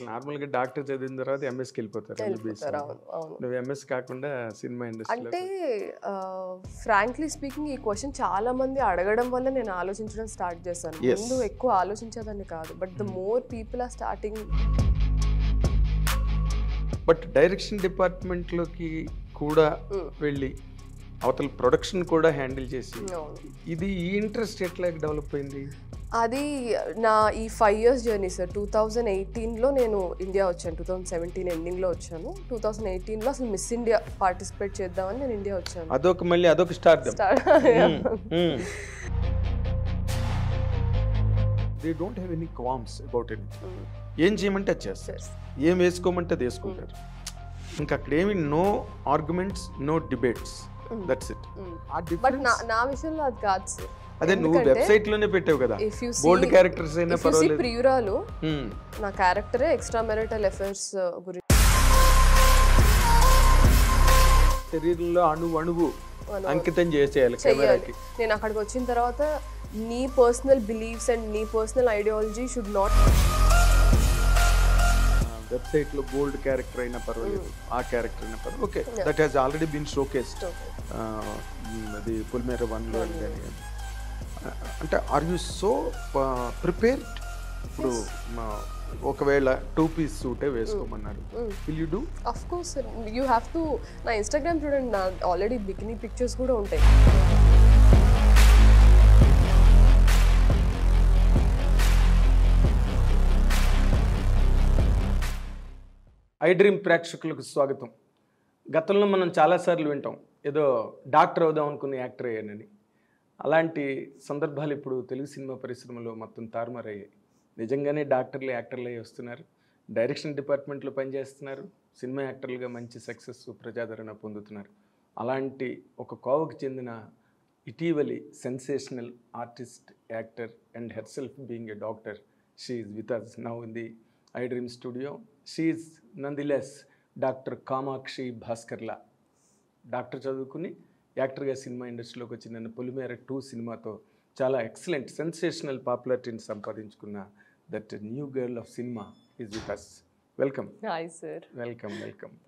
నార్మల్గా డాక్టర్ చదివిన తర్వాత ఎంఎస్కి వెళ్ళిపోతారు. నువ్వు ఎంఎస్ కాకుండా సినిమా ఇండస్ట్రీలో అంటే ఫ్రాంక్లీ స్పీకింగ్ ఈ క్వశ్చన్ చాలా మంది అడగడం వల్ల నేను ఆలోచించడం స్టార్ట్ చేశాను. ముందు ఎక్కువ ఆలోచించేదాన్ని కాదు, but the more people are starting. But direction డిపార్ట్మెంట్లోకి కూడా వెళ్ళి అవతల ప్రొడక్షన్ కూడా హ్యాండిల్ చేసి ఇది ఈ ఇంట్రెస్ట్ ఎట్లా డెవలప్ అయింది? అది నా ఈ 5 years జర్నీ సార్. 2018లో నేను ఇండియా వచ్చాను, 2017 ఎండింగ్లో వచ్చాను. 2018లో అసలు మిస్ ఇండియా పార్టిసిపేట్ చేద్దామని నేను ఇండియా వచ్చాను. అదొక start. They don't have any qualms about anything. ఏం చేయమంటే అది చేస్తారు, ఏం వేసుకోమంటే అది వేసుకుంటారు. ఇంకా అక్కడ ఏమి no arguments, no debates, that's it. But నా విషయంలో అది కాదు సార్. అదే నువ్వు వెబ్సైట్ లోనే పెట్టావు కదా, బోల్డ్ క్యారెక్టర్స్ అయినా పర్వాలేదు. ప్రియురాలు నా క్యారెక్టరే ఎక్స్ట్రా మ్యారిటల్ అఫైర్స్ గురించి. శరీరంలో అణువు అంకితం చేసేయాలి కెమెరాకి. నేను అక్కడికి వచ్చిన తర్వాత నీ పర్సనల్ బిలీఫ్స్ అండ్ నీ personal ideology should not. Website లో బోల్డ్ క్యారెక్టర్ అయినా పర్వాలేదు, ఆ క్యారెక్టర్ అయినా పర్వాలేదు. Okay, that has already been showcased. అది పొలిమేర 1లో కానీ. అంటే ఆర్ యూ సో ప్రిపేర్డ్? ఇప్పుడు ఒకవేళ 2-piece సూటే వేసుకోమన్నారు, will you do? Of course you have to. నా ఇన్స్టాగ్రామ్ చూడండి, నా ఆల్రెడీ బికినీ పిక్చర్స్ కూడా ఉంటాయి. ఐ డ్రీమ్ ప్రేక్షకులకు స్వాగతం. గతంలో మనం చాలాసార్లు వింటాం, ఏదో డాక్టర్ అవుదాం అనుకున్న యాక్టర్ అయ్యానని. అలాంటి సందర్భాలు ఇప్పుడు తెలుగు సినిమా పరిశ్రమలో మొత్తం తారుమారయ్యాయి. నిజంగానే డాక్టర్లు యాక్టర్లు అయ్యి వస్తున్నారు, డైరెక్షన్ డిపార్ట్మెంట్లో పనిచేస్తున్నారు, సినిమా యాక్టర్లుగా మంచి సక్సెస్, ప్రజాదరణ పొందుతున్నారు. అలాంటి ఒక కోవకు చెందిన ఇటీవలి sensational artist, actor and herself being a doctor, she is with us now in the I dream studio. She is nonetheless doctor Kamakshi Bhaskarla. Doctor చదువుకుని యాక్టర్గా సినిమా ఇండస్ట్రీలోకి వచ్చిన పొలిమేర 2 సినిమాతో చాలా ఎక్సలెంట్ సెన్సేషనల్ పాపులారిటీని సంపాదించుకున్న that new girl of cinema is with us. Welcome. Hi sir. Welcome.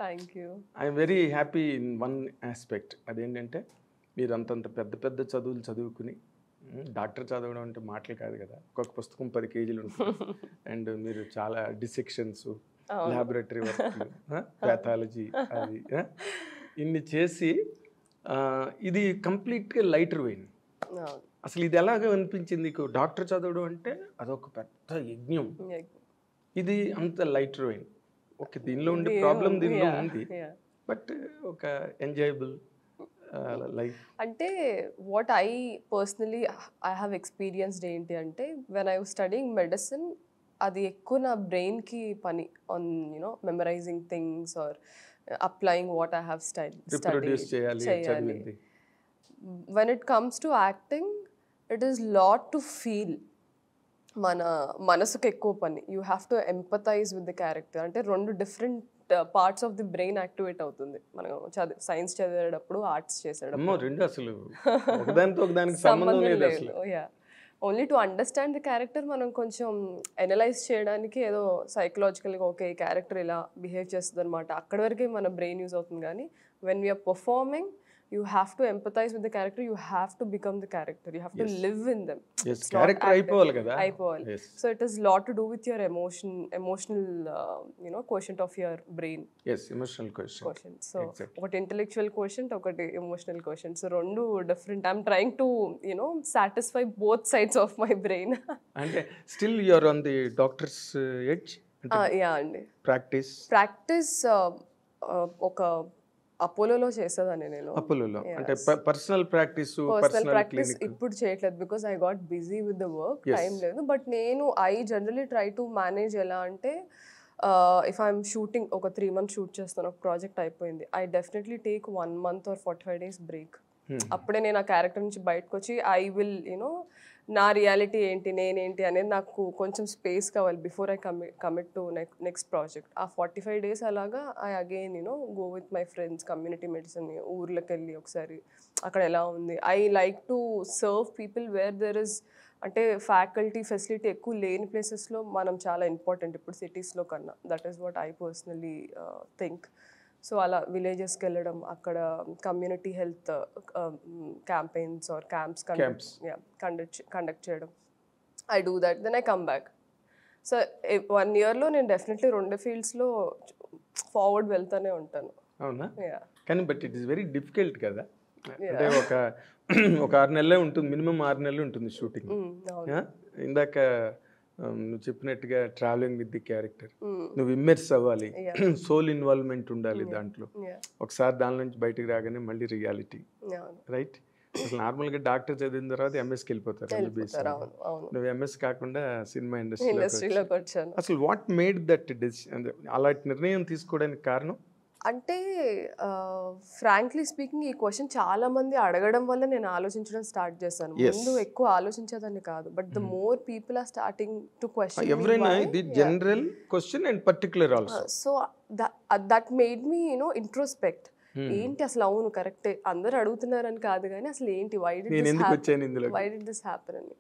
Thank you. I'm very happy in one aspect. అదేంటంటే మీరు అంతంత పెద్ద చదువులు చదువుకుని డాక్టర్ చదవడం అంటే మాటలు కాదు కదా, ఒక్కొక్క పుస్తకం 10 kgs ఉంటుంది. అండ్ మీరు చాలా డిసెక్షన్స్, ల్యాబొరేటరీ వర్క్, ప్యాథాలజీ, అది ఇన్ని చేసి ఇది కంప్లీట్గా లైటర్ వెయిన్. అసలు ఇది ఎలాగ అనిపించింది నీకు? డాక్టర్ చదవడం అంటే అదొక పెద్ద యజ్ఞం, ఇది అంత లైటర్ వెయిన్. ఓకే, దీనిలో ఉండే ప్రాబ్లం దీనిలో ఉంది, బట్ ఒక ఎంజాయబుల్ లైఫ్. అంటే what I personally I have experienced ఏంటి అంటే, when I was studying medicine, అది ఎక్కువ నా బ్రెయిన్కి పని on you know memorising things or applying what I have studied. When it comes to acting, it is lot to feel. మన మనసుకు ఎక్కువ పని. You have to empathise with the character. అంటే 2 different parts of the brain activate అవుతుంది మనం science చదివేటప్పుడు, arts చేసేటప్పుడు. Only to understand the character మనం కొంచెం అనలైజ్ చేయడానికి ఏదో సైకలాజికల్గా ఓకే ఈ క్యారెక్టర్ ఇలా బిహేవ్ చేస్తుంది అనమాట, అక్కడి వరకే మన బ్రెయిన్ యూజ్ అవుతుంది. కానీ when we are performing, you have to empathize with the character, you have to become the character, you have to live in them. Yes, character అయిపోవాలి కదా. So it is lot to do with your emotional you know quotient of your brain. Yes, emotional quotient. So ఒకటి intellectual quotient, ఒకటి emotional quotient. So రెండు different. I'm trying to you know satisfy both sides of my brain. అంటే still you are on the doctor's edge. Yeah అండి. Practice ఒక అపోలోలో చేసేదాన్ని నేను. అపోలోలో అంటే personal practice ఇప్పుడు చేయట్లేదు, because I got busy with the work, time లేదు. But నేను I generally try to manage. ఎలా అంటే ఇఫ్ ఐఎమ్ షూటింగ్, ఒక 3 months షూట్ చేస్తాను, ఒక ప్రాజెక్ట్ అయిపోయింది, I definitely take 1 month or 45 days break. అప్పుడే నేను ఆ క్యారెక్టర్ నుంచి బయటకు వచ్చి ఐ విల్ యూనో నా రియాలిటీ ఏంటి, నేనేంటి అనేది నాకు కొంచెం స్పేస్ కావాలి before I commit to next project. ఆ 45 days అలాగా I again you know go with my friends, community medicine, ఊర్లోకి వెళ్ళి ఒకసారి అక్కడ ఎలా ఉంది. I like to serve people where there is అంటే ఫ్యాకల్టీ ఫెసిలిటీ ఎక్కువ లేని ప్లేసెస్లో మనం చాలా ఇంపార్టెంట్ ఇప్పుడు సిటీస్లో కన్నా. That is what I personally think. So అలా విలేజెస్కి వెళ్ళడం, అక్కడ community health campaigns or camps conduct చేయడం. I do that, then I come back. So 1 yearలో నేను డెఫినెట్లీ 2 ఫీల్డ్స్లో ఫార్వర్డ్ వెళ్తూనే ఉంటాను. అవునా? యా కానీ but it is very difficult కదా. అంటే ఒక 6 నెలలే ఉంటుంది, మినిమం 6 నెలలు ఉంటుంది షూటింగ్. ఇందాక నువ్వు చెప్పినట్టుగా ట్రావెలింగ్ విత్ ది క్యారెక్టర్, నువ్వు ఇమ్మెర్స్ అవ్వాలి, సోల్ ఇన్వాల్వ్మెంట్ ఉండాలి దాంట్లో. ఒకసారి దాని నుంచి బయటకు రాగానే మళ్ళీ రియాలిటీ, రైట్? అసలు నార్మల్గా డాక్టర్ చదివిన తర్వాత ఎంఎస్కి వెళ్ళిపోతారు, నువ్వు ఎంఎస్ కాకుండా సినిమా ఇండస్ట్రీలోకి వచ్చాను. అసలు వాట్ మేడ్ దట్ డెసిషన్, అలాంటి నిర్ణయం తీసుకోవడానికి కారణం? అంటే ఫ్రాంక్లీ స్పీకింగ్ ఈ క్వశ్చన్ చాలా మంది అడగడం వల్ల నేను ఆలోచించడం స్టార్ట్ చేశాను. ముందు ఎక్కువ ఆలోచించేదాన్ని కాదు, but the more people are starting to question ఎవరైనా ఇది general question and particular also. So that made me introspect. ఏంటి అసలు, అవును కరెక్టే, అందరూ అడుగుతున్నారని కాదు కానీ అసలు ఏంటి, వై డిడ్ దిస్ హ్యాపెన్ అని.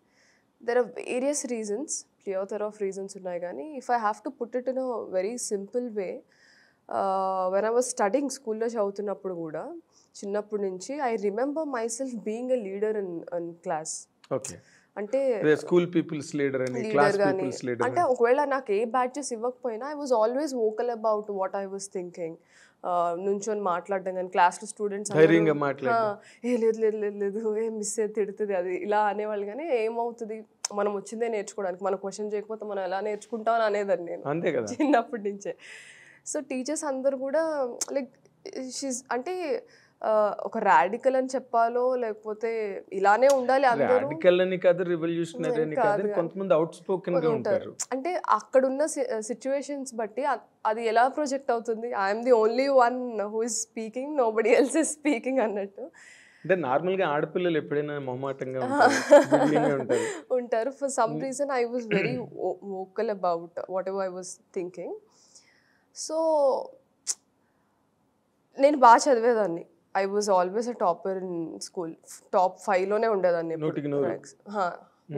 There are various reasons, plethora of reasons ఉన్నాయి. కానీ if I have to put it in a very simple way, when I was studying, స్కూల్లో చదువుతున్నప్పుడు కూడా చిన్నప్పటి నుంచి I remember myself being a leader in class. అంటే school people's leader అని, class people's leader. అంటే ఒకవేళ నాకు ఏ బ్యాచెస్ ఇవ్వకపోయినా I was always vocal about what I was thinking. నుంచొని మాట్లాడడం కానీ, క్లాస్లో స్టూడెంట్స్ ఏ లేదు లేదు లేదు లేదు ఏం మిస్ అయితే తిడుతుంది అది ఇలా అనేవాళ్ళు. కానీ ఏమవుతుంది, మనం వచ్చిందే నేర్చుకోవడానికి, మనం క్వశ్చన్ చేయకపోతే మనం ఎలా నేర్చుకుంటాం అని అనేదాన్ని నేను చిన్నప్పటి నుంచే. సో టీచర్స్ అందరు కూడా లైక్ షీజ్ అంటే ఒక రాడికల్ అని చెప్పాలో లేకపోతే ఇలానే ఉండాలి అందరూ. రాడికల్ అని కాదు, రివల్యూషనరీ అని కాదు, కొంతమంది అవుట్ స్పోకెన్ గా ఉంటారు. అంటే అక్కడ ఉన్న సిచ్యువేషన్స్ బట్టి అది ఎలా ప్రొజెక్ట్ అవుతుంది, I'm the only one who is speaking, nobody else is speaking అన్నట్టు. అంటే నార్మల్ గా ఆడపిల్లలు ఎప్పుడైనా మొహమాటంగా ఉంటారు. For some reason I was very vocal about whatever I was thinking. So నేను బాగా చదివేదాన్ని. I was always a topper in school. Top 5లోనే ఉండేదాన్ని.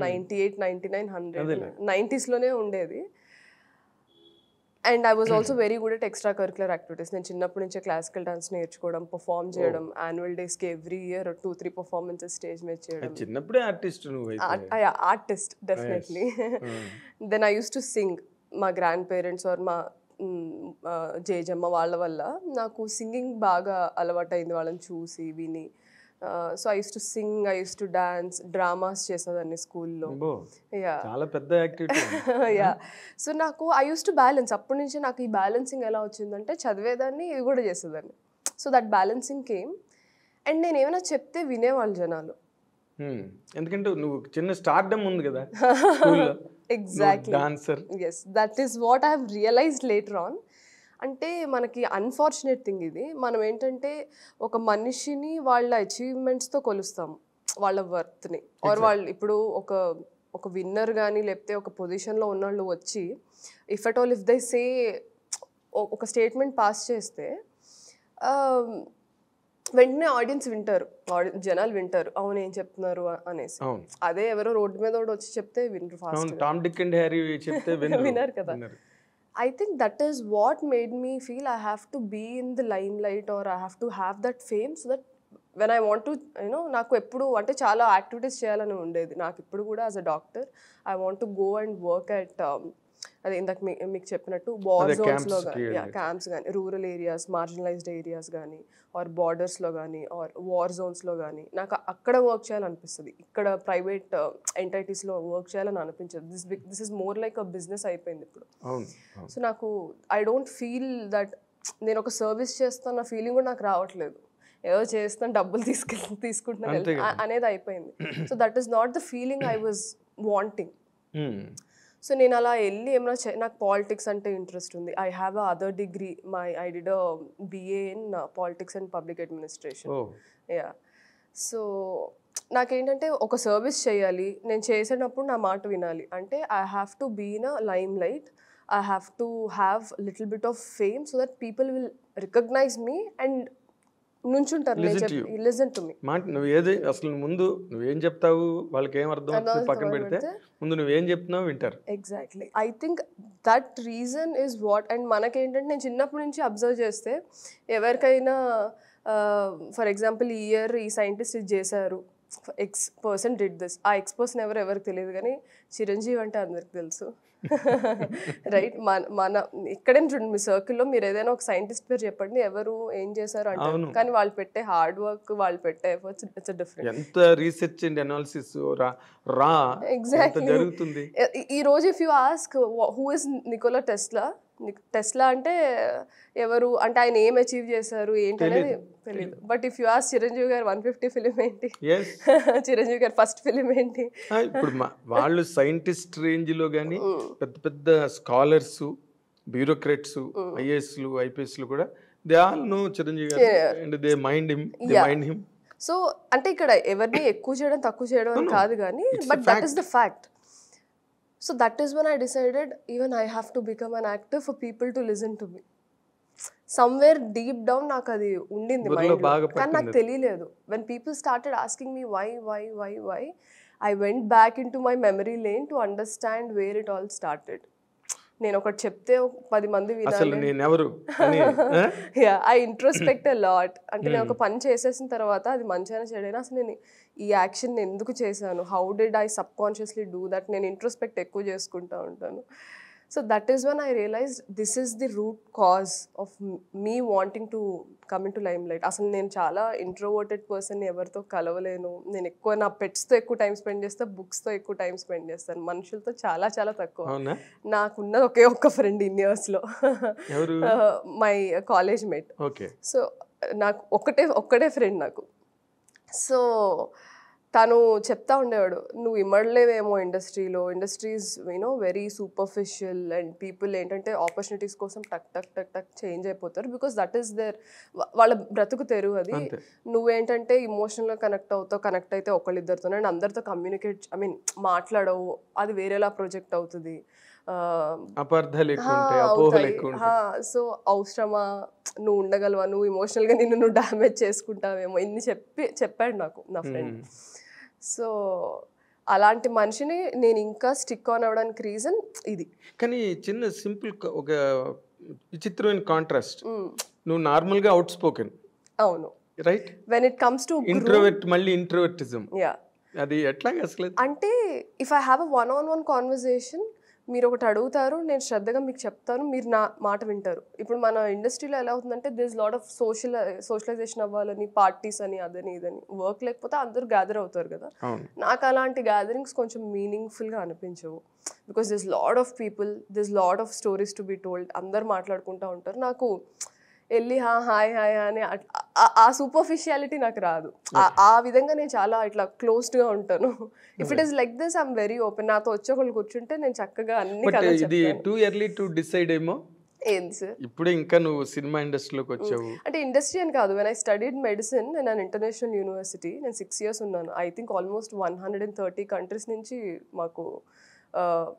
98, 99, 100, 90sలోనే ఉండేది. And I was also very good at extra curricular activities. నేను చిన్నప్పటి నుంచే క్లాసికల్ డాన్స్ నేర్చుకోవడం, పర్ఫామ్ చేయడం, యాన్యువల్ డేస్కి ఎవ్రీ ఇయర్ 2-3 పర్ఫార్మెన్సెస్ స్టేజ్ మీద చేయడం. చిన్నప్పుడే artist, artist definitely. Then I used to sing. మా గ్రాండ్ పేరెంట్స్ ఆర్ మా జేజమ్మ వాళ్ళ వల్ల నాకు సింగింగ్ బాగా అలవాటైంది, వాళ్ళని చూసి విని. So I used to Singh, I used to dance, dramas చేసేదాన్ని స్కూల్లో. యా. సో నాకు ఐ యూస్ టు బ్యాలెన్స్. అప్పటి నుంచి నాకు ఈ బ్యాలెన్సింగ్ ఎలా వచ్చిందంటే చదివేదాన్ని, ఇది కూడా చేసేదాన్ని. So that balancing came. And నేను ఏమైనా చెప్తే వినేవాళ్ళు జనాలు. ఎందుకంటే నువ్వు చిన్న స్టార్డమ్ ఉంది కదా. Exactly. yes, that is what I have realized later on. అంటే మనకి అన్ఫార్చునేట్ థింగ్ ఇది. మనం ఏంటంటే ఒక మనిషిని వాళ్ళ అచీవ్మెంట్స్తో కొలుస్తాము, వాళ్ళ వర్త్ని. ఆర్ వాళ్ళు ఇప్పుడు ఒక విన్నర్ కానీ లేకపోతే ఒక పొజిషన్లో ఉన్న వాళ్ళు వచ్చి if at all if they say ఒక స్టేట్మెంట్ పాస్ చేస్తే వెంటనే ఆడియన్స్ వింటారు, జనాలు వింటారు, అవును ఏం చెప్తున్నారు అనేసి. అదే ఎవరో రోడ్డు మీద వచ్చి చెప్తే వినరు, ఫాస్ట్ వినరు కదా. I think that is what made me feel I have to be in the limelight or I have to have that fame so that when I want to, నాకు ఎప్పుడు అంటే చాలా యాక్టివిటీస్ చేయాలని ఉండేది నాకు. ఇప్పుడు కూడా as a doctor I want to go and work at అదే ఇందాక మీకు చెప్పినట్టు వార్ జోన్స్లో కానీ, క్యాంప్స్ కానీ, రూరల్ ఏరియాస్, మార్జినలైజ్డ్ ఏరియాస్ కానీ, ఆర్ బార్డర్స్లో కానీ, ఆర్ వార్ జోన్స్లో కానీ నాకు అక్కడ వర్క్ చేయాలనిపిస్తుంది. ఇక్కడ ప్రైవేట్ ఎంటైటీస్లో వర్క్ చేయాలని అనిపించదు. This is more like a business అయిపోయింది ఇప్పుడు. సో నాకు ఐ డోంట్ ఫీల్ దట్ నేను ఒక సర్వీస్ చేస్తున్న ఫీలింగ్ కూడా నాకు రావట్లేదు. ఏదో చేస్తాను, డబ్బులు తీసుకుంటున్నాను అనేది అయిపోయింది. So that is not the feeling I was wanting. So నేను అలా వెళ్ళి ఏమైనా నాకు పాలిటిక్స్ అంటే ఇంట్రెస్ట్ ఉంది. I have a other degree, I did a BA in politics and public administration. Yeah. So నాకేంటంటే ఒక సర్వీస్ చేయాలి, నేను చేసేటప్పుడు నా మాట వినాలి అంటే I have to be in a limelight, I have to have little bit of fame so that people will recognise me and నుంచుంటారు, నేను Listen to you. చెప్పి లిసన్ టు మీ. మాట నువ్వు ఏది అసలు ముందు నువ్వేం చెప్తావు వాళ్ళకి ఏం అర్థం అవుతుంది పక్కన పెడితే ముందు నువ్వేం చెప్తున్నావు వింటారు. Exactly. I think that reason is what. And మనకేంటంటే నేను చిన్నప్పటి నుంచి అబ్జర్వ్ చేస్తే ఎవరికైనా ఫర్ ఎగ్జాంపుల్ ఈ ఇయర్ ఈ సైంటిస్ట్ ఇది చేశారు, ఎక్స్ పర్సన్ డిడ్ దిస్, ఆ ఎక్స్ పర్సన్ ఎవరికి తెలియదు, కానీ చిరంజీవి అంటే అందరికి తెలుసు. రైట్. మన ఇక్కడే చూడండి, మీ సర్కిల్లో మీరు ఏదైనా ఒక సైంటిస్ట్ పేరు చెప్పండి, ఎవరు ఏం చేశారు అంటే, కానీ వాళ్ళు పెట్టే హార్డ్ వర్క్, వాళ్ళు పెట్టే ఎఫర్ట్స్ ఇట్స్ డిఫరెంట్. ఎంత రీసెర్చ్ అండ్ అనాలిసిస్ రా ఎగ్జాక్ట్లీ జరుగుతుంది. ఈ రోజు if you ask who is Nicola Tesla, Tesla అంటే ఎవరు అంటే ఆయన ఏం అచీవ్ చేశారు ఏంటి అనేది తెలియదు. But if you ask Chiranjeevi గారు 150 ఫిలిం ఏంటి, చిరంజీవి గారు ఫస్ట్ ఫిలిం ఏంటి, ఇప్పుడు వాళ్ళు సైంటిస్ట్ రేంజ్ లో కానీ పెద్ద పెద్ద స్కాలర్స్, బ్యూరోక్రాట్స్, ఐఏఎస్లు, ఐపీఎస్లు కూడా దే ఆల్ నో చిరంజీవి గారు and they mind him. So అంటే ఇక్కడ ఎవరిని ఎక్కువ చేయడం తక్కువ చేయడం అని కాదు కానీ, but that is the fact. So that is when I decided even I have to become an actor for people to listen to me. Somewhere deep down నాకు అది ఉండింది మైండ్ లో, కానీ నాకు తెలియలేదు. When people started asking me why, I went back into my memory lane to understand where it all started. నేను ఒకటి చెప్తే 10 మంది వినాలి. I introspect a lot. అంటే నేను ఒక పని చేసేసిన తర్వాత అది మంచిగా చెడైనా అసలు నేను ఈ యాక్షన్ ఎందుకు చేశాను, how did I subconsciously do that, నేను ఇంట్రోస్పెక్ట్ ఎక్కువ చేసుకుంటూ ఉంటాను. So that is one I realised this is the root cause of me wanting to come into limelight. అసలు నేను చాలా ఇంట్రోవర్టెడ్ పర్సన్, ఎవరితో కలవలేను. నేను ఎక్కువ నా పెట్స్తో ఎక్కువ టైం స్పెండ్ చేస్తాను, బుక్స్తో ఎక్కువ టైం స్పెండ్ చేస్తాను, మనుషులతో చాలా చాలా తక్కువ. నాకున్నది ఒకే ఒక్క ఫ్రెండ్ ఇన్ ఇయర్స్లో, మై కాలేజ్ మేట్. సో నాకు ఒక్కటే ఫ్రెండ్ నాకు. సో తను చెప్తా ఉండేవాడు, నువ్వు ఇమ్మడలేవేమో ఇండస్ట్రీలో, industries you know very superficial and people ఏంటంటే ఆపర్చునిటీస్ కోసం టక్ టక్ టక్ టక్ చేంజ్ అయిపోతారు, బికాస్ దట్ ఈస్ దేర్ వాళ్ళ బ్రతుకు తెరువు అది. నువ్వేంటంటే ఇమోషనల్గా కనెక్ట్ అయితే ఒకళ్ళిద్దరితో అండ్ అందరితో కమ్యూనికేట్ మాట్లాడవు, అది వేరేలా ప్రొజెక్ట్ అవుతుంది. సో అవసరమా, నువ్వు ఉండగలవా, నువ్వు ఇమోషనల్గా నువ్వు డ్యామేజ్ చేసుకుంటావేమో, ఇన్ని చెప్పాడు నాకు నా ఫ్రెండ్. సో అలాంటి మనిషిని నేను ఇంకా స్టిక్ ఆన్ అవ్వడానికి రీజన్ ఇది. కానీ చిన్న సింపుల్ ఒక విచిత్రమైన కాంట్రాస్ట్, నువ్వు నార్మల్గా అవుట్ స్పోకెన్, అవును right, when it comes to introvert, మళ్ళీ ఇంట్రోవర్టిజం, అది ఎట్లా అసలు అంటే if I have a one-on-one conversation, మీరు ఒకటి అడుగుతారు, నేను శ్రద్ధగా మీకు చెప్తాను, మీరు నా మాట వింటారు. ఇప్పుడు మన ఇండస్ట్రీలో ఎలా అవుతుందంటే దిస్ లాట్ ఆఫ్ సోషలైజేషన్ అవ్వాలని, పార్టీస్ అని, అదని ఇదని, వర్క్ లేకపోతే అందరూ గ్యాదర్ అవుతారు కదా. నాకు అలాంటి గ్యాదరింగ్స్ కొంచెం మీనింగ్ఫుల్గా అనిపించవు, because this lot of people, this lot of stories to be told, అందరు మాట్లాడుకుంటూ ఉంటారు. నాకు వెళ్ళి హాయ్ అని ఆ సూపర్ఫిషియాలిటీ నాకు రాదు. ఆ విధంగా నేను చాలా ఇట్లా క్లోజ్డ్గా ఉంటాను. If it is like this I'm very open. నాతో వచ్చి ఒకళ్ళు కూర్చుంటే నేను చక్కగా అన్ని ఏమో. ఏంది సార్, ఇప్పుడు ఇంకా నువ్వు సినిమా ఇండస్ట్రీలోకి వచ్చావు అంటే ఇండస్ట్రీ అని కాదు. When I studied medicine in an international university, నేను 6 years ఉన్నాను. ఐ థింక్ ఆల్మోస్ట్ 130 countries నుంచి మాకు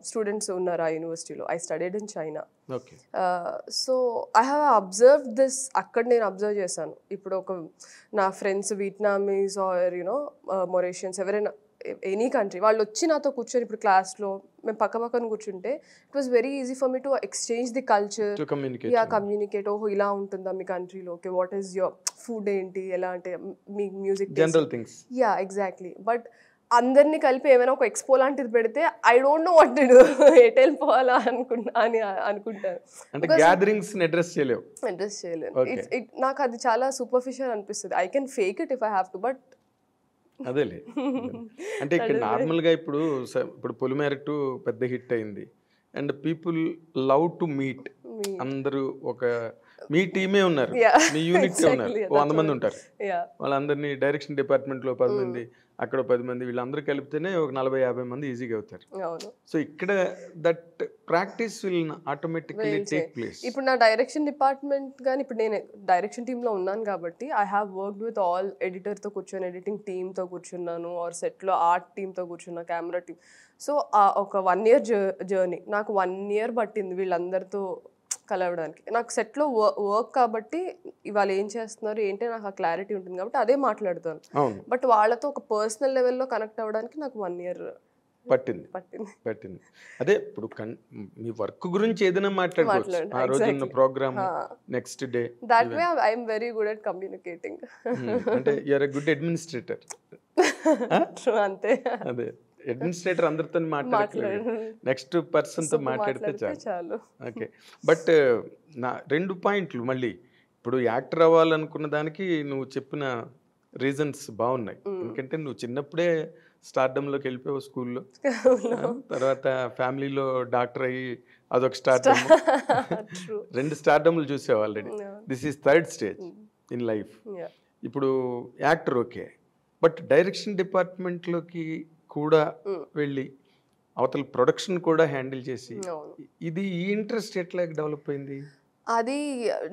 స్టూడెంట్స్ ఉన్నారు ఆ యూనివర్సిటీలో. I studied in China. So I have observe this. అక్కడ నేను అబ్జర్వ్ చేశాను. ఇప్పుడు ఒక నా ఫ్రెండ్స్ వియట్నామీస్ ఆర్ యూనో మొరేషియన్స్, ఎవరైనా ఎనీ కంట్రీ, వాళ్ళు వచ్చి నాతో కూర్చొని ఇప్పుడు క్లాస్లో మేము పక్కన కూర్చుంటే it was very easy for me to exchange the culture, communicate. ఓహో ఇలా ఉంటుందా మీ కంట్రీలో, okay what is your food ఏంటి, ఎలా అంటే మీ music, general things. Exactly. But అందరినీ కలిపి ఏమైనా ఒక ఎక్స్పో లాంటిది పెడితే I don't know what to do, ఎటు వెళ్ళిపోవాలా అనుకుంటాను. అడ్రస్ చేయలేను. నాకు అది చాలా సూపర్ఫిషియల్ అనిపిస్తుంది. I can fake it if I have to, but అదేలే. అంటే ఇక్కడ నార్మల్గా ఇప్పుడు పొలిమేర 2 పెద్ద హిట్ అయింది and people love to meet. అందరూ ఒక మీ టీమే ఉన్నారు, మీ యూనిట్ ఉన్నారు, 100 మంది ఉంటారు. వాళ్ళందరినీ డైరెక్షన్ డిపార్ట్మెంట్లో 10 మంది, అక్కడ 10 మంది, వీళ్ళందరూ కలిపితేనే ఒక 40-50 మంది ఈజీగా అవుతారు. సో ఇక్కడ that practice will automatically take place. ఇప్పుడు నా డైరెక్షన్ డిపార్ట్మెంట్ కానీ, ఇప్పుడు నేను డైరెక్షన్ టీంలో ఉన్నాను కాబట్టి I have worked with all. ఎడిటర్తో కూర్చొని ఎడిటింగ్ టీమ్తో కూర్చున్నాను, ఆర్ సెట్లో ఆర్ట్ టీమ్తో కూర్చున్నా, కెమెరా టీమ్. సో ఒక 1 year జర్నీ నాకు 1 year పట్టింది వీళ్ళందరితో కలవడానికి. నాకు సెట్లో వర్క్ కాబట్టి ఇవాళ ఏం చేస్తున్నారు ఏంటి నాకు ఆ క్లారిటీ ఉంటుంది కాబట్టి అదే మాట్లాడతాను. అవును. బట్ వాళ్ళతో ఒక పర్సనల్ లెవెల్లో కనెక్ట్ అవ్వడానికి నాకు 1 year పట్టింది. అదే ఇప్పుడు మీ వర్క్ గురించి ఏదైనా మాట్లాడుకోవచ్చు. ఆ రోజున్న programme, next day. That way I am very good at communicating. అంటే you are a good administrator. అంతే. అదే అడ్మినిస్ట్రేటర్ అందరితో మాట్లాడలేదు, నెక్స్ట్ పర్సన్తో మాట్లాడితే చాలు. ఓకే. బట్ నా 2 పాయింట్లు మళ్ళీ ఇప్పుడు యాక్టర్ అవ్వాలనుకున్న దానికి నువ్వు చెప్పిన రీజన్స్ బాగున్నాయి. ఎందుకంటే నువ్వు చిన్నప్పుడే స్టార్డమ్లోకి వెళ్ళిపోయావు స్కూల్లో, తర్వాత ఫ్యామిలీలో డాక్టర్ అయ్యి అదొక స్టార్డమ్, 2 స్టార్డమ్లు చూసావు already. This is 3rd stage in life. ఇప్పుడు యాక్టర్ ఓకే, బట్ డైరెక్షన్ డిపార్ట్మెంట్లోకి కూడా వెళ్ళి అవతల ప్రొడక్షన్ కూడా హ్యాండిల్ చేసి ఇది ఈ ఇంట్రెస్ట్ ఎట్లా డెవలప్ అయింది? అది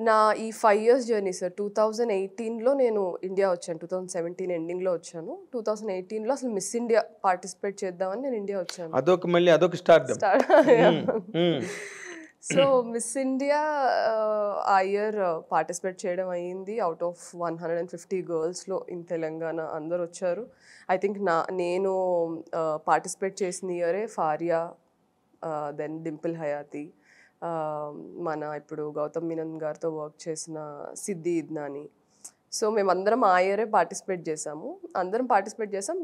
నా ఈ 5 years జర్నీ సార్. 2018లో నేను ఇండియా వచ్చాను. 2017 ఎండింగ్లో వచ్చాను. 2018లో అసలు మిస్ ఇండియా పార్టిసిపేట్ చేద్దామని నేను ఇండియా వచ్చాను. అదొక స్టార్డమ్. సో మిస్ ఇండియా ఆ ఇయర్ పార్టిసిపేట్ చేయడం అయ్యింది. అవుట్ ఆఫ్ 150 గర్ల్స్లో ఇన్ తెలంగాణ అందరు వచ్చారు. ఐ థింక్ నేను పార్టిసిపేట్ చేసిన ఇయరే ఫారియా, దెన్ డింపుల్ హయాతి, మన ఇప్పుడు గౌతమ్ మీనన్ గారితో వర్క్ చేసిన సిద్ధి ఇద్నాని. సో మేమందరం ఆ ఇయరే పార్టిసిపేట్ చేసాము.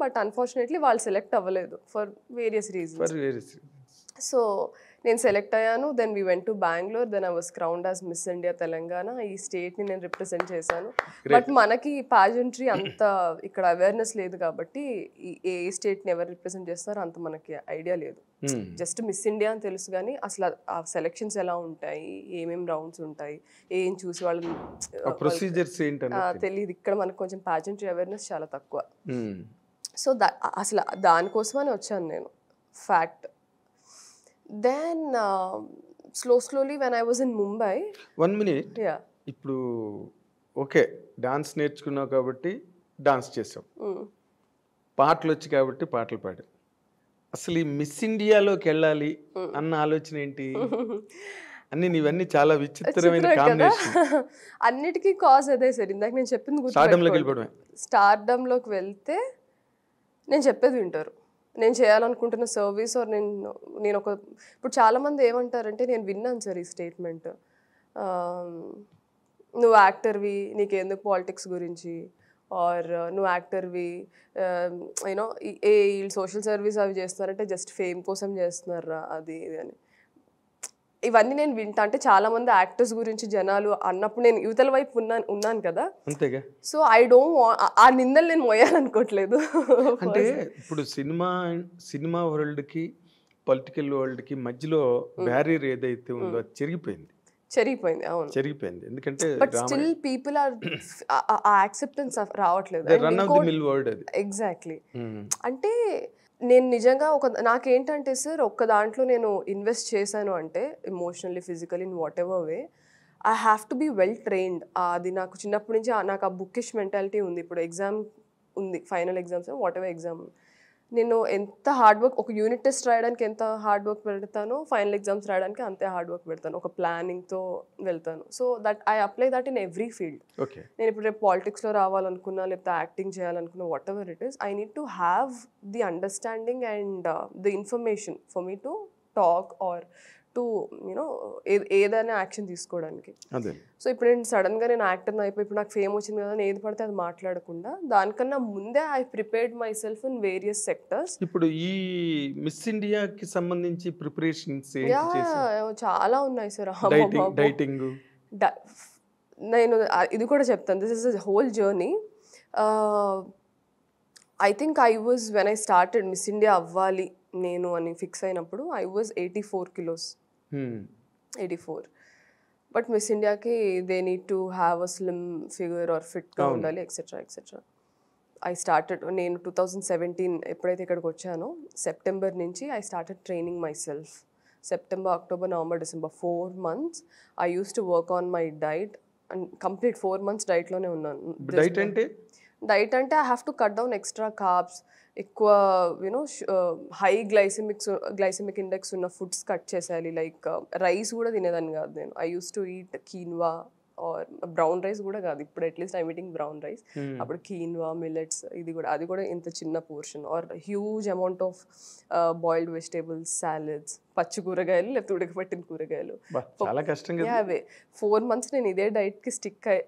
బట్ అన్ఫార్చునేట్లీ వాళ్ళు సెలెక్ట్ అవ్వలేదు ఫర్ వేరియస్ రీజన్స్. సో నేను సెలెక్ట్ అయ్యాను. Then we went to Bengaluru. Then I was crowned as Miss India Telangana. ఈ స్టేట్ని నేను రిప్రజెంట్ చేశాను. బట్ మనకి పాజెంట్రీ అంత ఇక్కడ అవేర్నెస్ లేదు కాబట్టి ఏ స్టేట్ని ఎవరు రిప్రజెంట్ చేస్తారో అంత మనకి ఐడియా లేదు. జస్ట్ మిస్ ఇండియా అని తెలుసు కానీ అసలు ఆ సెలెక్షన్స్ ఎలా ఉంటాయి, ఏమేమి రౌండ్స్ ఉంటాయి, ఏం చూసి వాళ్ళని ప్రొసీజర్స్ తెలియదు. ఇక్కడ మనకు కొంచెం పాజెంట్రీ అవేర్నెస్ చాలా తక్కువ. సో అసలు దానికోసమని వచ్చాను నేను, fact. Then slowly when I was in Mumbai. 1 minute. Yeah. ఇప్పుడు ఓకే డాన్స్ నేర్చుకున్నావు కాబట్టి డాన్స్ చేసావు, పాటలు వచ్చి కాబట్టి పాటలు పాడావు. అసలు ఈ మిస్ ఇండియాలోకి వెళ్ళాలి అన్న ఆలోచన ఏంటి? ఇవన్నీ చాలా విచిత్రమైన కాంబినేషన్. అన్నిటికీ కాజ్ అదే సార్. ఇందాక నేను చెప్పింది స్టార్డమ్లోకి వెళ్తే నేను చెప్పేది వింటారు. నేను చేయాలనుకుంటున్న సర్వీస్ ఆర్ నేను ఇప్పుడు చాలామంది ఏమంటారంటే, నేను విన్నాను సార్ ఈ స్టేట్మెంట్, నువ్వు యాక్టర్వి నీకెందుకు పాలిటిక్స్ గురించి, ఆర్ నువ్వు యాక్టర్వి యూనో వీళ్ళు సోషల్ సర్వీస్ అవి చేస్తున్నారంటే జస్ట్ ఫేమ్ కోసం చేస్తున్నారా అది ఇది అని. ఇవన్నీ నేను వింటా. అంటే చాలా మంది యాక్టర్స్ గురించి జనాలు అన్నప్పుడు నేను యువతల వైపు ఉన్నాను కదా, అంతేగా. సో ఐ డోంట్ ఆ నిందలు నేను మోయాలనుకోవట్లేదు. అంటే ఇప్పుడు సినిమా వరల్డ్కి పొలిటికల్ వరల్డ్కి మధ్యలో బ్యారియర్ ఏదైతే ఉందో అది చెరిగిపోయింది. అవును, చెరిగిపోయింది. ఎందుకంటే but still people are acceptance రావట్లేదు. Run of the mill word అది. ఎగ్జాక్ట్లీ. అంటే నేను నిజంగా నాకేంటంటే సార్, ఒక్క దాంట్లో నేను ఇన్వెస్ట్ చేశాను అంటే emotionally, physically, in whatever way, I have to be well trained. అది నాకు చిన్నప్పటి నుంచి నాకు ఆ బుక్కిష్ మెంటాలిటీ ఉంది. ఇప్పుడు ఎగ్జామ్ ఉంది, final exams, what ever exam, నేను ఎంత హార్డ్ వర్క్, ఒక యూనిట్ టెస్ట్ రాయడానికి ఎంత హార్డ్ వర్క్ పెడతానో ఫైనల్ ఎగ్జామ్స్ రాయడానికి అంతే హార్డ్ వర్క్ పెడతాను. ఒక ప్లానింగ్తో వెళ్తాను. So that I apply that in every field. నేను ఇప్పుడు రేపు పాలిటిక్స్లో రావాలనుకున్నా, లేకపోతే యాక్టింగ్ చేయాలనుకున్నా, what ever it is, I need to have the understanding and the information for me to talk or to you know ఏదైనా యాక్షన్ తీసుకోవడానికి. సో ఇప్పుడు నేను సడన్గా నేను యాక్టర్ని అయిపోయి ఇప్పుడు నాకు ఫేమ్ వచ్చింది కదా అని ఏది పడితే అది మాట్లాడకుండా, దానికన్నా ముందే I prepared my self in various sectors. ఇప్పుడు ఈ మిస్ ఇండియాకి సంబంధించి ప్రిపరేషన్స్ చాలా ఉన్నాయి సార్. డైటింగ్, నేను ఇది కూడా చెప్తాను. This is a whole journey. I think I was when I started Miss India అవ్వాలి నేను అని ఫిక్స్ అయినప్పుడు I was 84 kilos. 84. But Miss India they need to have a slim figure or ఫిట్గా ఉండాలి ఎక్సెట్రా ఎక్సెట్రా. ఐ స్టార్టెడ్, నేను 2017 ఎప్పుడైతే ఇక్కడికి వచ్చానో సెప్టెంబర్ నుంచి I started training myself. September, October, November, December 4 months I used to work on my diet and complete 4 months డైట్లోనే ఉన్నాను. Diet అంటే I have to cut down extra carbs, ఎక్కువ you know high glycemic index ఉన్న foods cut చేసేయాలి. Like rice కూడా తినేదాన్ని కాదు నేను. I used to eat quinoa or brown rice కూడా కాదు, ఇప్పుడు at least I'm eating brown rice. అప్పుడు కీన్వా, మిల్లెట్స్, అది కూడా ఇంత చిన్న portion. Or huge amount of boiled vegetables, salads, పచ్చి కూరగాయలు లేకపోతే ఉడకబెట్టిన కూరగాయలు. చాలా కష్టం కదా. అవే 4 months నేను ఇదే డైట్కి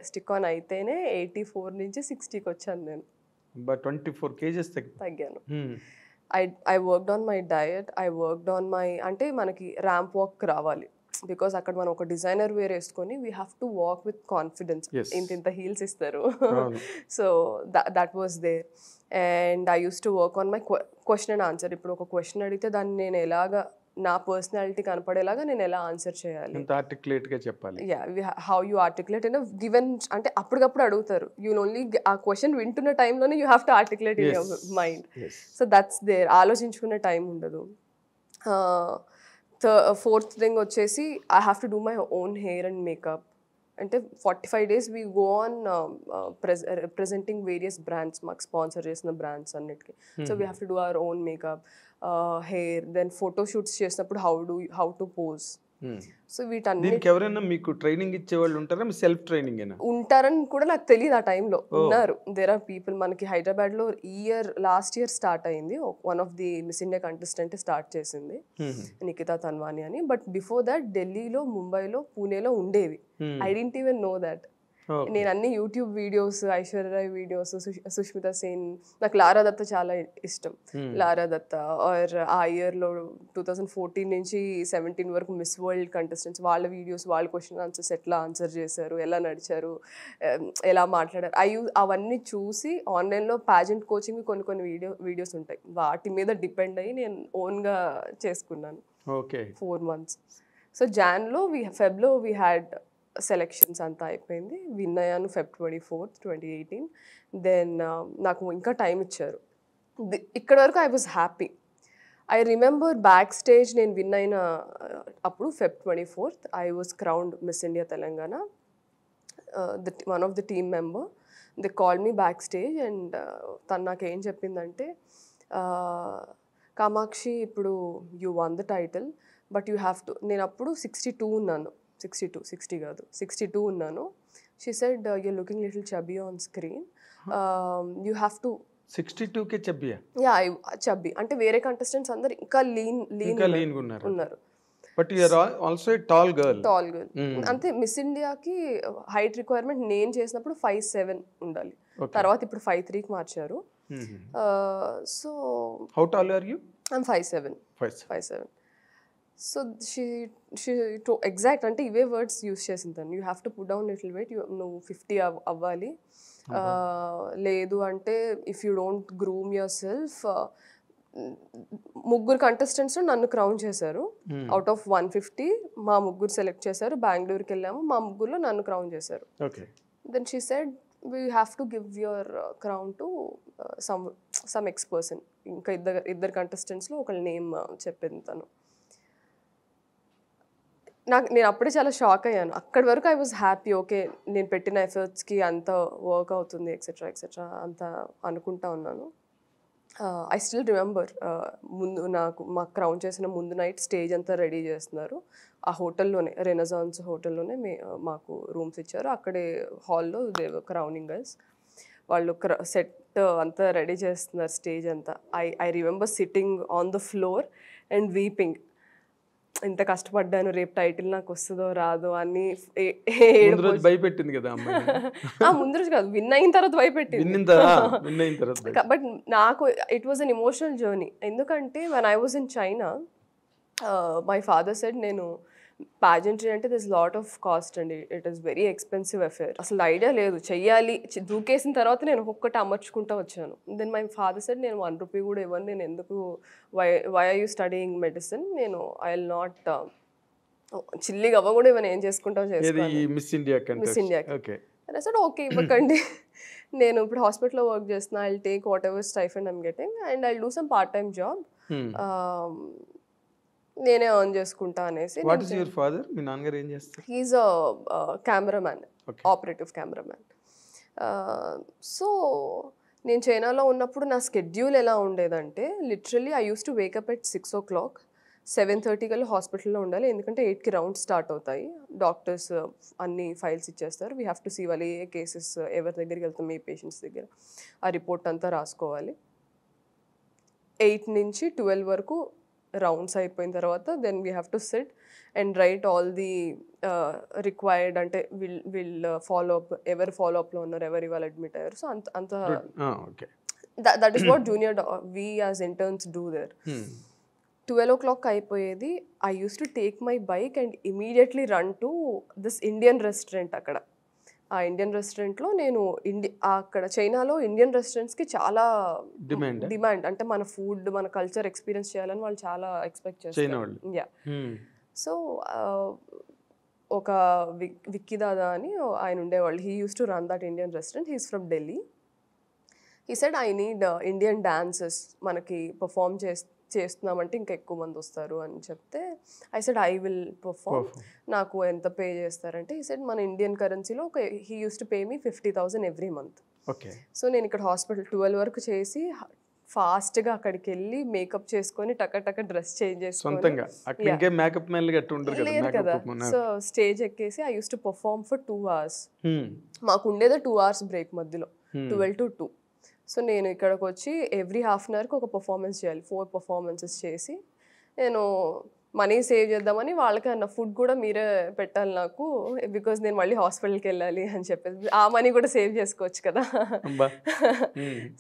స్టిక్ ఆన్ అయితేనే 84 నుంచి 60కి వచ్చాను నేను. 24 kgs తగ్గాను. I worked on my diet, I worked on my, అంటే మనకి ర్యాంప్ వాక్ రావాలి, బికాస్ అక్కడ మనం ఒక డిజైనర్ వేర్ వేసుకొని we have to walk with confidence. ఇంత హీల్స్ ఇస్తారు. So that was there. And I used to work on my question and answer. ఇప్పుడు ఒక క్వశ్చన్ అడిగితే దాన్ని నేను ఎలాగా నా పర్సనాలిటీ కనపడేలాగా నేను ఎలా ఆన్సర్ చేయాలి, ఆర్టికులేట్గా చెప్పాలి. How you articulate in given, అంటే అప్పటికప్పుడు అడుగుతారు. యూ ఓన్లీ ఆ క్వశ్చన్ వింటున్న టైంలోనే you have to articulate in your mind. So that's there. ఆలోచించుకునే టైం ఉండదు. ఫోర్త్ థింగ్ వచ్చేసి I have to do my own hair and makeup. అంటే 45 days we go on representing various brands, మాకు sponsor చేసిన brands అన్నిటికీ. So we have to do our own makeup, hair, then photo shoots చేసినప్పుడు how to pose. So వీటన్నిటికి ఎవరైనా మీకు training ఇచ్చే వాళ్ళు ఉంటారా, సెల్ఫ్ ట్రైనింగ్ ఉంటారని కూడా నాకు తెలియదు ఆ టైంలో. ఉన్నారు, దేర్ ఆర్ పీపుల్. మనకి హైదరాబాద్లో లాస్ట్ ఇయర్ స్టార్ట్ అయింది. One of the Miss India contestant start చేసింది, నిఖితా తన్వాని అని. బట్ బిఫోర్ దట్ ఢిల్లీలో, ముంబైలో, పూణేలో ఉండేవి. I didn't even know that. నేను అన్ని YouTube videos, Aishwarya videos, Sushmita Sen, నాకు లారా దత్తా చాలా ఇష్టం. లారా దత్తా ఆర్ ఆ ఇయర్లో 2014 నుంచి 17 వరకు మిస్ వరల్డ్ కంటెస్టెంట్స్, వాళ్ళ వీడియోస్, వాళ్ళ క్వశ్చన్ ఆన్సర్స్ ఎట్లా ఆన్సర్ చేశారు, ఎలా నడిచారు, ఎలా మాట్లాడారు, అవన్నీ చూసి ఆన్లైన్లో ప్యాజెంట్ కోచింగ్ కొన్ని వీడియోస్ ఉంటాయి, వాటి మీద డిపెండ్ అయ్యి నేను ఓన్గా చేసుకున్నాను. 4 months. సో జాన్లో ఫెబ్లో వీ హ్యాడ్ సెలెక్షన్స్ అంతా అయిపోయింది. విన్ అయ్యాను Feb 24th, 2018. దెన్ నాకు ఇంకా టైం ఇచ్చారు. ఇక్కడ వరకు I was happy. I remember backstage నేను విన్ అయిన అప్పుడు Feb 24th I was crowned Miss India Telangana. One of the team member they call me backstage and తను నాకు ఏం చెప్పిందంటే, కామాక్షి, ఇప్పుడు you won the title but you have to, నేను అప్పుడు 62 ఉన్నాను, 60 కాదు 62 ఉన్నాను. She said you're looking little chubby on screen, you have to. 62కే చబ్బీయా? యా, చబ్బీ అంటే వేరే కంటెస్టెంట్స్ అందరు ఇంకా లీన్ ఉన్నారు. But you are also a tall girl. అంతే. మిస్ ఇండియాకి హైట్ రిక్వైర్మెంట్ నేను చేసినప్పుడు 5'7" ఉండాలి. తర్వాత ఇప్పుడు 5'3" మార్చారు. So how tall are you? I'm 5'7". So she exact అంటే ఇవే వర్డ్స్ యూస్ చేసింది తను. You have to put down little weight, నువ్వు 50 అవ్వాలి, లేదు అంటే if you don't groom yourself. ముగ్గురు కంటెస్టెంట్స్ నన్ను క్రౌన్ చేశారు. అవుట్ ఆఫ్ 150 మా ముగ్గురు సెలెక్ట్ చేశారు. బెంగళూరుకి వెళ్ళాము, మా ముగ్గురులో నన్ను క్రౌన్ చేశారు. Then she said we have to give your crown to some ex person. ఇంకా ఇద్దరు కంటెస్టెంట్స్లో ఒకళ్ళ నేమ్ చెప్పింది తను. నేను అప్పుడే చాలా షాక్ అయ్యాను. అక్కడి వరకు ఐ వాజ్ హ్యాపీ, ఓకే నేను పెట్టిన ఎఫర్ట్స్కి అంత వర్క్ అవుతుంది ఎక్సెట్రా అంత అనుకుంటా ఉన్నాను. ఐ స్టిల్ రిమెంబర్, మాకు క్రౌన్ చేసిన ముందు నైట్ స్టేజ్ అంతా రెడీ చేస్తున్నారు. ఆ హోటల్లోనే, రెనసాన్స్ హోటల్లోనే మాకు రూమ్స్ ఇచ్చారు. అక్కడే హాల్లో క్రౌనింగ్ గర్ల్స్ వాళ్ళు సెట్ అంతా రెడీ చేస్తున్నారు, స్టేజ్ అంతా. I remember sitting on the floor and weeping. ఎంత కష్టపడ్డాను, రేపు టైటిల్ నాకు వస్తుందో రాదో అని. భయపెట్టింది కదా ముందు రోజు కాదు, విన్ అయిన తర్వాత భయపెట్టింది. బట్ నాకు it was an emotional journey. ఎందుకంటే when I was in China, my father said, నేను పాజెంట్రీ అంటే దిస్ లాట్ ఆఫ్ కాస్ట్ అండి, it is very expensive affair. అసలు ఐడియా లేదు, చెయ్యాలి. దూకేసిన తర్వాత నేను ఒక్కొక్కటి అమర్చుకుంటూ వచ్చాను. దెన్ మై ఫాదర్ సెడ్, నేను 1 రూపీ కూడా ఇవ్వను, నేను ఎందుకు, why are you studying medicine, నేను ఐ విల్ నాట్, చిల్లిగా అవ్వ కూడా ఇవ్వను, ఏం చేసుకుంటావు చేసుకోవాలి మిస్ ఇండియాకి. ఐ సెడ్ ఓకే ఇవ్వకండి, నేను ఇప్పుడు హాస్పిటల్లో వర్క్ చేస్తున్నా, I will take whatever stipend I'm getting and I will do some part time job, నేనే ఎర్న్ చేసుకుంటా అనేసి. What is your father? మీ నాన్నగారు ఏం చేస్తారు? He is a cameraman, operative cameraman. So నేను చైనాలో ఉన్నప్పుడు నా స్కెడ్యూల్ ఎలా ఉండేదంటే literally I used to wake up at 6 o'clock, 7:30 కల్లా హాస్పిటల్లో ఉండాలి. ఎందుకంటే 8కి రౌండ్స్ స్టార్ట్ అవుతాయి. డాక్టర్స్ అన్ని ఫైల్స్ ఇచ్చేస్తారు. వీ హ్యావ్ టు సీ వాళ్ళు ఏ కేసెస్ ఎవరి దగ్గరికి వెళ్తాం, ఏ పేషెంట్స్ దగ్గర, ఆ రిపోర్ట్ అంతా రాసుకోవాలి. 8 నుంచి 12 వరకు రౌండ్స్ అయిపోయిన తర్వాత then we have to sit and write all the required, అంటే వీళ్ళు ఫాలోఅప్, ఎవరు ఫాలోఅప్లో ఉన్నారు, ఎవరు ఇవాళ అడ్మిట్ అయ్యారు. సో అంత okay, that is what junior we as interns do there. 12 o'clock అయిపోయేది. I used to take my bike and immediately run to this Indian restaurant. అక్కడ ఆ ఇండియన్ రెస్టారెంట్లో నేను అక్కడ చైనాలో ఇండియన్ రెస్టారెంట్స్కి చాలా డిమాండ్. అంటే మన ఫుడ్, మన కల్చర్ ఎక్స్పీరియన్స్ చేయాలని వాళ్ళు చాలా ఎక్స్పెక్ట్ చేస్తారు. యా, సో ఒక విక్కీ దాదా అని ఆయన ఉండేవాళ్ళు. He use to run that Indian restaurant. He's from Delhi. He said I need Indian dances, మనకి పర్ఫామ్ చేస్తున్నామంటే ఇంకా ఎక్కువ మంది వస్తారు అని చెప్తే I said I will perform. నాకు ఎంత పే చేస్తారంటే ఈ సెడ్ మన ఇండియన్ కరెన్సీలో ఒక he use to pay me 50,000 every month. Okay, so నేను ఇక్కడ హాస్పిటల్ 12 వరకు చేసి ఫాస్ట్గా అక్కడికి వెళ్ళి మేకప్ చేసుకొని టక డ్రెస్ చేంజ్ చేసుకొని లేరు కదా. సో స్టేజ్ ఎక్కేసి I used to perform for 2 hours. మాకు ఉండేది 2 hours బ్రేక్ మధ్యలో, 12 to 2. సో నేను ఇక్కడికి వచ్చి ఎవ్రీ హాఫ్ అన్ అవర్కి ఒక పర్ఫార్మెన్స్ చేయాలి. 4 performances చేసి నేను మనీ సేవ్ చేద్దామని వాళ్ళకి అన్న ఫుడ్ కూడా మీరే పెట్టాలి నాకు, బికాజ్ నేను మళ్ళీ హాస్పిటల్కి వెళ్ళాలి అని చెప్పేసి ఆ మనీ కూడా సేవ్ చేసుకోవచ్చు కదా.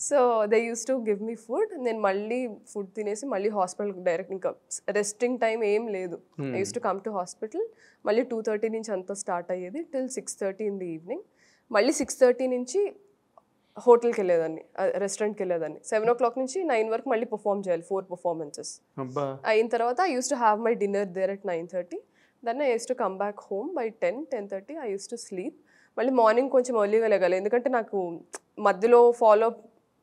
So they used to give me food. నేను మళ్ళీ ఫుడ్ తినేసి మళ్ళీ హాస్పిటల్కి డైరెక్ట్, ఇంకా రెస్టింగ్ టైం ఏం లేదు. I used to come to hospital. మళ్ళీ 2:30 నుంచి అంతా స్టార్ట్ అయ్యేది టిల్ 6:30 in the evening. మళ్ళీ 6:30 నుంచి హోటల్కి వెళ్ళేదాన్ని, రెస్టారెంట్కి వెళ్ళేదాన్ని. 7 o'clock నుంచి 9 వరకు మళ్ళీ పర్ఫామ్ చేయాలి, 4 performances అయిన తర్వాత I used to have my dinner there at 9:30. Then I used to come back home by 10:30. I used to sleep. మళ్ళీ మార్నింగ్ కొంచెం ఎర్లీగా లేగాలి, ఎందుకంటే నాకు మధ్యలో ఫాలో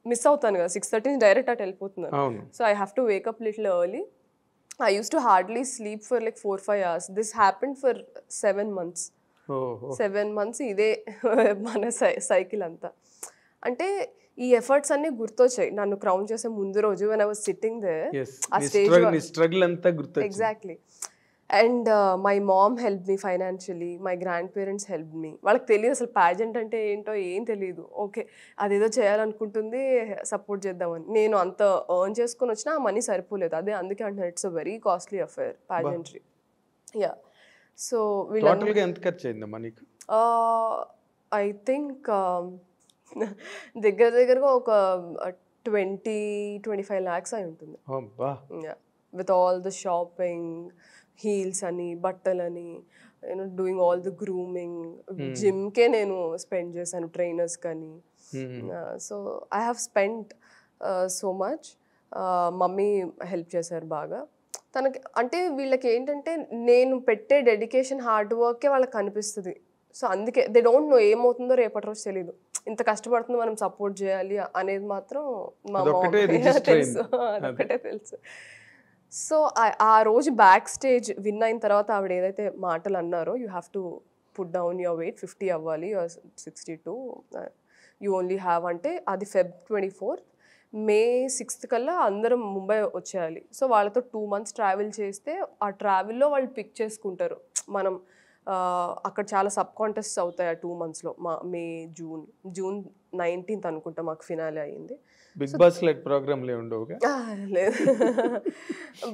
మిస్ అవుతాను కదా. 6:30 నుంచి డైరెక్ట్ అటు వెళ్ళిపోతున్నాను. So I have to wake up little early. I used to hardly sleep for like 4-5 hours. This happened for 7 months. 7 months ఇదే మన సైకిల్ అంతా. అంటే ఈ ఎఫర్ట్స్ అన్ని గుర్తొచ్చాయి నన్ను క్రౌన్ చేసే ముందు రోజు when I was sitting there. ఆ స్ట్రగుల్ అంతా గుర్తొచ్చింది. Exactly. And my mom help me financially, my grand parents help me. వాళ్ళకి తెలియదు అసలు ప్యాజెంట్ అంటే ఏంటో ఏం తెలియదు. ఓకే అదేదో చేయాలనుకుంటుంది, సపోర్ట్ చేద్దామని. నేను అంత ఎర్న్ చేసుకుని వచ్చినా ఆ మనీ సరిపోలేదు. అదే అందుకే అంటున్నాను it's a very costly affair ప్యాజెంట్రీ. Yeah, so వీళ్ళు ఎంత ఖర్చు అయిందా మనీకి? ఐ థింక్ దగ్గరగా ఒక 20-25 lakhs అయి ఉంటుంది. With all the shopping, heels అని, బట్టలని, you know doing all the grooming, జిమ్కే నేను స్పెండ్ చేశాను, ట్రైనర్స్ కానీ. So I have spend so much. Mummy help చేశారు బాగా. తనకి అంటే వీళ్ళకి ఏంటంటే నేను పెట్టే డెడికేషన్, హార్డ్ వర్కే వాళ్ళకి కనిపిస్తుంది. సో అందుకే దే డోంట్ నో ఏమవుతుందో రేపటి రోజు తెలీదు. ఇంత కష్టపడుతుందో మనం సపోర్ట్ చేయాలి అనేది మాత్రం మా తెలుసు, అదొకటే తెలుసు. సో ఆ రోజు బ్యాక్ స్టేజ్ విన్ అయిన తర్వాత ఆవిడ ఏదైతే మాటలు అన్నారో, you have to put down your weight, 50 అవ్వాలి, 62 యూ ఓన్లీ హ్యావ్ అంటే అది Feb 24th. May 6th కల్లా అందరం ముంబై వచ్చేయాలి. సో వాళ్ళతో 2 months ట్రావెల్ చేస్తే ఆ ట్రావెల్లో వాళ్ళు పిక్ చేసుకుంటారు. మనం అక్కడ చాలా సబ్ కాంటెస్ట్స్ అవుతాయి ఆ 2 monthsలో. మే జూన్ 19th అనుకుంటా మాకు ఫినాలే అయ్యింది. బిగ్ బాస్ లైట్ ప్రోగ్రామ్ లేదు.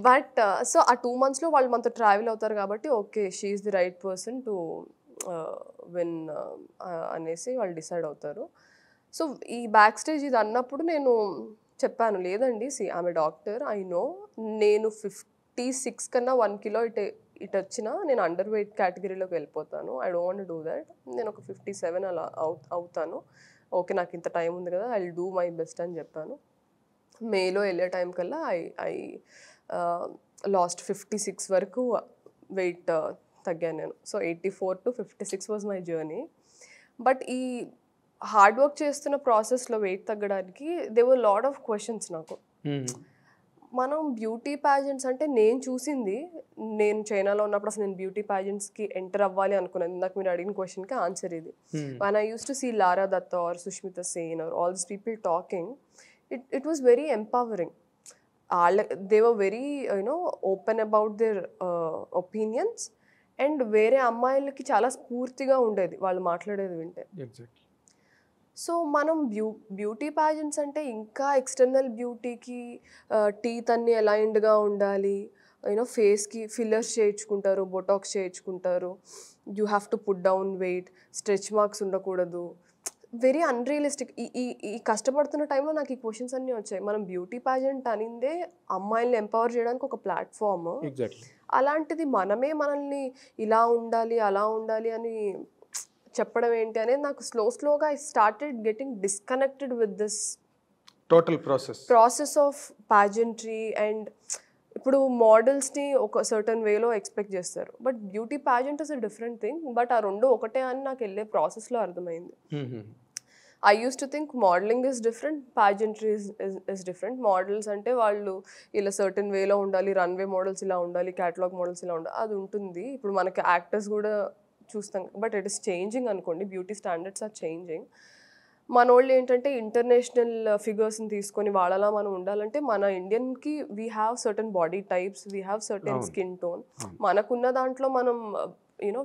బట్ సో ఆ 2 monthsలో వాళ్ళు మనతో ట్రావెల్ అవుతారు కాబట్టి okay she is the right person to win అనేసి వాళ్ళు డిసైడ్ అవుతారు. సో ఈ బ్యాక్ స్టేజ్ ఇది అన్నప్పుడు నేను చెప్పాను, లేదండి ఆమె డాక్టర్, ఐ నో నేను 56 కన్నా 1 kilo ఇటు వచ్చినా నేను అండర్ వెయిట్ కేటగిరీలోకి వెళ్ళిపోతాను. I don't want do that. నేను ఒక 57 అలా అవుతాను. ఓకే నాకు ఇంత టైం ఉంది కదా, I will do my best అని చెప్పాను. మేలో వెళ్ళే టైం కల్లా ఐ లాస్ట్ 56 వరకు వెయిట్ తగ్గాను నేను. So 84 to 56 was my journey. But ఈ హార్డ్ వర్క్ చేస్తున్న ప్రాసెస్లో వెయిట్ తగ్గడానికి they were lot of questions నాకు. మనం బ్యూటీ ప్యాజెంట్స్ అంటే నేను చూసింది, నేను చైనాలో ఉన్నప్పుడు అసలు నేను బ్యూటీ ప్యాజెంట్స్కి ఎంటర్ అవ్వాలి అనుకున్నాను. ఇందాక మీరు అడిగిన క్వశ్చన్కి ఆన్సర్ ఇది. When I used to see Lara Dutta or Sushmita Sen or all these people talking, it was very empowering. They were very open about their opinions, and వేరే అమ్మాయిలకి చాలా స్ఫూర్తిగా ఉండేది వాళ్ళు మాట్లాడేది వింటే. ఎగ్జాక్ట్లీ. సో మనం బ్యూటీ ప్యాజెంట్స్ అంటే ఇంకా ఎక్స్టర్నల్ బ్యూటీకి టీత్ అన్ని అలైన్డ్గా ఉండాలి, ఫేస్కి ఫిల్లర్స్ చేయించుకుంటారు, బొటాక్స్ చేయించుకుంటారు, you have to put down weight, stretch marks ఉండకూడదు, వెరీ అన్రియలిస్టిక్. ఈ కష్టపడుతున్న టైంలో నాకు ఈ క్వశ్చన్స్ అన్నీ వచ్చాయి. మనం బ్యూటీ ప్యాజెంట్ అనిందే అమ్మాయిల్ని ఎంపవర్ చేయడానికి ఒక ప్లాట్ఫామ్. అలాంటిది మనమే మనల్ని ఇలా ఉండాలి అలా ఉండాలి అని చెప్పడం ఏంటి అనేది నాకు స్లోగా I started getting disconnected with this total process of ప్యాజెంట్రీ. And ఇప్పుడు మోడల్స్ని ఒక సర్టన్ వేలో ఎక్స్పెక్ట్ చేస్తారు, but beauty pageant is a different thing. But ఆ రెండు ఒకటే అని నాకు వెళ్ళే ప్రాసెస్లో అర్థమైంది. I used to think modeling is different, pageantry is different. Models అంటే వాళ్ళు ఇలా సర్టన్ వేలో ఉండాలి, రన్వే మోడల్స్ ఇలా ఉండాలి, క్యాటలాగ్ మోడల్స్ ఇలా ఉండాలి, అది ఉంటుంది. ఇప్పుడు మనకి యాక్టర్స్ కూడా చూస్తాం, బట్ ఇట్ ఇస్ చేంజింగ్ అనుకోండి. Beauty standards are changing. మన వాళ్ళు ఏంటంటే ఇంటర్నేషనల్ ఫిగర్స్ని తీసుకొని వాళ్ళలా మనం ఉండాలంటే మన ఇండియన్కి we have certain body types, we have certain skin tone. మనకున్న దాంట్లో మనం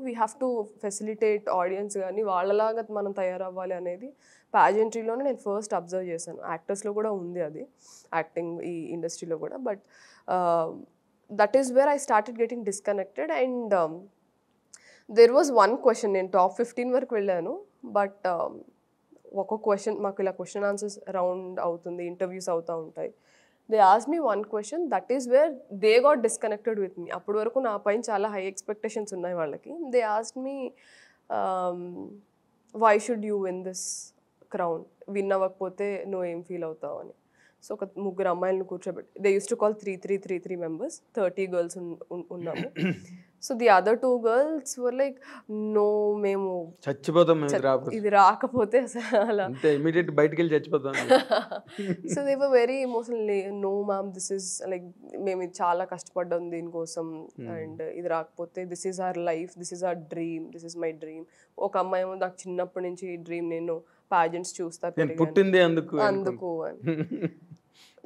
we have to facilitate audience, కానీ వాళ్ళలాగా మనం తయారవ్వాలి అనేది ప్యాజెంట్రీలోనే నేను ఫస్ట్ అబ్జర్వ్ చేశాను. యాక్టర్స్లో కూడా ఉంది అది, యాక్టింగ్ ఈ ఇండస్ట్రీలో కూడా. But that is where I started getting disconnected. And there was one question, నేను టాప్ 15 వరకు వెళ్ళాను, బట్ ఒక క్వశ్చన్ మాకు ఇలా క్వశ్చన్ ఆన్సర్స్ రౌండ్ అవుతుంది, ఇంటర్వ్యూస్ అవుతూ ఉంటాయి. They asked me one question, that is where they got disconnected with me. అప్పటి వరకు నా పైన చాలా హై ఎక్స్పెక్టేషన్స్ ఉన్నాయి వాళ్ళకి. They asked me why should you win this crown, win అవ్వకపోతే నువ్వు ఏం ఫీల్ అవుతావు అని. సో ఒక 3 అమ్మాయిలను కూర్చోబెట్టి, they used to call 3 members, 30 girls ఉన్నాము. So the other 2 girls were like, no మేము చచ్చిపోతాం ఇది రాకపోతే అలా ఇమిడియట్ బయటికి వెళ్ళి చచ్చిపోతాం. So they were very emotionally, no ma'am this is like మేము ఇది చాలా కష్టపడ్డాం దీనికోసం, అండ్ ఇది రాకపోతే this is our life, this is our dream, this is my dream. ఒక అమ్మాయి ఏమో నాకు చిన్నప్పటి నుంచి ఈ డ్రీమ్, నేను ప్యాజెంట్స్ చూస్తా పుట్టింది అందుకు అని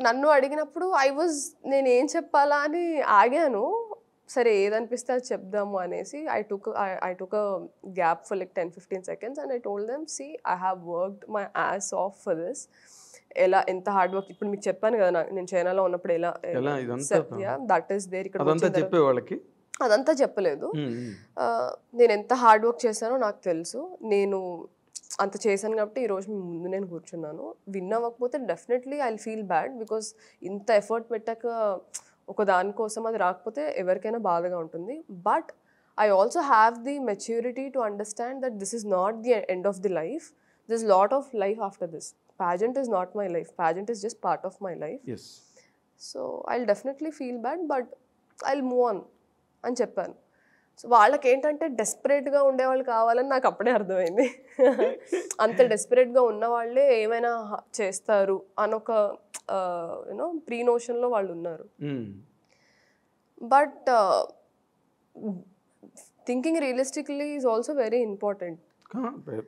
నన్ను అడిగినప్పుడు నేను ఏం చెప్పాలా అని ఆగాను. సరే ఏదనిపిస్తే అది చెప్దాము అనేసి I took a gap for like 10-15 seconds and I told them, see I have worked my ass off for this. ఎంత హార్డ్ వర్క్, ఇప్పుడు మీకు చెప్పాను కదా నేను చైనాలో ఉన్నప్పుడు ఎలా దట్ ఈస్ దేర్. ఇక్కడ అదంతా చెప్పలేదు. నేను ఎంత హార్డ్ వర్క్ చేశానో నాకు తెలుసు, నేను అంత చేశాను కాబట్టి ఈరోజు మీ ముందు నేను కూర్చున్నాను. విన్ అవ్వకపోతే definitely I feel bad, because ఇంత ఎఫర్ట్ పెట్టాక ఒక దానికోసం అది రాకపోతే ఎవరికైనా బాధగా ఉంటుంది. But I also have the maturity to understand that this is not the end of the life, this lot of life after this. Pageant is not my life, pageant is just part of my life. Yes. So I'll definitely feel bad, but I'll move on అని చెప్పాను. So వాళ్ళకి ఏంటంటే డెస్పరేట్గా ఉండేవాళ్ళు కావాలని నాకు అప్పుడే అర్థమైంది. అంత డెస్పరేట్గా ఉన్న వాళ్ళే ఏమైనా చేస్తారు అనొక ప్రీ నోషన్లో వాళ్ళు ఉన్నారు. But thinking realistically is also very important.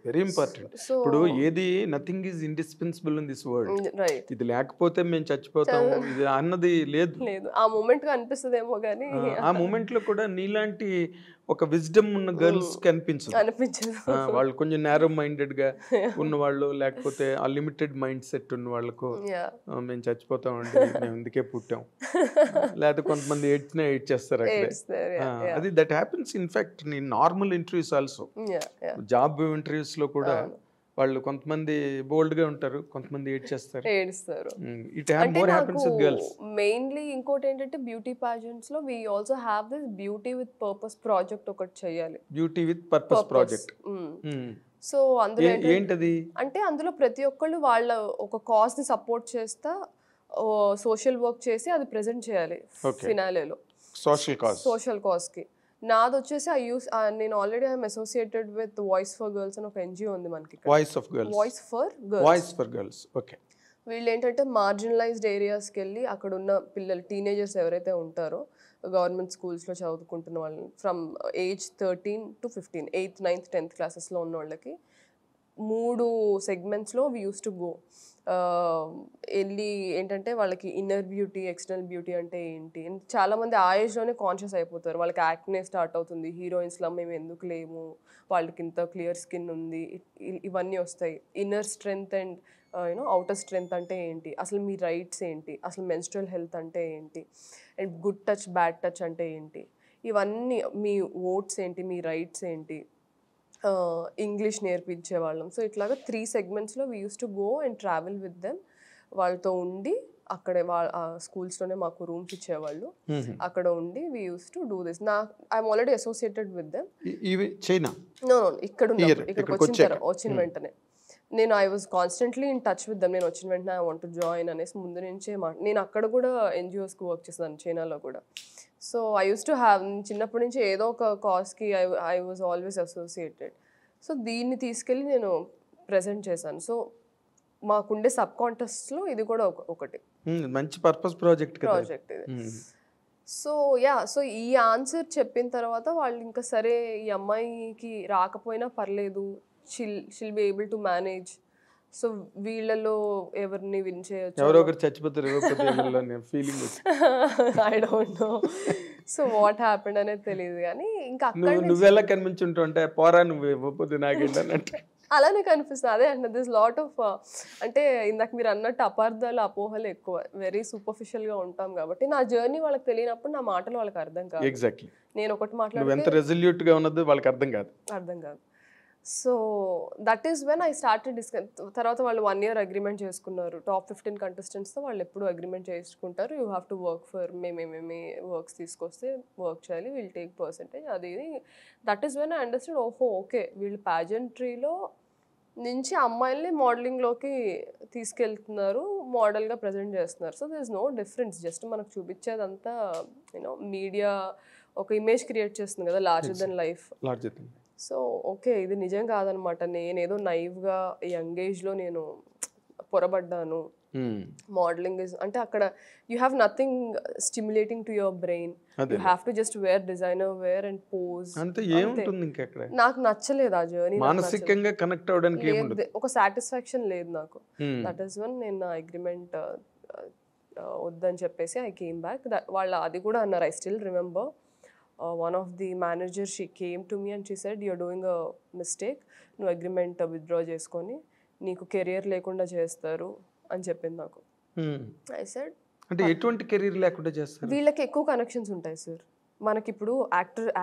Very important. ఇప్పుడు ఏది nothing is indispensable in this world. ఇది లేకపోతే మేము చచ్చిపోతాము ఇది అన్నది లేదు. ఆ మూమెంట్ గా అనిపిస్తుందేమో కానీ ఆ మూమెంట్ లో కూడా నీలాంటి ఒక విజ్డమ్ ఉన్న గర్ల్స్ కి అనిపించదు. వాళ్ళు కొంచెం నేరో మైండెడ్ గా ఉన్న వాళ్ళు, లేకపోతే ఆ లిమిటెడ్ మైండ్ సెట్ ఉన్న వాళ్ళకు మేము చచ్చిపోతామండి, మేము ఇందుకే పుట్టాం, లేకపోతే కొంతమంది ఏడ్ చేస్తారు అక్కడే. అది that happens in fact in normal interviews also. Job interviews లో కూడా వాళ్ళు కొంతమంది బోల్డ్ గా ఉంటారు, కొంతమంది ఏడ్చేస్తారు. It more happens with girls. Mainly ఇంకోటి ఏంటంటే బ్యూటీ పాజెంట్స్ లో we also have this beauty with purpose project ఒకటి చేయాలి. Beauty with purpose project. So అందులో ఏంటది అంటే అందులో ప్రతి ఒక్కళ్ళు వాళ్ళ ఒక కాజ్ ని సపోర్ట్ చేస్తా సోషల్ వర్క్ చేసి అది ప్రెజెంట్ చేయాలి ఫినాలేలో. సోషల్ కాజ్ కి నాది వచ్చేసి నేను already I'm associated with voice for girls అని ఒక ఎన్జిఓ ఉంది మనకి. Voice for girls. ఓకే. వీళ్ళు ఏంటంటే మార్జినలైజ్డ్ ఏరియాస్కి వెళ్ళి అక్కడ ఉన్న పిల్లలు టీనేజర్స్ ఎవరైతే ఉంటారో గవర్నమెంట్ స్కూల్స్లో చదువుకుంటున్న వాళ్ళని from age 13 to 15, 8th, 9th, 10th క్లాసెస్లో ఉన్న వాళ్ళకి 3 సెగ్మెంట్స్లో వీ యూస్ టు గో. వెళ్ళి ఏంటంటే వాళ్ళకి ఇన్నర్ బ్యూటీ, ఎక్స్టర్నల్ బ్యూటీ అంటే ఏంటి, చాలామంది ఆ ఏజ్లోనే కాన్షియస్ అయిపోతారు. వాళ్ళకి యాక్నే స్టార్ట్ అవుతుంది, హీరోయిన్స్లో మేము ఎందుకు లేము, వాళ్ళకి ఇంత క్లియర్ స్కిన్ ఉంది, ఇవన్నీ వస్తాయి. Inner strength and outer strength అంటే ఏంటి, అసలు మీ రైట్స్ ఏంటి, అసలు మెన్స్ట్రల్ హెల్త్ అంటే ఏంటి, and good touch bad touch అంటే ఏంటి, ఇవన్నీ మీ ఓట్స్ ఏంటి, మీ రైట్స్ ఏంటి, ఇంగ్లీష్ నేర్పించేవాళ్ళం. సో ఇట్లాగా 3 సెగ్మెంట్స్లో we used to go and travel with them. వాళ్ళతో ఉండి అక్కడే స్కూల్స్లోనే మాకు రూమ్స్ ఇచ్చేవాళ్ళు. అక్కడ ఉండి we used to do this. I'm already associated with them. China ఇక్కడ ఇక్కడికి వచ్చిన వెంటనే నేను I was constantly in touch with them. నేను వచ్చిన వెంటనే ఐ వాంట్ టు జాయిన్ అనేసి ముందు నుంచే నేను అక్కడ కూడా ఎన్జిఓస్కి వర్క్ చేస్తాను, చైనాలో కూడా. So I used to have, చిన్నప్పటి నుంచి ఏదో ఒక కాజ్కి I was always associated. So దీన్ని తీసుకెళ్ళి నేను ప్రజెంట్ చేశాను. సో మాకుండే సబ్ కాంటెస్ట్లో ఇది కూడా ఒకటి మంచి పర్పస్ ప్రాజెక్ట్ ఇది. సో సో ఈ ఆన్సర్ చెప్పిన తర్వాత వాళ్ళు ఇంకా సరే ఈ అమ్మాయికి రాకపోయినా పర్లేదు, షిల్ be able to manage. So వీళ్ళలో ఎవరిని విన్ చేయొచ్చు, ఎవరో ఒకరు చచ్చిపోతారు feeling. I don't no so what happened అనేది తెలియదు. కానీ ఇంకా నువ్వెలా కనిపించుంటావు అంటే పోరా నువ్వు ఇవ్వకపోతే నాకేంటంటే అలానే కనిపిస్తుంది. అదే అంటే దిస్ లాట్ ఆఫ్ అంటే ఇందాక మీరు అన్నట్టు అపార్థాలు, అపోహలు ఎక్కువ, వెరీ సూపర్ఫిషియల్గా ఉంటాం కాబట్టి నా జర్నీ వాళ్ళకి తెలియనప్పుడు నా మాటలు వాళ్ళకి అర్థం కాదు. ఎగ్జాక్ట్లీ. నేను ఒకటి మాట్లాడితే ఎంత రెజల్యూట్గా ఉన్నది వాళ్ళకి అర్థం కాదు. So that is when I started తర్వాత వాళ్ళు 1 year అగ్రిమెంట్ చేసుకున్నారు. టాప్ 15 కంటెస్టెంట్స్తో వాళ్ళు ఎప్పుడు అగ్రిమెంట్ చేసుకుంటారు, you have to work for మేమేమేమి వర్క్స్ తీసుకొస్తే వర్క్ చేయాలి, వీల్ టేక్ పర్సెంటేజ్. అది that is when I understand, okay వీళ్ళు ప్యాజెంట్రీలో నుంచి అమ్మాయిల్ని మోడలింగ్లోకి తీసుకెళ్తున్నారు, మోడల్గా ప్రజెంట్ చేస్తున్నారు. So there is no difference. Just మనకు చూపించేదంతా మీడియా ఒక ఇమేజ్ క్రియేట్ చేస్తుంది కదా, larger than life. So okay ఇది నిజం కాదనమాట. నేనేదో నైవ్గా యంగ్ ఏజ్లో నేను పొరబడ్డాను. మోడలింగ్ ఇస్ అంటే అక్కడ you have nothing stimulating to your brain. You have to just wear designer wear and pose. నాకు నచ్చలేదు ఆ జర్నీ. మానసికంగా కనెక్ట్ అవ్వడానికి ఒక సాటిస్ఫాక్షన్ లేదు నాకు. దట్ ఈస్ వన్ నేను నా అగ్రిమెంట్ వద్దని చెప్పేసి ఐ కేమ్ బ్యాక్. వాళ్ళ అది కూడా అన్నారు, I still remember. One of the managers, she came to me and she said, you're doing a mistake, నువ్వు అగ్రిమెంట్ విత్డ్రా చేసుకొని నీకు కెరియర్ లేకుండా చేస్తారు అని చెప్పింది నాకు. ఐ సెడ్ అంటే ఎటువంటి కెరీర్ లేకుండా చేస్తారు? వీళ్ళకి ఎక్కువ కనెక్షన్స్ ఉంటాయి సార్. మనకి ఇప్పుడు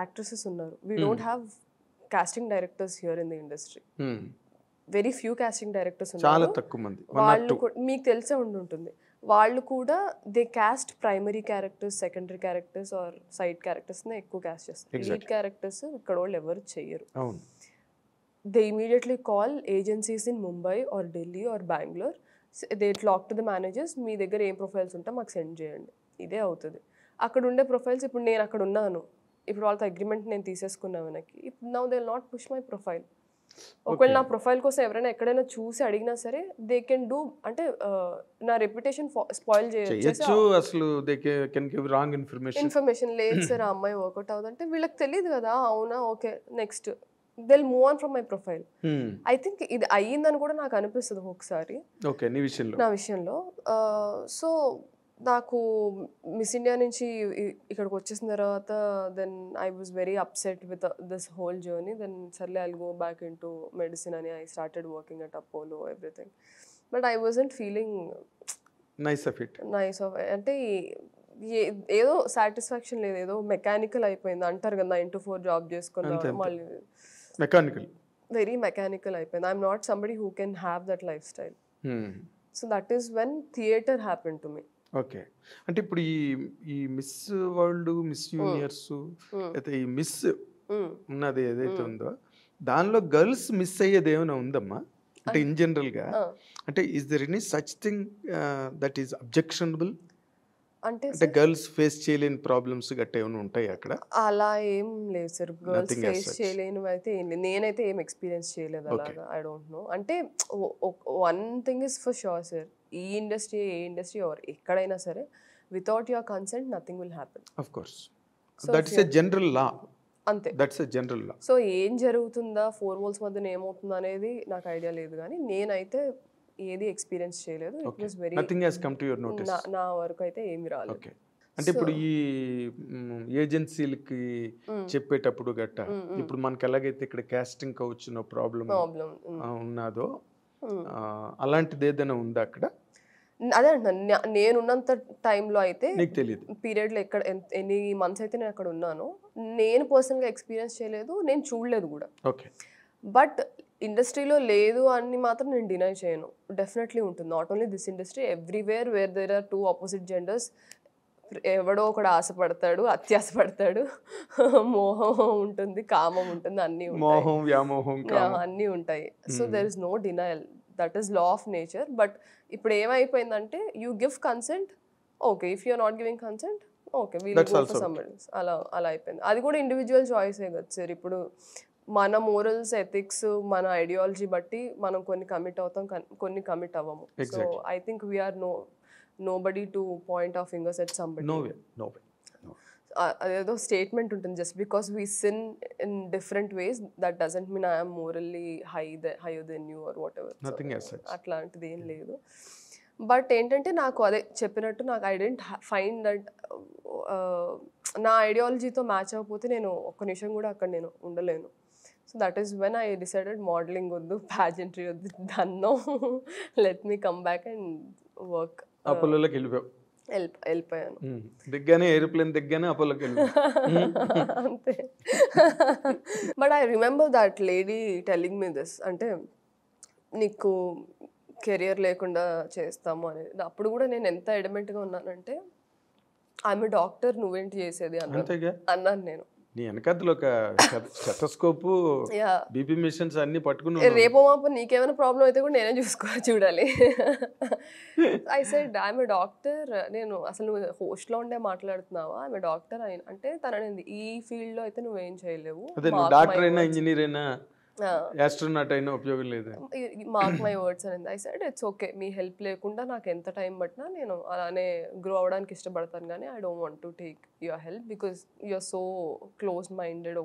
యాక్ట్రెసెస్ ఉన్నారు, we don't have casting directors here in the industry. Very few casting directors ఉన్నారు, చాలా తక్కువ మంది. వాళ్ళు మీకు తెలిసే ఉంటుంది. వాళ్ళు కూడా they cast primary characters, secondary characters or side క్యారెక్టర్స్నే ఎక్కువ కాస్ట్ చేస్తారు. లీడ్ క్యారెక్టర్స్ ఇక్కడ వాళ్ళు ఎవరు చెయ్యరు. They immediately call agencies in Mumbai or Delhi or Bengaluru. They talk to the managers, మీ దగ్గర ఏం ప్రొఫైల్స్ ఉంటే మాకు సెండ్ చేయండి. ఇదే అవుతుంది. అక్కడ ఉండే ప్రొఫైల్స్, ఇప్పుడు నేను అక్కడ ఉన్నాను, ఇప్పుడు వాళ్ళతో అగ్రిమెంట్ నేను తీసేసుకున్నా వెనక్కి, ఇప్పుడు now they will not push my profile. ఒకవేళ నా ప్రొఫైల్ కోసం ఎవరైనా ఎక్కడైనా చూసి అడిగినా సరే దే కెన్ డూ, అంటే నా రెప్యుటేషన్ స్పాయిల్ చేయొచ్చు. అసలు ఇన్ఫర్మేషన్ లేదు సార్, ఆ అమ్మాయి వర్కౌట్ అవుతుందంటే వీళ్ళకి తెలియదు కదా. అవునా, okay next they will move on from my profile. I think ఇది అయ్యిందని కూడా నాకు అనిపిస్తుంది ఒకసారి నా విషయంలో. సో నాకు మిస్ ఇండియా నుంచి ఇక్కడికి వచ్చేసిన తర్వాత then I was very upset with this whole journey. Then సర్లే I'll go back into medicine అని I started working at Apollo everything. But I wasn't feeling nice of అంటే ఏదో satisfaction లేదు, ఏదో మెకానికల్ అయిపోయింది అంటారు కదా, 9 to 4 జాబ్ చేసుకున్నా మళ్ళీ వెరీ మెకానికల్ అయిపోయింది. I'm not somebody who can have that life style. So that is when theatre happen to me. Okay, అంటే ఇప్పుడు ఈ మిస్ వరల్డ్, మిస్ యూనివర్స్, అయితే ఈ మిస్ ఉన్నది ఏదైతే ఉందో దానిలో గర్ల్స్ మిస్ అయ్యేది ఏమైనా ఉందమ్మా? అంటే ఇన్ జనరల్గా అంటే is there any such thing that is objectionable? అంటే గర్ల్స్ ఫేస్ చేయలేని ప్రాబ్లమ్స్ గట్ట ఏమైనా ఉంటాయి అక్కడ? అలా ఏం లేదు సార్, గర్ల్స్ ఫేస్ చేయలేనివి అయితే ఏం లేదు. నేనైతే ఏం ఎక్స్పీరియన్స్ చేయలేదు అలాగా. I don't know. అంటే one thing is for sure sir, ఈ ఇండస్ట్రీ ఏ ఇండస్ట్రీ ఆర్ ఎక్కడైనా సరే without your consent nothing will happen. Of course that's a general law. అంతే. That's a general law. So ఏం జరుగుతుందా 4 walls మధ్యన ఏమవుతుందా అనేది నాకు ఐడియా లేదు, కానీ నేనైతే ఏది ఎక్స్పీరియన్స్ చేయలేదు. It was very nothing has come to your notice. నా వరకు అయితే ఏమి రాలేదు. ఓకే. అంటే ఇప్పుడు ఈ ఏజెన్సీలకి చెప్పేటప్పుడు గట్ట ఇప్పుడు మనకి ఎలాగైతే ఇక్కడ కాస్టింగ్ వచ్చిన ప్రాబ్లం ఉన్నదో అలాంటిది ఏదైనా ఉందా అక్కడ? అదే అంటున్నా, నేనున్నంత టైంలో అయితే నీకు తెలియదు పీరియడ్లో ఎక్కడ ఎన్ని మంత్స్ అయితే నేను అక్కడ ఉన్నానో నేను పర్సనల్గా ఎక్స్పీరియన్స్ చేయలేదు, నేను చూడలేదు కూడా. ఓకే. బట్ ఇండస్ట్రీలో లేదు అని మాత్రం నేను డినై చేయను. డెఫినెట్లీ ఉంటుంది. Not only this industry, everywhere where there are 2 opposite genders. ఎవడో ఒకడు ఆశపడతాడు, అత్యాశపడతాడు, మోహం ఉంటుంది, కామం ఉంటుంది, అన్నీ మోహం వ్యామోహం అన్నీ ఉంటాయి. So there is no denial, that is law of nature. But ఇప్పుడు ఏమైపోయిందంటే you give consent, okay, if you're not giving consent, okay we'll go for somebody else. అలా అయిపోయింది. అది కూడా ఇండివిజువల్ చాయిసే కదా సార్. ఇప్పుడు మన మోరల్స్, ఎథిక్స్, మన ఐడియాలజీ బట్టి మనం కొన్ని కమిట్ అవుతాం, కొన్ని కమిట్ అవ్వము. So I think we're nobody to point our fingers at somebody. No way. అదేదో స్టేట్మెంట్ ఉంటుంది, just because we sin in different ways that doesn't mean I'm morally higher than you are whatever. అట్లాంటిది ఏం లేదు. But ఏంటంటే నాకు అదే చెప్పినట్టు నాకు ఐ డెంట్ ఫైండ్ దట్ నా ఐడియాలజీతో మ్యాచ్ అవ్వకపోతే నేను ఒక్క నిమిషం కూడా అక్కడ నేను ఉండలేను. So that is when I decided modelling వద్దు, ప్యాజెంట్రీ వద్దు, దన్నో let me come back and work. అపోలోకి వెళ్ళిపోయాను. దిగ్గానే ఏరోప్లేన్ దిగ్గానే అపోలోకి అంతే. But I remember that lady telling me this, అంటే నీకు కెరియర్ లేకుండా చేస్తాము అనేది. అప్పుడు కూడా నేను ఎంత ఎడమెంట్గా ఉన్నానంటే ఆమె డాక్టర్, నువ్వేంటి చేసేది అన్నాను నేను. నీ వెనకద్దులో ఒక స్టెథోస్కోపు, బీపీ మిషన్స్ అన్ని పట్టుకుని రేపో మాపో నీకేమైనా ప్రాబ్లం అయితే కూడా నేనే చూడాలి. ఐ సెడ్ ఆమె డాక్టర్, నేను అసలు నువ్వు హోస్ట్లో ఉండే మాట్లాడుతున్నావా, ఆమె డాక్టర్ అయిన అంటే తనని ఈ ఫీల్డ్లో అయితే నువ్వేం చేయలేవు, డాక్టర్ అయినా ఇంజనీర్ అయినా ఆస్ట్రోనాట్ అయినా ఉపయోగం లేదు, మార్క్ మై వర్డ్స్ అనేది. I said it's okay, me help లేకుండా నాకు ఎంత టైం పట్టినా నేను అలానే గ్రో అవ్వడానికి ఇష్టపడతాను, కానీ I don't want to take your help because you're so close minded.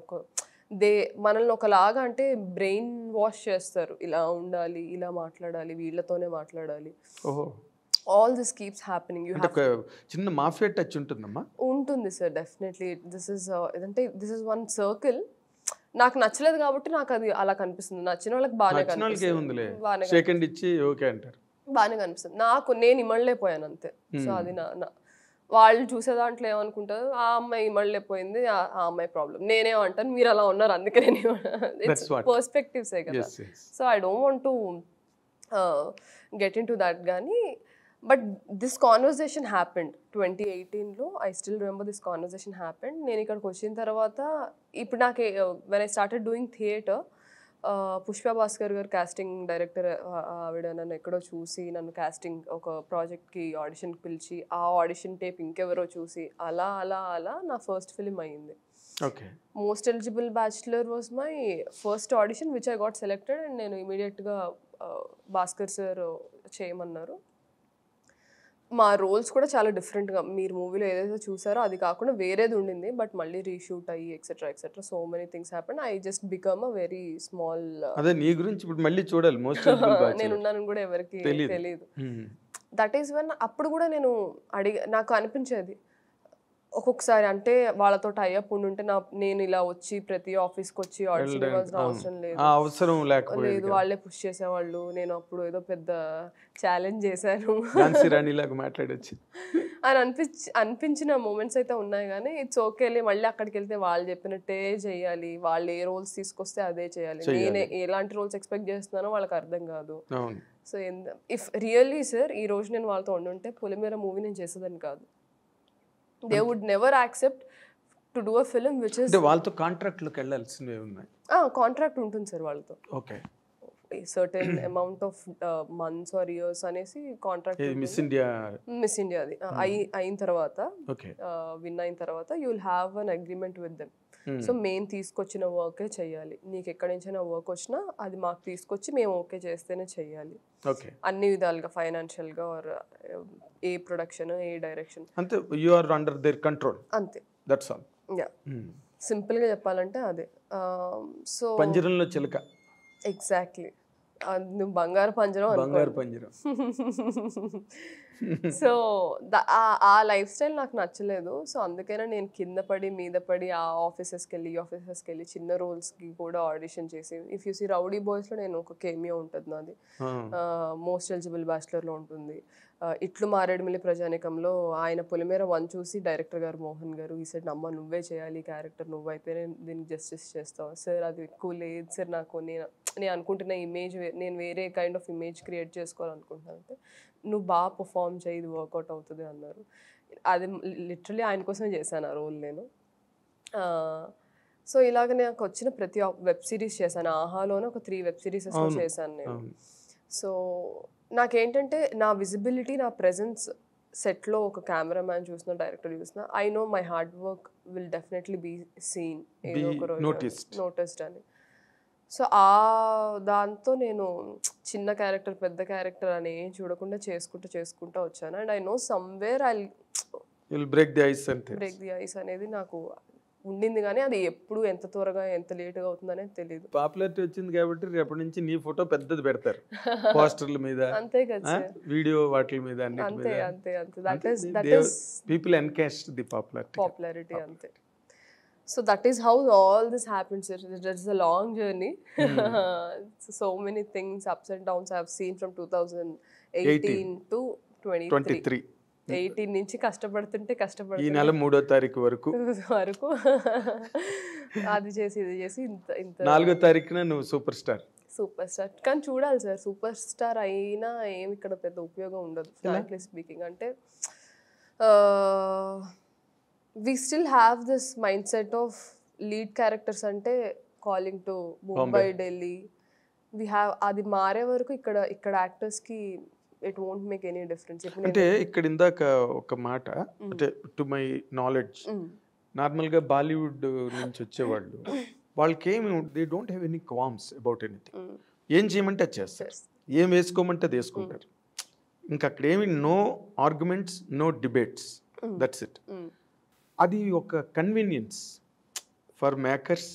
మనల్ని ఒకలాగా అంటే బ్రెయిన్ వాష్ చేస్తారు, ఇలా ఉండాలి, ఇలా మాట్లాడాలి, వీళ్ళతోనే మాట్లాడాలి. All this keeps happening. చిన్న మాఫియా టచ్ ఉంటుందమ్మా? ఉంటుంది sir, definitely. This is one circle. నాకు నచ్చలేదు కాబట్టి నాకు అది అలా కనిపిస్తుంది. నచ్చిన వాళ్ళకి బాగానే కనిపిస్తుంది. నేను ఇమ్మడలేకపోయాను అంతే. సో అది వాళ్ళు చూసే దాంట్లో ఏమనుకుంటారు, ఆ అమ్మాయి ఇమ్మడలేకపోయింది, ఆ అమ్మాయి ప్రాబ్లం. నేనేమంటాను, మీరు అలా ఉన్నారు అందుకే నేను పర్స్పెక్టివ్సే కదా. So I don't want to get in to that. కానీ బట్ దిస్ కాన్వర్సేషన్ హ్యాపెండ్ 2018లో. I still remember this conversation happened. నేను ఇక్కడికి వచ్చిన తర్వాత ఇప్పుడు నాకు when I started doing theatre, Pushpa Bhaskar garu casting director, ఆవిడ నన్ను ఎక్కడో చూసి నన్ను కాస్టింగ్ ఒక ప్రాజెక్ట్కి ఆడిషన్కి పిలిచి, ఆ ఆడిషన్ టేప్ ఇంకెవరో చూసి అలా అలా అలా నా ఫస్ట్ ఫిలిం అయ్యింది. Most eligible bachelor was my first audition which I got selected. And నేను ఇమీడియట్గా భాస్కర్ సార్ చేయమన్నారు. మా రోల్స్ కూడా చాలా డిఫరెంట్గా, మీరు మూవీలో ఏదైతే చూసారో అది కాకుండా వేరేది ఉండింది, బట్ మళ్ళీ రీషూట్ అయ్యి etcetera etcetera so many things happen. I just become a very small. అదే నీ గురించి ఇప్పుడు మళ్ళీ చూడాలి, నేను ఉన్నానని కూడా ఎవరికి తెలియదు. దట్ ఈస్ వెన్ అప్పుడు కూడా నేను నాకు అనిపించేది ఒక్కొక్కసారి, అంటే వాళ్ళతో టైఅప్ ఉండుంటే నేను ఇలా వచ్చి ప్రతి ఆఫీస్కి వచ్చి ఆడిషన్ ఇవ్వాల్సిన అవసరం లేదు, వాళ్ళే పుష్ చేసేవాళ్ళు. నేను అప్పుడు ఏదో పెద్ద ఛాలెంజ్ చేశాను అని అనిపించిన మూమెంట్స్ అయితే ఉన్నాయి. కానీ ఇట్స్ ఓకేలే, మళ్ళీ అక్కడికి వెళ్తే వాళ్ళు చెప్పినట్టే చేయాలి, వాళ్ళు ఏ రోల్స్ తీసుకొస్తే అదే చేయాలి. నేను ఎలాంటి రోల్స్ ఎక్స్పెక్ట్ చేస్తున్నానో వాళ్ళకి అర్థం కాదు. సో ఇఫ్ రియల్లీ సార్ ఈ రోజు నేను వాళ్ళతో ఉండుంటే పొలిమేర మూవీ నేను చేసేదని కాదు. They would never accept to do a film which is వాళ్ళతో కాంట్రాక్ట్ లోకి వెళ్ళాల్సినవి ఉన్నాయి. కాంట్రాక్ట్ ఉంటుంది సార్ వాళ్ళతో. Okay, certain amount of months or years అనేసి కాంట్రాక్ట్. మిస్ ఇండియా అది అయిన తర్వాత, విన్ అయిన తర్వాత you will have an agreement with them. So మేము తీసుకొచ్చిన వర్కే చేయాలి, నీకు ఎక్కడి నుంచైనా వర్క్ వచ్చినా అది మాకు తీసుకొచ్చి మేము ఓకే చేస్తేనే చెయ్యాలి, ఓకే అన్ని విధాలుగా ఫైనాన్షియల్గా ఆర్ ఏ ప్రొడక్షన్ ఏ డైరెక్షన్ అంతే. You are under their control, అంతే. That's all. యా, సింపుల్గా చెప్పాలంటే అదే. సో పంజరంలో చిలక, ఎగ్జాక్ట్లీ, నువ్వు బంగారు పంజరం బంగారు పంజరం. సో ఆ లైఫ్ స్టైల్ నాకు నచ్చలేదు. సో అందుకైనా నేను కింద పడి మీద పడి ఆ ఆఫీసెస్కి వెళ్ళి చిన్న రోల్స్కి కూడా ఆడిషన్ చేసి, ఇఫ్ యూ సీ రౌడీ బాయ్స్లో నేను ఒక కేమియో ఉంటుంది నాది, మోస్ట్ ఎలిజిబుల్ బ్యాచులర్లో ఉంటుంది. ఇట్లు మారేడుమిల్లి ప్రజానికంలో ఆయన పొలిమేర 1 చూసి డైరెక్టర్ గారు మోహన్ గారు ఈ సైడ్ అమ్మ నువ్వే చేయాలి క్యారెక్టర్, నువ్వైతేనే దీనికి జస్టిస్ చేస్తావు సార్, అది ఎక్కువ లేదు సార్ నాకు, నేను అనుకుంటున్న ఇమేజ్ నేను వేరే కైండ్ ఆఫ్ ఇమేజ్ క్రియేట్ చేసుకోవాలనుకుంటున్నాను అంటే నువ్వు బాగా పర్ఫామ్ చేయి, ఇది వర్కౌట్ అవుతుంది అన్నారు. అది లిటరలీ ఆయన కోసమే చేశాను ఆ రోల్ నేను. సో ఇలాగ నాకు వచ్చిన ప్రతి వెబ్ సిరీస్ చేశాను, ఆహాలోనే ఒక 3 వెబ్ సిరీస్ చేశాను నేను. సో నాకేంటంటే నా విజిబిలిటీ, నా ప్రెజెన్స్ సెట్లో ఒక కెమెరామ్యాన్ చూసిన డైరెక్టర్ చూసిన, I know my hard work will definitely be seen, ఏదో ఒక రోజు నోటిస్డ్ అని. సో దాంతో నేను చిన్న క్యారెక్టర్ పెద్ద క్యారెక్టర్ అని ఏం చూడకుండా చేసుకుంటూ వచ్చాను. And I know somewhere I will break the ice అనేది నాకు ఉండింది, కానీ అది ఎప్పుడు ఎంత త్వరగా ఎంత లేట్గా అవుతుందనే తెలియదు. పాపులారిటీ వచ్చింది కాబట్టి రేపటి నుంచి నీ ఫోటో పెద్దది పెడతారు పోస్టర్ల మీద, అంతే కదా, వీడియో వాటి మీద, అంతే. That is people encash the popularity అంతే. So that is how all this happens. It's a long journey. So many things, ups and downs I have seen from 2018 to 23. 18 నుంచి కష్టపడుతుంటే ఈ నెల 3వ తారీఖు వరకు అది చేసి ఇది చేసి ఇంత 4వ తారీఖున నువ్వు సూపర్ స్టార్. కానీ చూడాలి సార్, సూపర్ స్టార్ అయినా ఏమి ఇక్కడ పెద్ద ఉపయోగం ఉండదు ఫ్రాంక్లీ స్పీకింగ్. అంటే we still have this mindset of lead characters ante calling to Mumbai, Delhi. We have adi mare varaku ikkada actors ki it won't make any difference. అంటే ఇక్కడ ఇందాక ఒక మాట, అంటే టు మై నాలెడ్జ్ నార్మల్గా బాలీవుడ్ నుంచి వచ్చేవాళ్ళు వాళ్ళకి ఏమి they don't have any qualms about anything. ఏం చేయమంటే అది చేస్తారు, ఏం వేసుకోమంటే అది వేసుకుంటారు. ఇంకా అక్కడ ఏమి no arguments, no debates, that's it. అది ఒక కన్వీనియన్స్ ఫర్ మేకర్స్,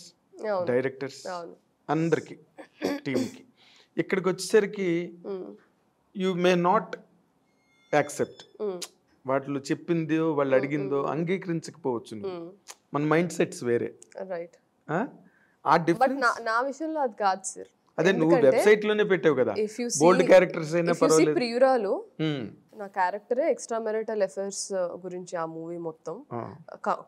డైరెక్టర్స్, అందరికి టీమ్కి. ఇక్కడికి వచ్చేసరికి యూ మే నాట్ యాక్సెప్ట్, వాటిలో చెప్పిందో వాళ్ళు అడిగిందో అంగీకరించకపోవచ్చు. మన మైండ్ సెట్స్ వేరే. ఆ డిఫరెన్స్ నా విషయంలో అది కాదు సార్. అదే నువ్వు వెబ్సైట్ లోనే పెట్టావు కదా, బోల్డ్ క్యారెక్టర్స్ అయినా పర్వాలేదు. ప్రియురాలు నా క్యారెక్టరే ఎక్స్ట్రా మ్యారిటల్ అఫైర్స్ గురించి ఆ మూవీ మొత్తం.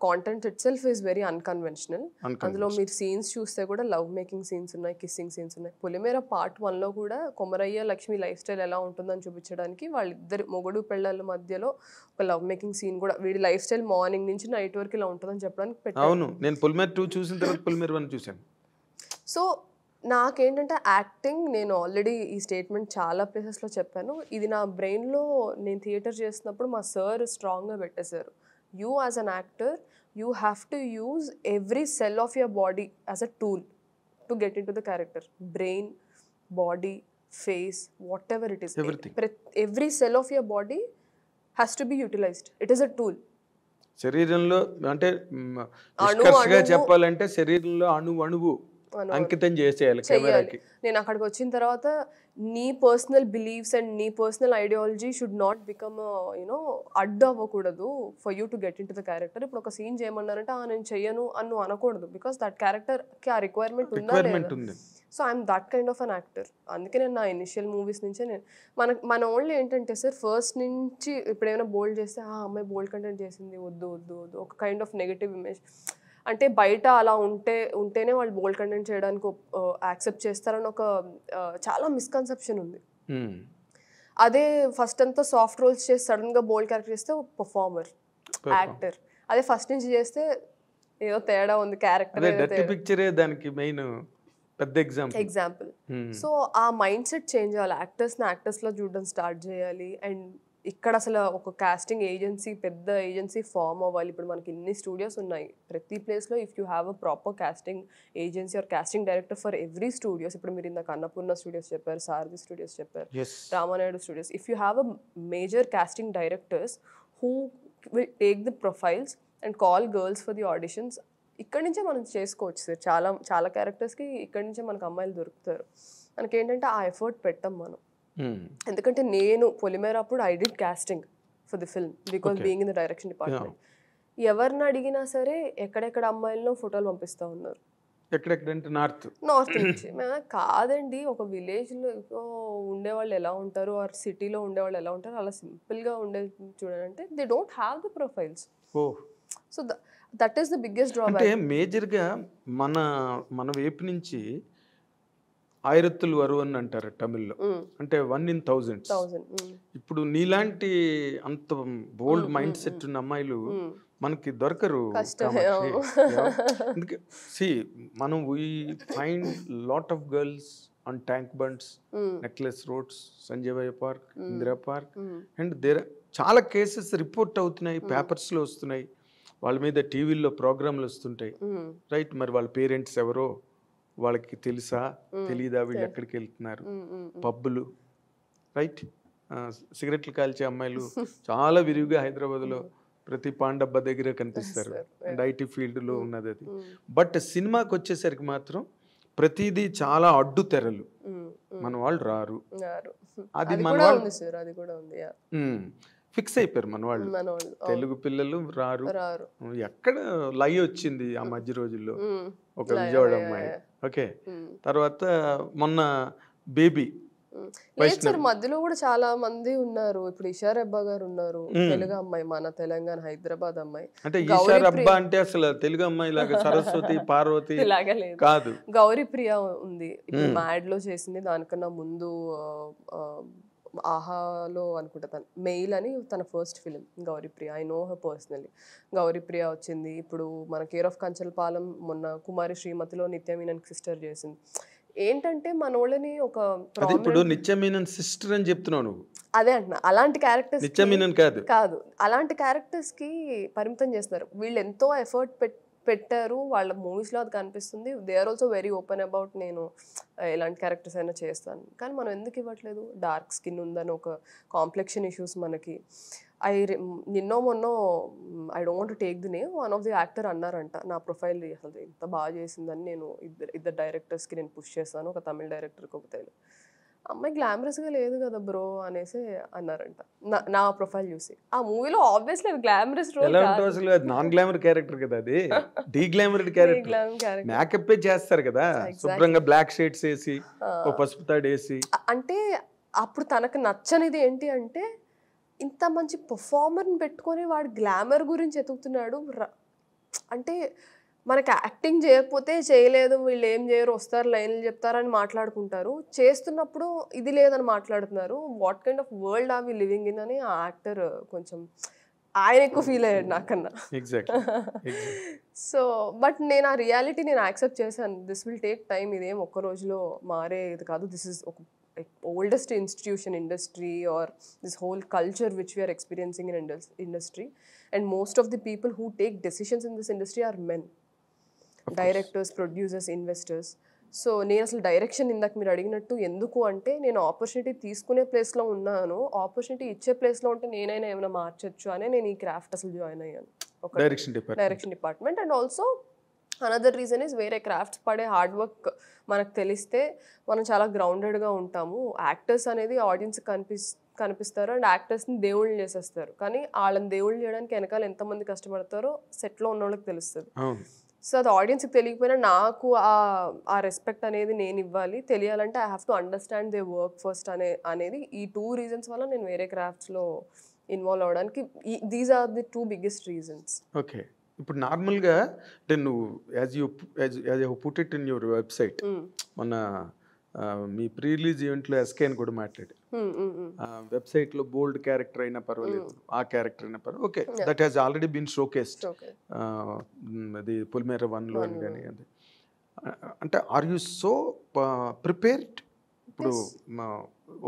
Content it self is very unconventional. అందులో మీరు సీన్స్ చూస్తే కూడా లవ్ మేకింగ్ సీన్స్ ఉన్నాయి, కిస్సింగ్ సీన్స్ ఉన్నాయి. పొలిమేర పార్ట్ 1లో కూడా కొమరయ్య లక్ష్మి లైఫ్ స్టైల్ ఎలా ఉంటుందని చూపించడానికి వాళ్ళిద్దరు మొగుడు పెళ్ళాల మధ్యలో ఒక లవ్ మేకింగ్ సీన్ కూడా, వీడి లైఫ్ స్టైల్ మార్నింగ్ నుంచి నైట్ వరకు ఇలా ఉంటుందని చెప్పడానికి పెట్టాను. అవును, నేను పొలిమేర 2 చూసిన తర్వాత పొలిమేర 1 చూశాను. సో నాకేంటంటే యాక్టింగ్, నేను ఆల్రెడీ ఈ స్టేట్మెంట్ చాలా ప్లేసెస్లో చెప్పాను, ఇది నా బ్రెయిన్లో నేను థియేటర్ చేస్తున్నప్పుడు మా సార్ స్ట్రాంగ్గా పెట్టేశారు. You as an actor you have to use every cell of your body as a tool to get in to the character. Brain, body, face, whatever it is, every cell of your body has to be utilized. It is a tool. శరీరంలో అంటే నిష్కర్షగా చెప్పాలంటే శరీరంలో అణువు అంకితం చేసేయాలి కెమెరాకి. నేను అక్కడికి వచ్చిన తర్వాత నీ పర్సనల్ బిలీఫ్స్ అండ్ నీ personal ideology should not become you know అడ్డు అవ్వకూడదు for you to get in to the character. ఇప్పుడు ఒక సీన్ చేయమన్నారంటే నేను చెయ్యను అని నువ్వు అనకూడదు, బికాస్ దట్ క్యారెక్టర్కి ఆ రిక్వైర్మెంట్ ఉందా. So I'm that kind of an actor. అందుకే నేను నా ఇనిషియల్ మూవీస్ నుంచే మన ఓన్లీ ఏంటంటే సార్, ఫస్ట్ నుంచి ఇప్పుడు ఏమైనా బోల్డ్ చేస్తే అమ్మాయి బోల్డ్ కంటెంట్ చేసింది, వద్దు ఒక కైండ్ ఆఫ్ నెగటివ్ ఇమేజ్. అంటే బయట అలా ఉంటేనే వాళ్ళు బోల్డ్ కంటెంట్ చేయడానికి యాక్సెప్ట్ చేస్తారని ఒక చాలా మిస్కన్సెప్షన్ ఉంది. అదే ఫస్ట్ అంతా సాఫ్ట్ రోల్స్ చేసి సడన్గా బోల్డ్ క్యారెక్టర్ చేస్తే పర్ఫార్మర్, యాక్టర్. అదే ఫస్ట్ నుంచి చేస్తే ఏదో తేడా ఉంది క్యారెక్టర్. దానికి మెయిన్ పెద్ద ఎగ్జాంపుల్. సో ఆ మైండ్ సెట్ చేంజ్ అవ్వాలి. యాక్టర్స్ని యాక్టర్స్లో చూడడం స్టార్ట్ చేయాలి. అండ్ ఇక్కడ అసలు ఒక కాస్టింగ్ ఏజెన్సీ, పెద్ద ఏజెన్సీ ఫామ్ అవ్వాలి. ఇప్పుడు మనకి ఇన్ని స్టూడియోస్ ఉన్నాయి, ప్రతి ప్లేస్లో if you have a proper casting agency or casting director for every studios. ఇప్పుడు మీరు ఇందాక అన్నపూర్ణ స్టూడియోస్ చెప్పారు, సారథి స్టూడియోస్ చెప్పారు, Ramanaidu studios. If you have a major casting directors who will take the profiles and call girls for the auditions, ఇక్కడి నుంచే మనం చేసుకోవచ్చు sir. చాలా చాలా క్యారెక్టర్స్కి ఇక్కడి నుంచే మనకు అమ్మాయిలు దొరుకుతారు. మనకేంటంటే ఆ ఎఫర్ట్ పెట్టాం మనం. ఎందుకంటే నేను పొలిమేర అప్పుడు I did casting for the film because being in the direction department. ఎవరిని అడిగినా సరే ఎక్కడెక్కడ అమ్మాయిలను ఫోటోలు పంపిస్తూ ఉన్నారు. ఎక్కడెక్కడంటే నార్త్ నుంచి. కాదండి, ఒక విలేజ్లో ఉండేవాళ్ళు ఎలా ఉంటారు ఆర్ సిటీలో ఉండేవాళ్ళు ఎలా ఉంటారు, అలా సింపుల్గా ఉండే చూడాలంటే they don't have the profiles. So that is the biggest drawback. అంటే మేజర్గా మన వైపు నుంచి ఆయిరత్తులు వరువు అని అంటారు తమిళ్లో, అంటే 1 in 1000. ఇప్పుడు నీలాంటి అంత బోల్డ్ మైండ్ సెట్ ఉన్న అమ్మాయిలు మనకి దొరకరు. అందుకే మనం we find lot of girls on tank bunds, necklace roads, Sanjay park, Indira park, and చాలా కేసెస్ రిపోర్ట్ అవుతున్నాయి, పేపర్స్లో వస్తున్నాయి, వాళ్ళ మీద టీవీల్లో ప్రోగ్రాంలు వస్తుంటాయి, రైట్? మరి వాళ్ళ పేరెంట్స్ ఎవరో వాళ్ళకి తెలుసా తెలీదా, వీళ్ళు ఎక్కడికి వెళ్తున్నారు, పబ్బులు, రైట్? సిగరెట్లు కాల్చే అమ్మాయిలు చాలా విరివిగా హైదరాబాద్లో ప్రతి పాండబ్బ దగ్గర కనిపిస్తారు, అండ్ ఐటీ ఫీల్డ్లో ఉన్నది అది. బట్ సినిమాకి వచ్చేసరికి మాత్రం ప్రతిదీ చాలా అడ్డు తెరలు, మన వాళ్ళు రారు. అది మన వాళ్ళు ఫిక్స్ అయిపోయారు, మన వాళ్ళు తెలుగు పిల్లలు రారు. ఎక్కడ లై వచ్చింది ఆ మధ్య రోజుల్లో, ఒక విజయవాడ అమ్మాయి, ఓకే, తర్వాత మొన్న బేబీ. లేదు సార్, మధ్యలో కూడా చాలా మంది ఉన్నారు. ఇప్పుడు ఇషారబ్బా గారు ఉన్నారు, తెలుగు అమ్మాయి, మన తెలంగాణ హైదరాబాద్ అమ్మాయి. అంటే ఇషారబ్బా అంటే అసలు తెలుగు అమ్మాయి లాగా సరస్వతి పార్వతి లాగా లేదు, కాదు. గౌరీ ప్రియ ఉంది, ఇప్పుడు మ్యాడ్ లో చేసింది. దానికన్నా ముందు ఆహాలో అనుకుంటా, తను మెయిల్ అని తన first film Gouri Priya. I know her personally. Gouri Priya వచ్చింది. ఇప్పుడు మన కేర్ ఆఫ్ కంచల్పాలెం మొన్న కుమారి శ్రీమతిలో నిత్యమీనన్ సిస్టర్ చేసింది. ఏంటంటే మన వాళ్ళని ఒక ఇప్పుడు నిత్యమీనన్ సిస్టర్ అని చెప్తున్నావు నువ్వు, అదే అంటున్నా. అలాంటి క్యారెక్టర్స్ నిత్యమీనన్ కాదు, అలాంటి క్యారెక్టర్స్ కి పరిమితం చేస్తున్నారు. వీళ్ళు ఎంతో ఎఫర్ట్ పెట్టారు, వాళ్ళ మూవీస్లో అది కనిపిస్తుంది. They are also very open about నేను ఎలాంటి క్యారెక్టర్స్ అయినా చేస్తాను. కానీ మనం ఎందుకు ఇవ్వట్లేదు? డార్క్ స్కిన్ ఉందని ఒక కాంప్లెక్షన్ ఇష్యూస్ మనకి. మొన్నో I don't want to take the name, one of the actor అన్నారంట నా ప్రొఫైల్ అసలు ఎంత బాగా చేసిందని. నేను ఇద్దరు డైరెక్టర్స్కి నేను పుష్ చేస్తాను, ఒక తమిళ డైరెక్టర్కి, ఒక తెలుగు అమ్మాయి. గ్లామరస్గా లేదు కదా బ్రో అనేసి అన్నారంట నా ప్రొఫైల్ చూసి. ఆ మూవీలో ఆబ్వియస్లీ అది glamorous role, non glamour character కదా, అది డీ గ్లామర్డ్ క్యారెక్టర్. మేకప్ చేస్తారు కదా శుభ్రంగా, బ్లాక్ షేడ్స్ వేసి, ఓ పసుపు తాడు వేసి. అంటే అప్పుడు తనకు నచ్చనిది ఏంటి అంటే, ఇంత మంచి పర్ఫార్మర్ని పెట్టుకొని వాడు గ్లామర్ గురించి ఎతుకుతున్నాడు. అంటే మనకి యాక్టింగ్ చేయకపోతే చేయలేదు, వీళ్ళు ఏం చేయరు, వస్తారు లైన్లు చెప్తారని మాట్లాడుకుంటారు. చేస్తున్నప్పుడు ఇది లేదని మాట్లాడుతున్నారు. What kind of world are we living in అని ఆ యాక్టర్ కొంచెం ఆయన ఎక్కువ ఫీల్ అయ్యాడు నాకన్నా. సో బట్ నేను ఆ రియాలిటీ నేను యాక్సెప్ట్ చేశాను. దిస్ విల్ టేక్ టైమ్, ఇదేం ఒక్క రోజులో మారేది కాదు. దిస్ ఇస్ ఒక oldest institution industry or this whole culture which we are experiencing in industry, and most of the people who take decisions in this industry are men, directors, producers, investors. So నేను అసలు direction ఇందాక మీరు అడిగినట్టు ఎందుకు అంటే, నేను opportunity తీసుకునే ప్లేస్లో ఉన్నాను, ఆపర్చునిటీ ఇచ్చే ప్లేస్లో ఉంటే నేనైనా ఏమైనా మార్చొచ్చు అనే నేను ఈ క్రాఫ్ట్ అసలు జాయిన్ అయ్యాను, ఒక direction department. And also another reason is, వేరే క్రాఫ్ట్స్ పడే హార్డ్ వర్క్ మనకు తెలిస్తే మనం చాలా గ్రౌండెడ్గా ఉంటాము. యాక్టర్స్ అనేది ఆడియన్స్ కనిపిస్తారు అండ్ యాక్టర్స్ని దేవుళ్ళు చేసేస్తారు, కానీ వాళ్ళని దేవుళ్ళు చేయడానికి వెనకాల ఎంతమంది కష్టపడతారో సెట్లో ఉన్న వాళ్ళకి తెలుస్తుంది. సో అది ఆడియన్స్కి తెలియకపోయినా నాకు ఆ రెస్పెక్ట్ అనేది నేను ఇవ్వాలి. తెలియాలంటే I have to understand they work first అనేది ఈ 2 రీజన్స్ వల్ల నేను వేరే క్రాఫ్ట్స్లో ఇన్వాల్వ్ అవ్వడానికి, these are the 2 biggest reasons. Okay, ఇప్పుడు నార్మల్గా అంటే నువ్వు as you put it in your website, మన మీ ప్రీ రిలీజ్ ఈవెంట్లో ఎస్కే అని కూడా మాట్లాడారు. వెబ్సైట్లో బోల్డ్ క్యారెక్టర్ అయినా పర్వాలేదు, ఆ క్యారెక్టర్ అయినా పర్వాలేదు, okay, that has already been showcased, అది పొలిమేర 1లో అని కానీ. అంటే ఆర్ యూ సో ప్రిపేర్డ్? ఇప్పుడు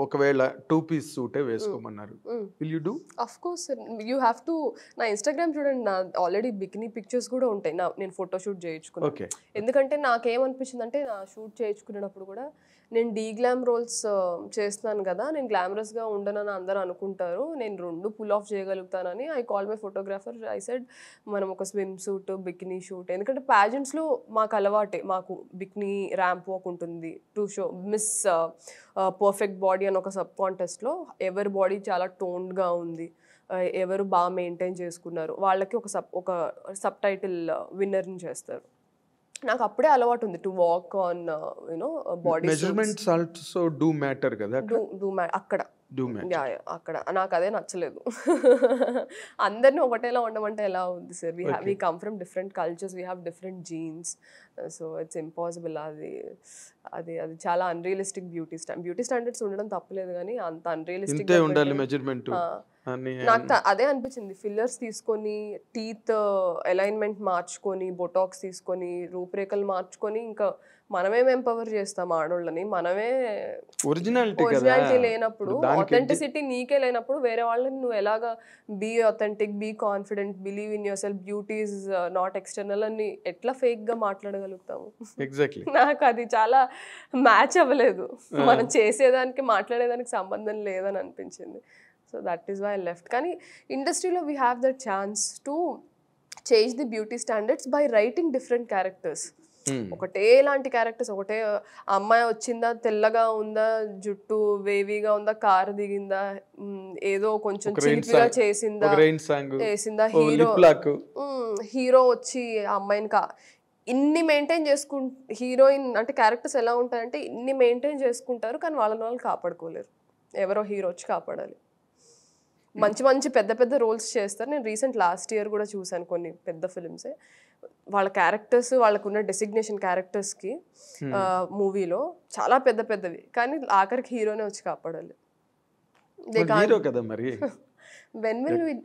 ఒకవేళ 2-piece సూటే వేసుకోమన్నారు, will you do? Of course you have to. నా ఇన్స్టాగ్రామ్ చూడండి, నా ఆల్రెడీ బికినీ పిక్చర్స్ కూడా ఉంటాయి, నేను ఫోటోషూట్ చేయించుకున్నాను. ఓకే. ఎందుకంటే నాకేమనిపించింది అంటే, నా షూట్ చేయించుకునేటప్పుడు కూడా నేను డీగ్లామ్ రోల్స్ చేస్తున్నాను కదా, నేను గ్లామరస్గా ఉండనని అందరూ అనుకుంటారు, నేను 2 పుల్ ఆఫ్ చేయగలుగుతానని I call my photographer. I said మనం ఒక స్విమ్ సూట్, బికినీ షూట్, ఎందుకంటే ప్యాజెంట్స్లో మాకు అలవాటే, మాకు బికినీ ర్యాంప్ వాక్ ఉంటుంది to show miss perfect body అని ఒక సబ్ కాంటెస్ట్లో ఎవరి బాడీ చాలా టోన్డ్గా ఉంది, ఎవరు బాగా మెయింటైన్ చేసుకున్నారు వాళ్ళకి ఒక సబ్ టైటిల్ విన్నర్ని చేస్తారు. నాకు అప్పుడే అలవాటు ఉంది to walk on you know body. Measurements also do matter కదా అక్కడ డూ మ్యాటర్. అక్కడ నాకు అదే నచ్చలేదు. అందరినీ ఒకటేలా ఉండమంటే ఎలా ఉంది sir? We come from different cultures, we have different jeans, so it's impossible. అది చాలా అన్రియలిస్టిక్ బ్యూటీ స్టాండర్డ్స్ ఉండడం తప్పలేదు, కానీ అంత అన్రియలిస్టిక్ ఉండాలి మెజర్మెంట్. నాకు అదే అనిపించింది. ఫిల్లర్స్ తీసుకొని, టీత్ అలైన్మెంట్ మార్చుకొని, బొటాక్స్ తీసుకొని, రూపురేఖలు మార్చుకొని, ఇంకా మనమేం ఎంపవర్ చేస్తాం ఆడోళ్ళని? మనమే ఒరిజినాలిటీ లేనప్పుడు, ఆథెంటిసిటీ నీకే లేనప్పుడు, వేరే వాళ్ళని నువ్వు ఎలాగా be authentic, be confident, believe in yourself, beauty is not external అని ఎట్లా ఫేక్ గా మాట్లాడగలుగుతాము? ఎగ్జాక్ట్లీ. నాకు అది చాలా మ్యాచ్ అవ్వలేదు. మనం చేసేదానికి మాట్లాడేదానికి సంబంధం లేదని అనిపించింది. So that is why I left. కానీ ఇండస్ట్రీలో we have that chance to change the beauty standards by writing different characters. ఒకటే లాంటి క్యారెక్టర్స్, ఒకటే అమ్మాయి వచ్చిందా, తెల్లగా ఉందా, జుట్టు వేవీగా ఉందా, కారు దిగిందా, ఏదో కొంచెం చిలిపిగా చేసిందా, హీరో వచ్చి అమ్మాయిని ఇన్ని మెయింటైన్ హీరోయిన్ అంటే క్యారెక్టర్స్ ఎలా ఉంటాయంటే ఇన్ని మెయింటైన్ చేసుకుంటారు, కానీ వాళ్ళు కాపాడుకోలేరు. ఎవరో హీరో వచ్చి కాపాడాలి. మంచి మంచి పెద్ద పెద్ద రోల్స్ చేస్తారు. నేను లాస్ట్ ఇయర్ కూడా చూసాను కొన్ని పెద్ద ఫిలిమ్సే. వాళ్ళ క్యారెక్టర్స్, వాళ్ళకున్న డెసిగ్నేషన్ క్యారెక్టర్స్కి మూవీలో చాలా పెద్ద పెద్దవి, కానీ ఆఖరికి హీరోనే వచ్చి కాపాడాలి.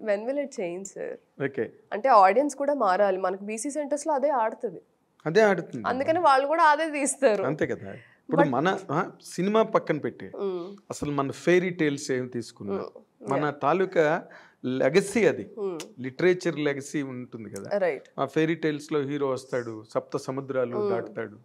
When will it change sir? అంటే ఆడియన్స్ కూడా మారాలి. మనకు బీసీ సెంటర్స్ లో అదే ఆడుతుంది, అందుకని వాళ్ళు కూడా అదే తీస్తారు. అంతే కదా. ఇప్పుడు మన సినిమా పక్కన పెట్టి అసలు మన ఫెయిరీ టేల్స్ ఏం తీసుకున్నాం, మన తాలూకా లెగసీ, అది లిటరేచర్ లెగసీ ఉంటుంది కదా. ఆ ఫెయిరీ టేల్స్ లో హీరో వస్తాడు, సప్త సముద్రాలు దాటుతాడు.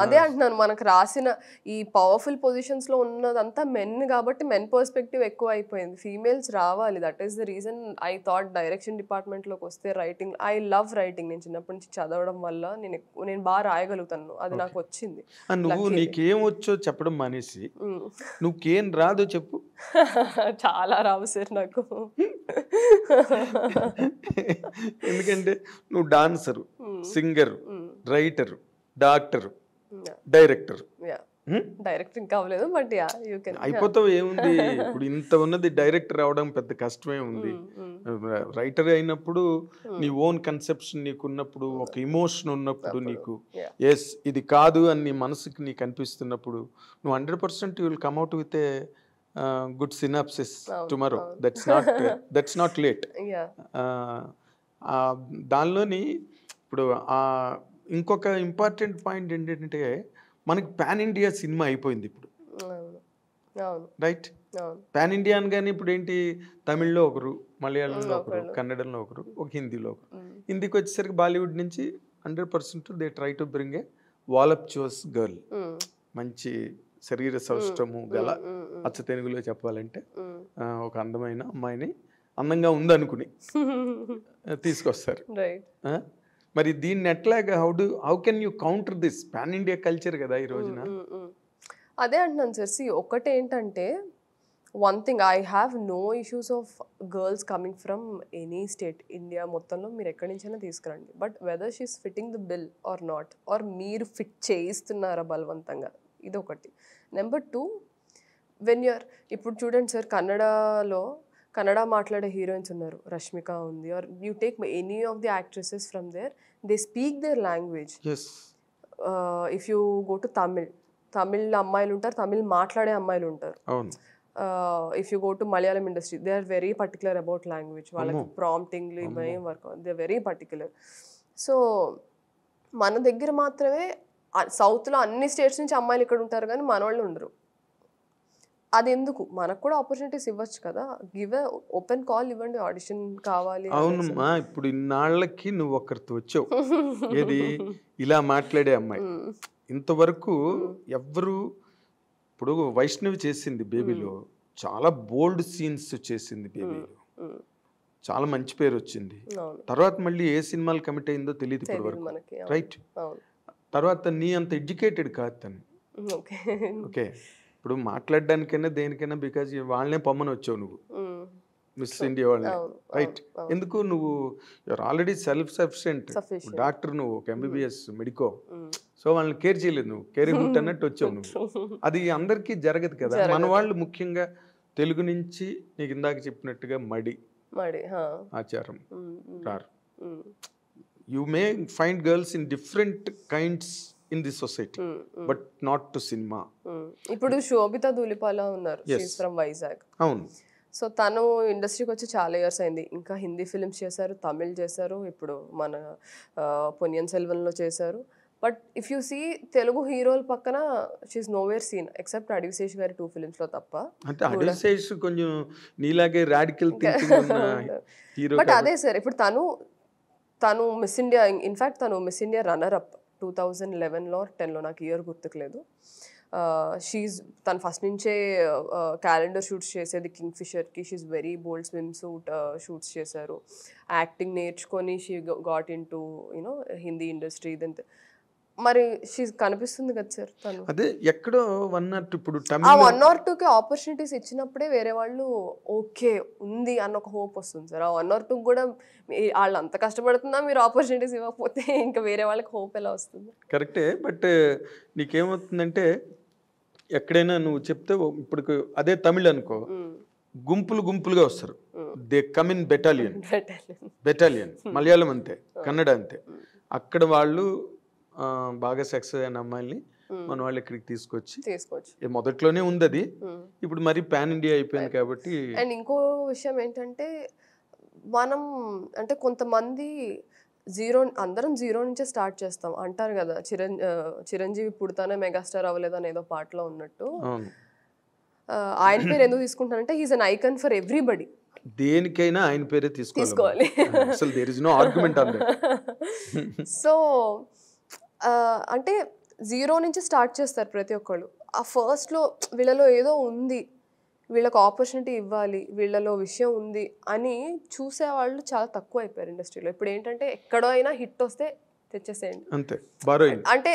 అదే అంటున్నాను, మనకు రాసిన ఈ పవర్ఫుల్ పొజిషన్స్ లో ఉన్నదంతా మెన్ కాబట్టి మెన్ పర్స్పెక్టివ్ ఎక్కువ అయిపోయింది. ఫీమేల్స్ రావాలి. That is the reason I thought direction department లోకి వస్తే రైటింగ్, ఐ లవ్ రైటింగ్. నేను చిన్నప్పటి నుంచి చదవడం వల్ల నేను బాగా రాయగలుగుతాను, అది నాకు వచ్చింది. నువ్వు నీకేం వచ్చో చెప్పడం మానేసి నువ్వుకేం రాదో చెప్పు. చాలా రావు సార్ నాకు. ఎందుకంటే నువ్వు dancer, singer, writer, doctor, director. Directing కావలేదు, బట్ అయిపోతావు. ఏముంది ఇప్పుడు ఇంత ఉన్నది, డైరెక్టర్ అవడం పెద్ద కష్టమే ఉంది. రైటర్ అయినప్పుడు నీ ఓన్ కన్సెప్షన్ నీకు ఉన్నప్పుడు, ఒక ఇమోషన్ ఉన్నప్పుడు, నీకు ఎస్ ఇది కాదు అని నీ మనసుకి నీకు అనిపిస్తున్నప్పుడు, నువ్వు 100% you will come out with a good synopsis tomorrow. That's not late. దానిలోని ఇప్పుడు ఇంకొక ఇంపార్టెంట్ పాయింట్ ఏంటంటే, మనకి పాన్ ఇండియా సినిమా అయిపోయింది ఇప్పుడు, రైట్? పాన్ ఇండియా అనగానే ఇప్పుడు ఏంటి, తమిళ్లో ఒకరు, మలయాళంలో ఒకరు, కన్నడంలో ఒకరు, ఒక హిందీలో ఒకరు. హిందీకి వచ్చేసరికి బాలీవుడ్ నుంచి 100% they try to bring a voluptuous girl, మంచి శరీర సౌష్ఠము గల, అచ్చ తెలుగులో చెప్పాలంటే ఒక అందమైన అమ్మాయిని, అందంగా ఉందనుకుని తీసుకొస్తారు. మరి దీన్ని ఎట్లాగా how can you counter this pan India culture కదా ఈ రోజున? అదే అంటున్నాను సార్. ఒకటి ఏంటంటే, one thing, I have no issues of girls coming from any state, India మొత్తంలో మీరు ఎక్కడి నుంచైనా తీసుకురండి. But whether she's fitting the bill or not, or మీరు ఫిట్ చేయిస్తున్నారా బలవంతంగా, ఇది ఒకటి. నెంబర్ 2, వెన్ యూఆర్, ఇప్పుడు చూడండి సార్, కన్నడ మాట్లాడే హీరోయిన్స్ ఉన్నారు, రష్మిక ఉంది, or you take any of the actresses from there, they speak their language. If you go to Tamil అమ్మాయిలు ఉంటారు, తమిళ్ మాట్లాడే అమ్మాయిలు ఉంటారు. If you go to Malayalam industry, they are very particular about language. వాళ్ళకి ప్రాంప్టింగ్ ఏం work, they are very particular. So మన దగ్గర మాత్రమే, సౌత్లో అన్ని స్టేట్స్ నుంచి అమ్మాయిలు ఇక్కడ ఉంటారు, కానీ మన వాళ్ళు ఉండరు. అది ఎందుకు మనకు కూడా ఆపర్చునిటీస్ ఇవ్వచ్చు కదా, గివ్ ఓపెన్ కాల్ ఇవ్వండి, ఆడిషన్ కావాలి అనేసి. అవునమ్మా, ఇప్పుడు ఇన్నాళ్ళకి నువ్వు ఒకరితో వచ్చావు, ఏది ఇలా మాట్లాడే అమ్మాయి. ఇంతవరకు ఎవ్వరు, ఇప్పుడు వైష్ణవి చేసింది బేబీలో, చాలా బోల్డ్ సీన్స్ చేసింది బేబీలో, చాలా మంచి పేరు వచ్చింది. అవును, తర్వాత మళ్ళీ ఏ సినిమాలు కమిట్ అయిందో తెలియదు ఇప్పటి తెలియదు వరకు, మనకి. రైట్? అవును, తర్వాత నీ అంత ఎడ్యుకేటెడ్ కాదు తను. ఓకే. ఓకే, ఇప్పుడు మాట్లాడడానికైనా దేనికైనా బికాజ్ వాళ్ళనే పొమ్మని వచ్చావు నువ్వు, మిస్ ఇండియా వాళ్ళని, అవును, రైట్? ఎందుకు నువ్వు you're already self sufficient Sufficient. Doctor, నువ్వు ఒక ఎంబీబీఎస్ మెడికో, సో వాళ్ళని కేర్ చేయలేదు నువ్వు, కేర్ గుట్ అన్నట్టు వచ్చావు నువ్వు. అది అందరికీ జరగదు కదా. మన వాళ్ళు ముఖ్యంగా తెలుగు నుంచి నీకు ఇందాక చెప్పినట్టుగా మడి ఆచారం రారు. You may find girls in different kinds in the society, but not to cinema. ఇప్పుడు శోభిత ధూళిపాల ఉన్నారు, ఫ్రమ్ వైజాగ్. అవును. సో తను ఇండస్ట్రీకి వచ్చి చాలా ఇయర్స్ అయింది. ఇంకా హిందీ ఫిల్మ్స్ చేశారు, తమిళ్ చేశారు, ఇప్పుడు మన పొన్నియిన్ సెల్వన్లో చేశారు. But if you see Telugu హీరోల పక్కన she is nowhere scene except Adivi Sesh గారి 2 ఫిల్మ్స్లో తప్ప. అంటే అడివిశేష్ కొంచెం నీలాగే రాడికల్ థింకింగ్ ఉన్న హీరో. బట్ అదే సార్, ఇప్పుడు తను మిస్ ఇండియా, ఇన్ఫ్యాక్ట్ తను మిస్ ఇండియా రన్నర్ అప్ 2011లో 10లో, నాకు ఇయర్ గుర్తుకులేదు. తను ఫస్ట్ నుంచే క్యాలెండర్ షూట్స్ చేసేది king ఫిషర్కి. She is very bold swim suit shoots చేశారు. యాక్టింగ్ నేర్చుకొని she got in to you know Hindi industry. ఇదంతా మరి షీ కనిపిస్తుంది కదా సార్ తను. అదే ఎక్కడో 1 or 2 ఇప్పుడు ఆ 1 or 2కి ఆపర్చునిటీస్ ఇచ్చినప్పుడే వేరే వాళ్ళు ఓకే ఉంది అన్న ఒక హోప్ వస్తుంది సార్. ఆ 1 or 2 కూడా వాళ్ళు అంత కష్టపడుతున్నా మీరు ఆపర్చునిటీస్ ఇవ్వకపోతే ఇంకా వేరే వాళ్ళకి హోప్ ఎలా వస్తుంది? కరెక్టే, బట్ నీకేమవుతుందంటే ఎక్కడైనా నువ్వు చెప్తే ఇప్పుడు అదే తమిళ్ అనుకో, గుంపులుగా వస్తారు. They come in battalion. Malayalam అంతే, కన్నడ అంతే. అక్కడ వాళ్ళు బాగా సక్సెస్ అయిన అమ్మాయిల్ని మన వాళ్ళు ఇక్కడికి తీసుకోవచ్చు. మొదట్లోనే ఉంది అది, ఇప్పుడు మరి పాన్ ఇండియా అయిపోయింది కాబట్టి. అండ్ ఇంకో విషయం ఏంటంటే, మనం అంటే కొంతమంది అందరం జీరో నుంచే స్టార్ట్ చేస్తాం అంటారు కదా. చిరంజీవి పుడతానే మెగాస్టార్ అవ్వలేదని ఏదో పాటలో ఉన్నట్టు. ఆయన పేరు ఎందుకు తీసుకుంటానంటే he's an icon for everybody. దేనికైనా ఆయన పేరే తీసుకోవాలి. అసలు there is no argument on that. So అంటే జీరో నుంచి స్టార్ట్ చేస్తారు ప్రతి ఒక్కళ్ళు. ఆ ఫస్ట్లో వీళ్ళలో ఏదో ఉంది, వీళ్ళకి ఆపర్చునిటీ ఇవ్వాలి, వీళ్ళలో విషయం ఉంది అని చూసేవాళ్ళు చాలా తక్కువ అయిపోయారు ఇండస్ట్రీలో. ఇప్పుడు ఏంటంటే ఎక్కడో అయినా హిట్ వస్తే తెచ్చేసేయండి అంతే. అంటే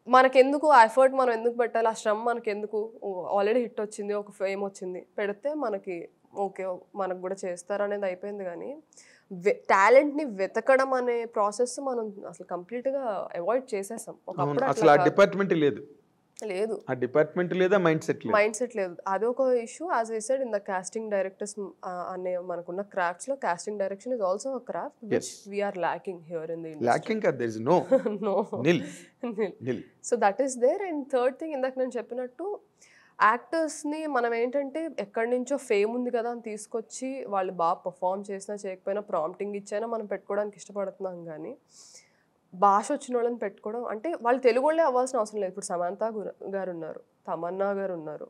మనకెందుకు ఆ ఎఫర్ట్, మనం ఎందుకు పెట్టాలి, ఆ శ్రమ మనకెందుకు, ఆల్రెడీ హిట్ వచ్చింది, ఒక ఫేమ్ వచ్చింది, పెడితే మనకి ఓకే మనకు కూడా చేస్తారు అనేది అయిపోయింది. కానీ టాలెంట్ని వెతకడం అనే ప్రాసెస్ మనం అసలు కంప్లీట్గా అవాయిడ్ చేసేసాం. ఒకప్పుడు అసలు ఆ డిపార్ట్మెంట్ లేదు, ఆ డిపార్ట్మెంట్ లేదా మైండ్ సెట్ లేదు. అదొక issue. As I said in the casting directors అనే మనకున్న క్రాఫ్ట్స్ లో casting direction is also a craft which we are lacking here in the industry. Lacking కాదు, there is no nil. So that is there. And third thing, ఇందాక నేను చెప్పినట్టు యాక్టర్స్ని మనం ఏంటంటే ఎక్కడి నుంచో ఫేమ్ ఉంది కదా అని తీసుకొచ్చి వాళ్ళు బాగా పర్ఫామ్ చేసినా చేయకపోయినా ప్రాంప్టింగ్ ఇచ్చైనా మనం పెట్టుకోవడానికి ఇష్టపడుతున్నాం. కానీ భాష వచ్చిన వాళ్ళని పెట్టుకోవడం అంటే వాళ్ళు తెలుగు వాళ్ళే అవ్వాల్సిన అవసరం లేదు. ఇప్పుడు సమంత గారు ఉన్నారు, తమన్నా గారు ఉన్నారు,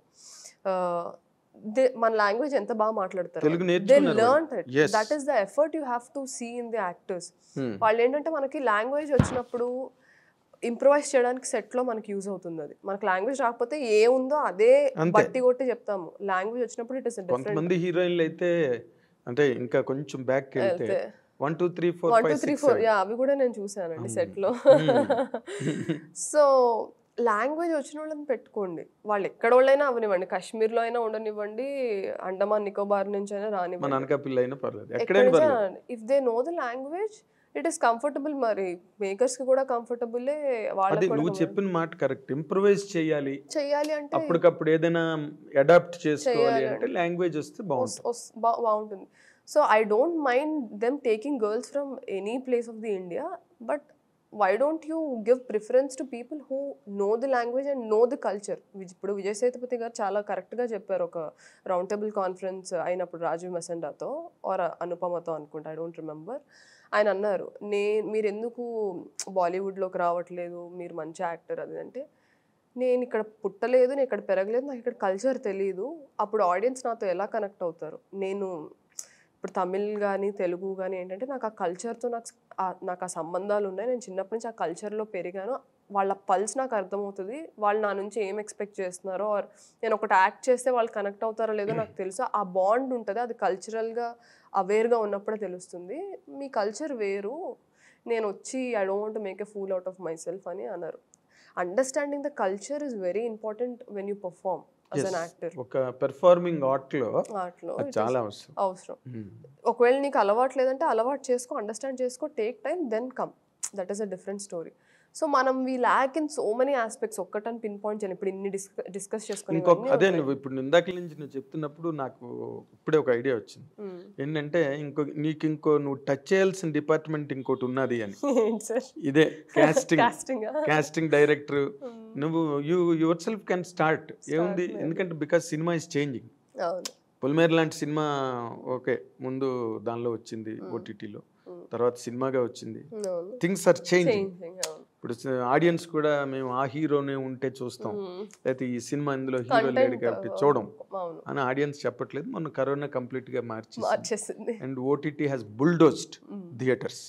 మన లాంగ్వేజ్ ఎంత బాగా మాట్లాడతారు. They learn it. That is the effort you have to see in the actors. వాళ్ళు ఏంటంటే మనకి లాంగ్వేజ్ వచ్చినప్పుడు ఇంప్రూవైజ్ చేయడానికి సెట్లో మనకి యూజ్ అవుతుంది. అది మనకి లాంగ్వేజ్ రాకపోతే ఏ ఉందో అదే బట్టి కొట్టి చెప్తాము. లాంగ్వేజ్ వచ్చినప్పుడు ఇట్ ఇస్ డిఫరెంట్. కొంతమంది హీరోయిన్లు అయితే అంటే ఇంకా కొంచెం బ్యాక్ వెళ్తే 1 2 3 4 5 6 7 అవి కూడా నేను చూసానండి సెట్లో. సో లాంగ్వేజ్ వచ్చిన వాళ్ళని పెట్టుకోండి. వాళ్ళు ఎక్కడ వాళ్ళైనా అవనివ్వండి, కాశ్మీర్లో అయినా ఉండనివ్వండి, అండమాన్ నికోబార్ నుంచి అయినా రానివ్వండి. If they know the language it is comfortable. మరి మేకర్స్ కి కూడా కంఫర్టబుల్. వాళ్ళకి నువ్వు చెప్పిన మాట కరెక్ట్. ఇంప్రూవైజ్ చేయాలి అంటే అప్పటికప్పుడు ఏదైనా అడాప్ట్ చేసుకోవాలి అంటే లాంగ్వేజ్ వస్తే బాగుంటుంది. So I don't mind them taking girls from any place of the India, but why don't you give preference to people who know the language and know the culture? ఇప్పుడు విజయ్ సేతుపతి గారు చాలా కరెక్ట్గా చెప్పారు ఒక రౌండ్ టేబుల్ కాన్ఫరెన్స్ అయినప్పుడు Rajiv మెసెండాతో are అనుపమతో అనుకుంటా, I don't remember. ఆయన అన్నారు, మీరు ఎందుకు బాలీవుడ్లోకి రావట్లేదు, మీరు మంచి యాక్టర్ అది అంటే, నేను ఇక్కడ పుట్టలేదు, నేను ఇక్కడ పెరగలేదు, నాకు ఇక్కడ కల్చర్ తెలియదు, అప్పుడు ఆడియన్స్ నాతో ఎలా కనెక్ట్ అవుతారు? నేను ఇప్పుడు తమిళ్ కానీ తెలుగు కానీ ఏంటంటే నాకు ఆ కల్చర్తో నాకు ఆ సంబంధాలు ఉన్నాయి, నేను చిన్నప్పటి నుంచి ఆ కల్చర్లో పెరిగాను, వాళ్ళ పల్స్ నాకు అర్థమవుతుంది, వాళ్ళు నా నుంచి ఏం ఎక్స్పెక్ట్ చేస్తున్నారో, ఆర్ నేను ఒకటి యాక్ట్ చేస్తే వాళ్ళు కనెక్ట్ అవుతారో లేదో నాకు తెలుసు, ఆ బాండ్ ఉంటుంది, అది కల్చరల్గా అవేర్గా ఉన్నప్పుడే తెలుస్తుంది. మీ కల్చర్ వేరు, నేను వచ్చి I don't want to make a fool out of my self అని అన్నారు. Understanding the culture is very important when you perform as an actor. ఒక పెర్ఫార్మింగ్ ఆర్ట్లో చాలా అవసరం. ఒకవేళ నీకు అలవాటు లేదంటే అలవాటు చేసుకో, అండర్స్టాండ్ చేసుకో, take time, then come, that is a different story. So మనం we lack in so many aspects, ఒక్కటని పిన్ పాయింట్ చేయాలి. ఇప్పుడు ఇన్ని డిస్కస్ చేసుకుని అదే నువ్వు ఇప్పుడు ఇందాక నుంచి నువ్వు చెప్తున్నప్పుడు నాకు ఇప్పుడే ఒక ఐడియా వచ్చింది. ఏంటంటే నువ్వు టచ్ చేయాల్సిన డిపార్ట్మెంట్ ఇంకోటి ఉన్నది అని. ఇదే కాస్టింగ్ డైరెక్టర్. నువ్వు యువర్ సెల్ఫ్ కెన్ స్టార్ట్. ఏముంది, ఎందుకంటే బికాస్ సినిమా ఇస్ చేంజింగ్. పొలిమేర లాంటి సినిమా ఓకే ముందు దానిలో వచ్చింది ఓటీటీలో, తర్వాత సినిమాగా వచ్చింది. Things are changing. ఇప్పుడు ఆడియన్స్ కూడా మేము ఆ హీరోనే ఉంటే చూస్తాం, లేకపోతే ఈ సినిమా ఇందులో హీరో లేడు కాబట్టి చూడం అని ఆడియన్స్ చెప్పట్లేదు. మొన్న కరోనా కంప్లీట్ గా మార్చేసింది. And OTT has bulldozed theatres,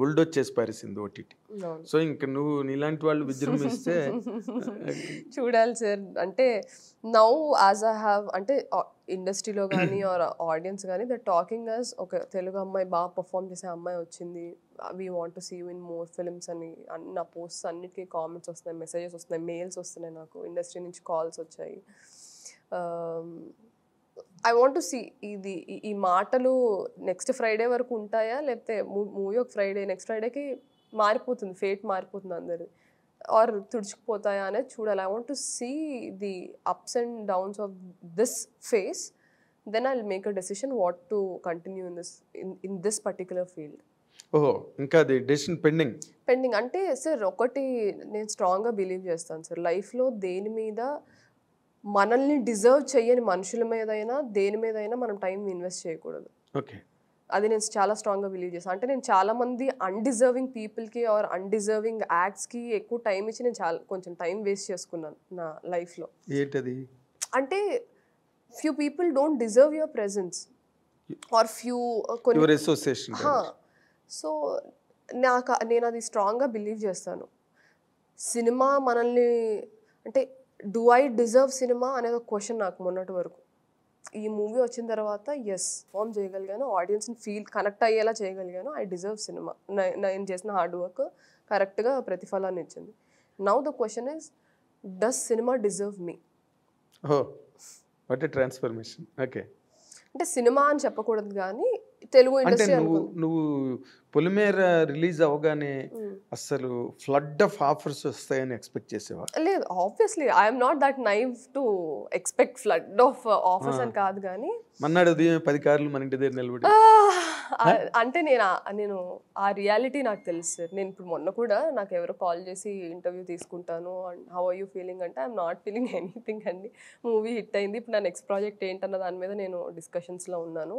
bulldoze చేసి పారేసింది ఓటీటీ. సో ఇంకా నువ్వు నీలాంటి వాళ్ళు విజృంభిస్తే చూడాలి సార్. అంటే నౌ యాజ్ ఐ హ్యావ్, అంటే ఇండస్ట్రీలో కానీ ఆర్ ఆడియన్స్ కానీ ద టాకింగ్ యాజ్ ఒక తెలుగు అమ్మాయి బాగా పర్ఫామ్ చేసే అమ్మాయి వచ్చింది, we want to see you in more films అని నా పోస్ట్స్ అన్నిటికీ కామెంట్స్ వస్తున్నాయి, మెసేజెస్ వస్తున్నాయి, మెయిల్స్ వస్తున్నాయి, నాకు ఇండస్ట్రీ నుంచి కాల్స్ వచ్చాయి. ఐ వాంట్ టు సీ ఈ మాటలు నెక్స్ట్ ఫ్రైడే వరకు ఉంటాయా, లేకపోతే మూవీ ఒక ఫ్రైడే నెక్స్ట్ ఫ్రైడేకి మారిపోతుంది, ఫేట్ మారిపోతుంది అందరిది, ఆర్ తుడుచుకుపోతాయా అనేది చూడాలి. I want to see the ups and downs of this phase, then I will make a decision what to continue in this particular field. ఓహో, ఇంకా అది డెసిషన్ పెండింగ్ అంటే సార్ ఒకటి నేను స్ట్రాంగ్గా బిలీవ్ చేస్తాను సార్, లైఫ్లో దేని మీద మనల్ని డిజర్వ్ చేయని మనుషుల మీదైనా దేని మీదైనా మనం టైం ఇన్వెస్ట్ చేయకూడదు. ఓకే, అది నేను చాలా స్ట్రాంగ్గా బిలీవ్ చేస్తాను. అంటే నేను చాలామంది అన్డిజర్వింగ్ పీపుల్కి ఆర్ అన్డిజర్వింగ్ యాక్ట్స్కి ఎక్కువ టైం ఇచ్చి నేను కొంచెం టైం వేస్ట్ చేసుకున్నాను నా లైఫ్లో. ఏంటది అంటే few people don't deserve your presence or few association. So నేను అది స్ట్రాంగ్గా బిలీవ్ చేస్తాను. సినిమా మనల్ని, అంటే డూ ఐ డిజర్వ్ సినిమా అనేది ఒక క్వశ్చన్ నాకు మొన్నటి వరకు. ఈ మూవీ వచ్చిన తర్వాత ఎస్ పర్ఫామ్ చేయగలిగాను, ఆడియన్స్ని కనెక్ట్ అయ్యేలా చేయగలిగాను, ఐ డిజర్వ్ సినిమా, నేను చేసిన హార్డ్ వర్క్ కరెక్ట్గా ప్రతిఫలాన్ని ఇచ్చింది. Now the question is, does cinema deserve me? What a transformation. Okay, అంటే సినిమా అని చెప్పకూడదు కానీ తెలుగు ఇండస్ట్రీ. నువ్వు పొలిమేర రిలీజ్ అవగానే అసలు ఫ్లడ్ ఆఫ్ ఆఫర్స్ వస్తాయని ఎక్స్పెక్ట్ చేసేవా? లేదు, obviously I'm not that naive to expect flood of offers అని కాదు, కానీ మన్నాడు ఉదయం 10 కార్లు మన ఇంటి దగ్గర నిలబడి, అంటే నేను ఆ రియాలిటీ నాకు తెలుసు సార్. నేను ఇప్పుడు మొన్న కూడా నాకు ఎవరో కాల్ చేసి ఇంటర్వ్యూ తీసుకుంటాను and how are you feeling అంటే ఐఎమ్ నాట్ ఫీలింగ్ ఎనీథింగ్ అండి, మూవీ హిట్ అయింది, ఇప్పుడు నా నెక్స్ట్ ప్రాజెక్ట్ ఏంటన్న దాని మీద నేను డిస్కషన్స్లో ఉన్నాను,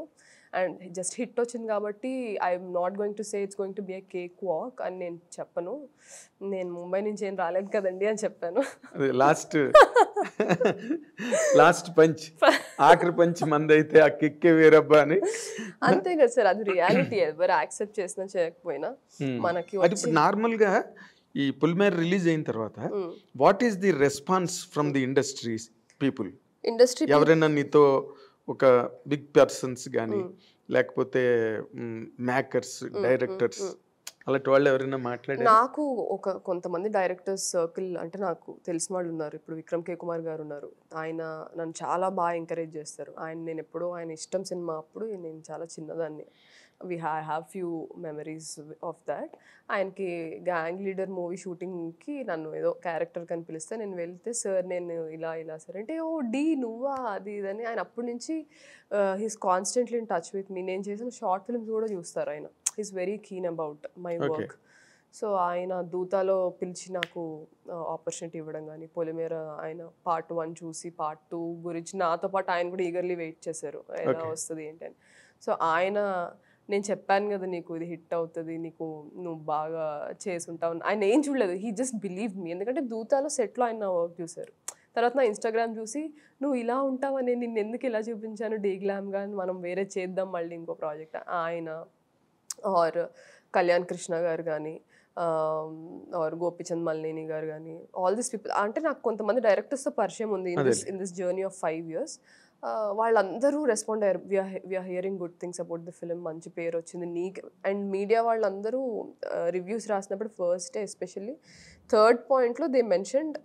అండ్ జస్ట్ హిట్ వచ్చింది కాబట్టి I'm not going to say it's going to be a cake walk అని నేను చెప్పను. నేను ముంబై నుంచి ఏం రాలేదు కదండి అని చెప్పాను. లాస్ట్ పంచ్, ఆఖరి పంచ్ మందైతే ఆ కిక్కే వేరబ్బా అని. అంతే కదా సార్, అది రియాలిటీ. ఎవరు యాక్సెప్ట్ చేసినా చేయకపోయినా మనకి. నార్మల్ గా ఈ పొలిమేర రిలీజ్ అయిన తర్వాత what is the response from the industry ఎవరైనా నీతో ఒక బిగ్ పర్సన్స్ కానీ లేకపోతే మేకర్స్, డైరెక్టర్స్, అలాంటి వాళ్ళు ఎవరైనా మాట్లాడారు? నాకు కొంతమంది డైరెక్టర్స్ సర్కిల్, అంటే నాకు తెలిసిన వాళ్ళు ఉన్నారు. ఇప్పుడు విక్రమ్ కే కుమార్ గారు ఉన్నారు, ఆయన నన్ను చాలా బాగా ఎంకరేజ్ చేస్తారు. నేను ఎప్పుడో ఆయన ఇష్టం సినిమా అప్పుడు నేను చాలా చిన్నదాన్ని, have few memories of that. ఆయనకి గ్యాంగ్ లీడర్ మూవీ షూటింగ్కి నన్ను ఏదో క్యారెక్టర్ కని పిలిస్తే నేను వెళ్తే, సార్ నేను ఇలా సార్ అంటే, ఓ డి నువ్వా అది ఇదని. ఆయన అప్పటి నుంచి he's constantly in touch with me. నేను చేసిన షార్ట్ ఫిల్మ్స్ కూడా చూస్తారు ఆయన. He's very keen about my work. So ఆయన దూతాలో పిలిచి నాకు ఆపర్చునిటీ ఇవ్వడం కానీ, పొలిమేర ఆయన పార్ట్ 1 చూసి పార్ట్ 2 గురించి నాతో పాటు ఆయన కూడా ఈగర్లీ వెయిట్ చేశారు ఎలా వస్తుంది ఏంటని. సో ఆయన నేను చెప్పాను కదా నీకు ఇది హిట్ అవుతుంది, నీకు నువ్వు బాగా చేసుంటావు. ఆయన ఏం చూడలేదు, హీ జస్ట్ బిలీవ్ మీ. ఎందుకంటే దూతాలో సెట్లో ఆయన వర్క్ చూశారు. తర్వాత నా ఇన్స్టాగ్రామ్ చూసి నువ్వు ఇలా ఉంటావని నిన్ను ఎందుకు ఇలా చూపించాను డే గ్లామ్గా, మనం వేరే చేద్దాం మళ్ళీ ఇంకో ప్రాజెక్ట్ ఆయన ఆర్ కళ్యాణ్ కృష్ణ గారు కానీ ఆర్ గోపిచంద్ మల్లేని గారు కానీ, ఆల్ దిస్ పీపుల్. అంటే నాకు కొంతమంది డైరెక్టర్స్తో పరిచయం ఉంది in this journey of 5 years. వాళ్ళందరూ రెస్పాండ్ అయ్యారు, we're hearing good things about the film, మంచి పేరు వచ్చింది నీకు. అండ్ మీడియా వాళ్ళందరూ రివ్యూస్ రాసినప్పుడు ఫస్ట్ డే ఎస్పెషల్లీ 3rd పాయింట్లో దే మెన్షన్డ్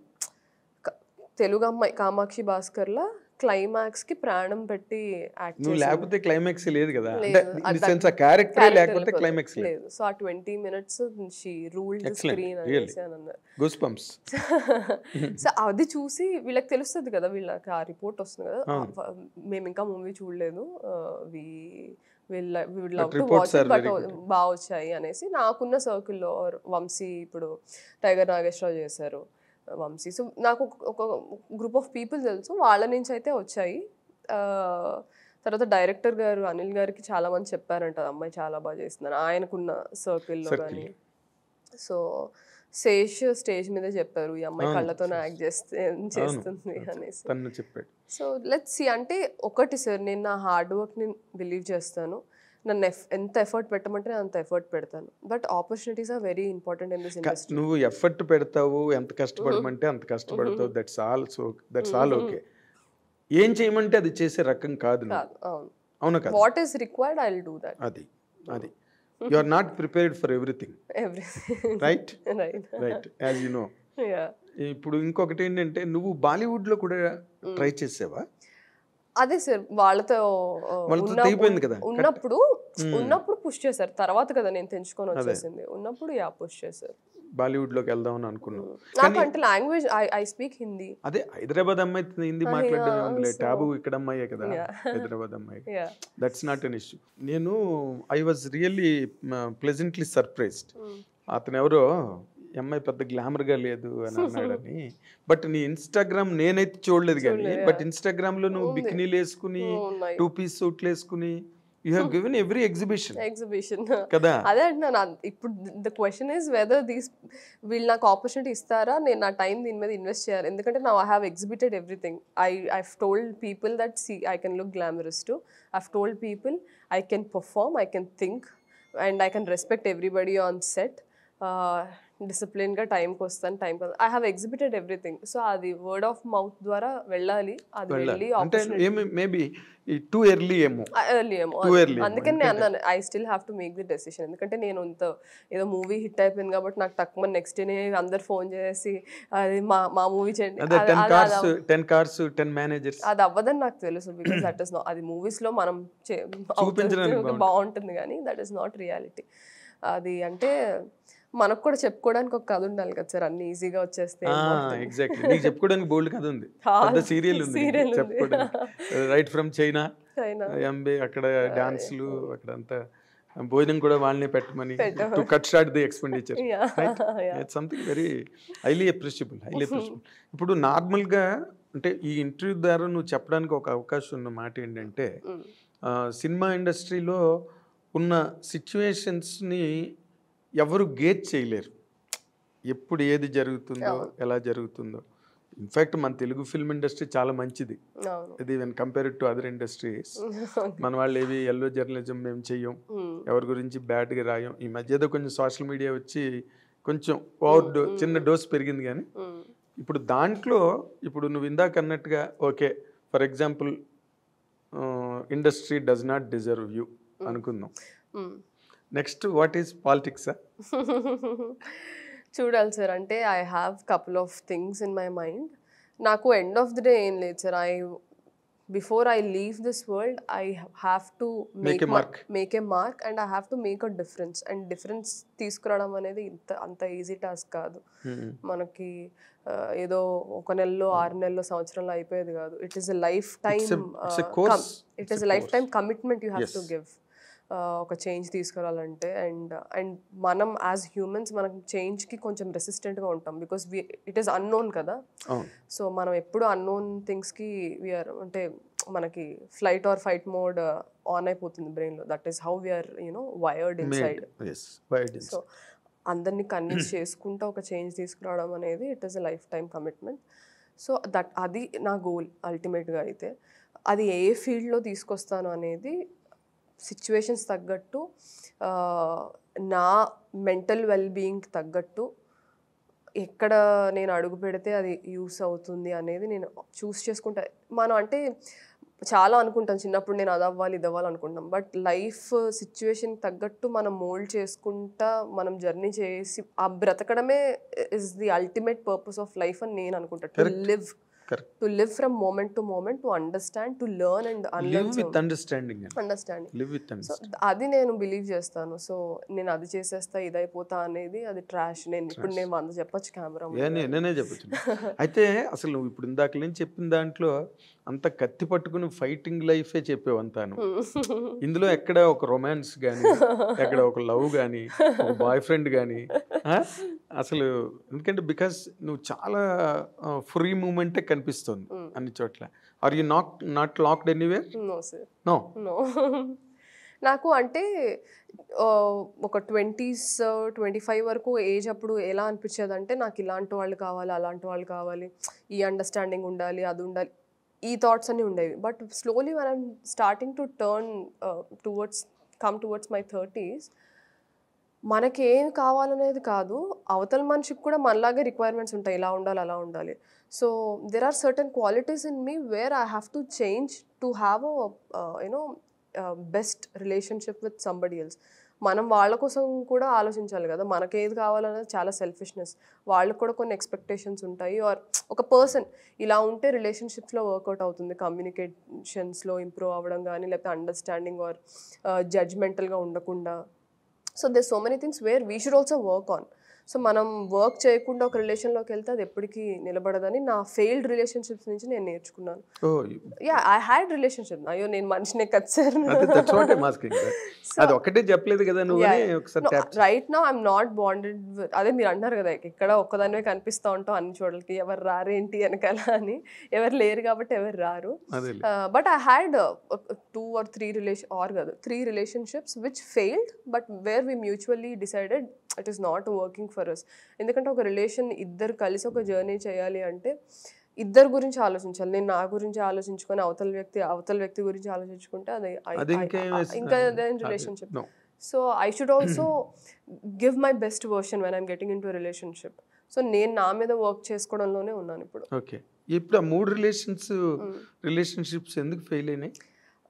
తెలుగు అమ్మాయి కామాక్షి భాస్కర్లా క్లైమాక్స్కి ప్రాణం పెట్టి యాక్ట్ నువ్వు లేకపోతే క్లైమాక్స్ లేదు కదా, అంటే క్యారెక్టర్ లేకపోతే క్లైమాక్స్ లేదు. సో ఆ 20 minutes she ruled the screen అనేసి అని అన్నారు. Goose bumps. సో అది చూసి వీళ్ళకి తెలుస్తుంది కదా, వీళ్ళకి ఆ రిపోర్ట్ వస్తుంది కదా, మేము ఇంకా మూవీ చూడలేదు, బట్ బాగా వచ్చాయి అనేసి. నాకున్న సర్కిల్లో వంశీ, ఇప్పుడు టైగర్ నాగేశ్వరరావు చేశారు వంశీ. సో నాకు ఒక గ్రూప్ ఆఫ్ పీపుల్ తెలుసు, వాళ్ళ నుంచి అయితే వచ్చాయి. తర్వాత డైరెక్టర్ గారు అనిల్ గారికి చాలా మంది చెప్పారంట అమ్మాయి చాలా బాగా చేస్తుందని ఆయనకున్న సర్కిల్లో కానీ. సో శేష్ స్టేజ్ మీద చెప్పారు ఈ అమ్మాయి కళ్ళతో యాక్ట్ చేస్తుంది అనేసి చెప్పాడు. So let's see. అంటే ఒకటి సార్, నేను నా హార్డ్ వర్క్ని బిలీవ్ చేస్తాను, నన్ను ఎంత ఎఫర్ట్ పెట్టమంటే నేను అంత ఎఫర్ట్ పెడతాను. But opportunities are very important in this industry. నువ్వు ఎఫర్ట్ పెడతావు, ఎంత కష్టపడమంటే అంత కష్టపడతావు, దట్స్ ఆల్ ఓకే. ఏం చేయమంటే అది చేసే రకం కాదు. అవును కదా, what is required I will do that. అది you are not prepared for everything, right right as you know. ఇప్పుడు ఇంకొకటి ఏంటంటే, నువ్వు బాలీవుడ్ లో కూడా ట్రై చేసావా? అదే సార్, వాళ్ళతో ఉన్నప్పుడు పుష్ చేశారు, తర్వాత కదా నేను తెంచుకొని వచ్చేసింది. ఉన్నప్పుడు పుష్ చేశారు. బాలీవుడ్ లోకి వెళ్దామని అనుకున్నాను. నాకు అంటే లాంగ్వేజ్ ఐ స్పీక్ హిందీ. అదే హైదరాబాద్ అమ్మాయి హిందీ మాట్లాడడం టాబు, ఇక్కడ అమ్మాయే కదా హైదరాబాద్ అమ్మాయి. That's not an issue. నేను I was really pleasantly surprised. అతను ఎవరో అమ్మాయి పెద్ద గ్లామర్ గా లేదు అని అన్నాడని. బట్ నీ ఇన్స్టాగ్రామ్ నేనైతే చూడలేదు కానీ, బట్ ఇన్స్టాగ్రామ్ లో నువ్వు బికినీలు వేసుకుని 2-piece సూట్లు వేసుకుని you have given every exhibition కదా. అదే అంటున్నాను. ఇప్పుడు ద క్వశ్చన్ ఇస్ వెదర్ వీళ్ళు నాకు ఆపర్చునిటీ ఇస్తారా, నేను నా టైం దీని మీద ఇన్వెస్ట్ చేయాలి. ఎందుకంటే నా I have exhibited everything. I've told people that I can look glamorous too. I've told people I can perform, I can think, and I can respect everybody on set. డిసిప్లిన్గా టైంకి వస్తాను, time I have exhibited everything. So అది word of mouth ద్వారా వెళ్ళాలి. అది వెళ్ళి అందుకని నేను అన్నాను I still have to make the decision. ఎందుకంటే నేను ఏదో మూవీ హిట్ అయిపోయింది కాబట్టి నాకు తక్కువ నెక్స్ట్ డే అందరు ఫోన్ చేసి అది మా మూవీ చేయండి, అది అవ్వదని నాకు తెలుసు. బికాస్ దట్ ఇస్ నాట్, అది మూవీస్ లో మనం బాగుంటుంది కానీ దట్ ఈస్ నాట్ రియాలిటీ. అది అంటే మనకు కూడా చెప్పుకోవడానికి ఒక కథ ఉండాలి కదా సార్, అన్ని ఈజీగా వచ్చేస్తే. చెప్పుకోవడానికి బోల్డ్ కథ ఉంది, సీరియల్ ఉంది రైట్ ఫ్రమ్ చైనా ఎంబే, అక్కడ డాన్స్లు, అక్కడ అంతా భోజనం కూడా వాళ్ళనే పెట్టమని to cut short the expenditure. Something very highly appreciable. ఇప్పుడు నార్మల్గా అంటే ఈ ఇంటర్వ్యూ ద్వారా నువ్వు చెప్పడానికి ఒక అవకాశం ఉన్న మాట ఏంటంటే, సినిమా ఇండస్ట్రీలో ఉన్న సిచ్యువేషన్స్ని ఎవరు గేజ్ చేయలేరు, ఎప్పుడు ఏది జరుగుతుందో ఎలా జరుగుతుందో. ఇన్ఫ్యాక్ట్ మన తెలుగు ఫిల్మ్ ఇండస్ట్రీ చాలా మంచిది, ఇది when compared to other industries. మన వాళ్ళు ఏవి ఎల్లో జర్నలిజం మేము చెయ్యం, ఎవరి గురించి బ్యాడ్గా రాయం. ఈ మధ్య ఏదో కొంచెం సోషల్ మీడియా వచ్చి కొంచెం చిన్న డోస్ పెరిగింది. కానీ ఇప్పుడు దాంట్లో ఇప్పుడు నువ్వు ఇందాక అన్నట్టుగా okay, for example industry does not deserve you అనుకుందాం. Next what is politics? చూడాలి సార్. అంటే I have couple of things in my mind. నాకు ఎండ్ ఆఫ్ ది డే ఏం లేదు sir. Before I leave this world I have to make a mark and I have to make a difference. And difference తీసుకురావడం అనేది అంత easy task కాదు. మనకి ఏదో 1 నెలలో 6 నెలలో సంవత్సరంలో అయిపోయేది కాదు. It is a lifetime commitment you have to give ఒక చేంజ్ తీసుకురావాలంటే. అండ్ మనం యాజ్ హ్యూమన్స్ మనం చేంజ్కి కొంచెం రెసిస్టెంట్గా ఉంటాం బికాస్ ఇట్ ఈస్ అన్నోన్ కదా. సో మనం ఎప్పుడు అన్నోన్ థింగ్స్కి వీఆర్ అంటే మనకి flight or fight mode on అయిపోతుంది బ్రెయిన్లో. That is how we're wired inside. So అందరినీ కన్విన్స్ చేసుకుంటూ ఒక చేంజ్ తీసుకురావడం అనేది it is a lifetime commitment. So అది నా గోల్ అల్టిమేట్గా. అయితే అది ఏ ఫీల్డ్లో తీసుకొస్తాను అనేది సిచ్యువేషన్స్ తగ్గట్టు, నా మెంటల్ వెల్బీయింగ్కి తగ్గట్టు ఎక్కడ నేను అడుగు పెడితే అది యూస్ అవుతుంది అనేది నేను చూస్ చేసుకుంటా. మనం అంటే చాలా అనుకుంటాం చిన్నప్పుడు, నేను అది అవ్వాలి ఇది అవ్వాలి అనుకుంటాం. బట్ లైఫ్ సిచ్యువేషన్కి తగ్గట్టు మనం మోల్డ్ చేసుకుంటా మనం జర్నీ చేసి ఆ బ్రతకడమే is the ultimate purpose of life అని నేను అనుకుంటా. To live from moment to moment, to understand, to learn and understanding. So అది నేను బిలీవ్ చేస్తాను. సో నేను అది చేసేస్తా ఇది అయిపోతా అనేది అది ట్రాష్. ఇప్పుడు నేను 100 చెప్పొచ్చు కెమెరా. నేనే చెప్పచ్చు. అయితే అసలు నువ్వు ఇప్పుడు ఇందాక నుంచి చెప్పిన దాంట్లో అంత కత్తి పట్టుకుని ఫైటింగ్ లైఫే చెప్పేవంతాను. ఇందులో ఎక్కడ ఒక రొమాన్స్ కానీ, ఎక్కడ ఒక లవ్ కానీ, ఒక బాయ్ ఫ్రెండ్ కానీ అసలు, ఎందుకంటే బికాస్ నువ్వు చాలా ఫ్రీ మూమెంటే కనిపిస్తుంది అన్ని చోట్ల. Are you not locked anywhere? No sir, no. నాకు అంటే ఒక 20s 25 వరకు ఏజ్ అప్పుడు ఎలా అనిపించేది అంటే నాకు ఇలాంటి వాళ్ళు కావాలి, అలాంటి వాళ్ళు కావాలి, ఈ అండర్స్టాండింగ్ ఉండాలి, అది ఉండాలి, ఈ థాట్స్ అన్నీ ఉండేవి. But slowly when I'm starting to turn come towards my 30s, మనకి ఏం కావాలనేది కాదు, అవతల మనిషికి కూడా మనలాగే రిక్వైర్మెంట్స్ ఉంటాయి, ఇలా ఉండాలి అలా ఉండాలి. So there are certain qualities in me where I have to change to have best relationship with somebody else. మనం వాళ్ళ కోసం కూడా ఆలోచించాలి కదా, మనకేది కావాలనేది చాలా సెల్ఫిష్నెస్. వాళ్ళకు కూడా కొన్ని ఎక్స్పెక్టేషన్స్ ఉంటాయి. ఆర్ ఒక పర్సన్ ఇలా ఉంటే రిలేషన్షిప్స్లో వర్కౌట్ అవుతుంది, కమ్యూనికేషన్స్లో ఇంప్రూవ్ అవ్వడం కానీ, లేకపోతే అండర్స్టాండింగ్ ఆర్ జడ్జ్మెంటల్గా ఉండకుండా. So there's so many things where we should also work on. So మనం వర్క్ చేయకుండా ఒక రిలేషన్లోకి వెళ్తే అది ఎప్పటికీ నిలబడదని నా ఫెయిల్డ్ రిలేషన్షిప్స్ నుంచి నేను నేర్చుకున్నాను. I had relationship. అయ్యో నేను మనిషినే కదా సార్. అది ఒకటే చెప్పలేదు కదా నువ్వు. Right now I'm not bonded with, అదే మీరు అంటారు కదా ఇక్కడ ఒక్కదానివే కనిపిస్తూ ఉంటాం అన్ని చోట్లకి, ఎవరు రారేంటి వెనకాల అని. ఎవరు లేరు కాబట్టి ఎవరు రారు. But I had 2 or 3 relationships which failed, but where we mutually decided it is not working for us. ఎందుకంటే ఒక రిలేషన్ ఇద్దరు కలిసి ఒక జర్నీ చేయాలి అంటే ఇద్దరు గురించి ఆలోచించాలి. నేను నా గురించి ఆలోచించుకొని అవతల వ్యక్తి గురించి ఆలోచించుకుంటే అది ఇంకా relationship. So I should also give my best version when I'm getting in to relationship. So నేను నా మీద వర్క్ చేసుకోవడంలోనే ఉన్నాను ఇప్పుడు. ఓకే, ఇప్పుడు ఆ 3 రిలేషన్షిప్స్ ఎందుకు ఫెయిల్ అయినాయి?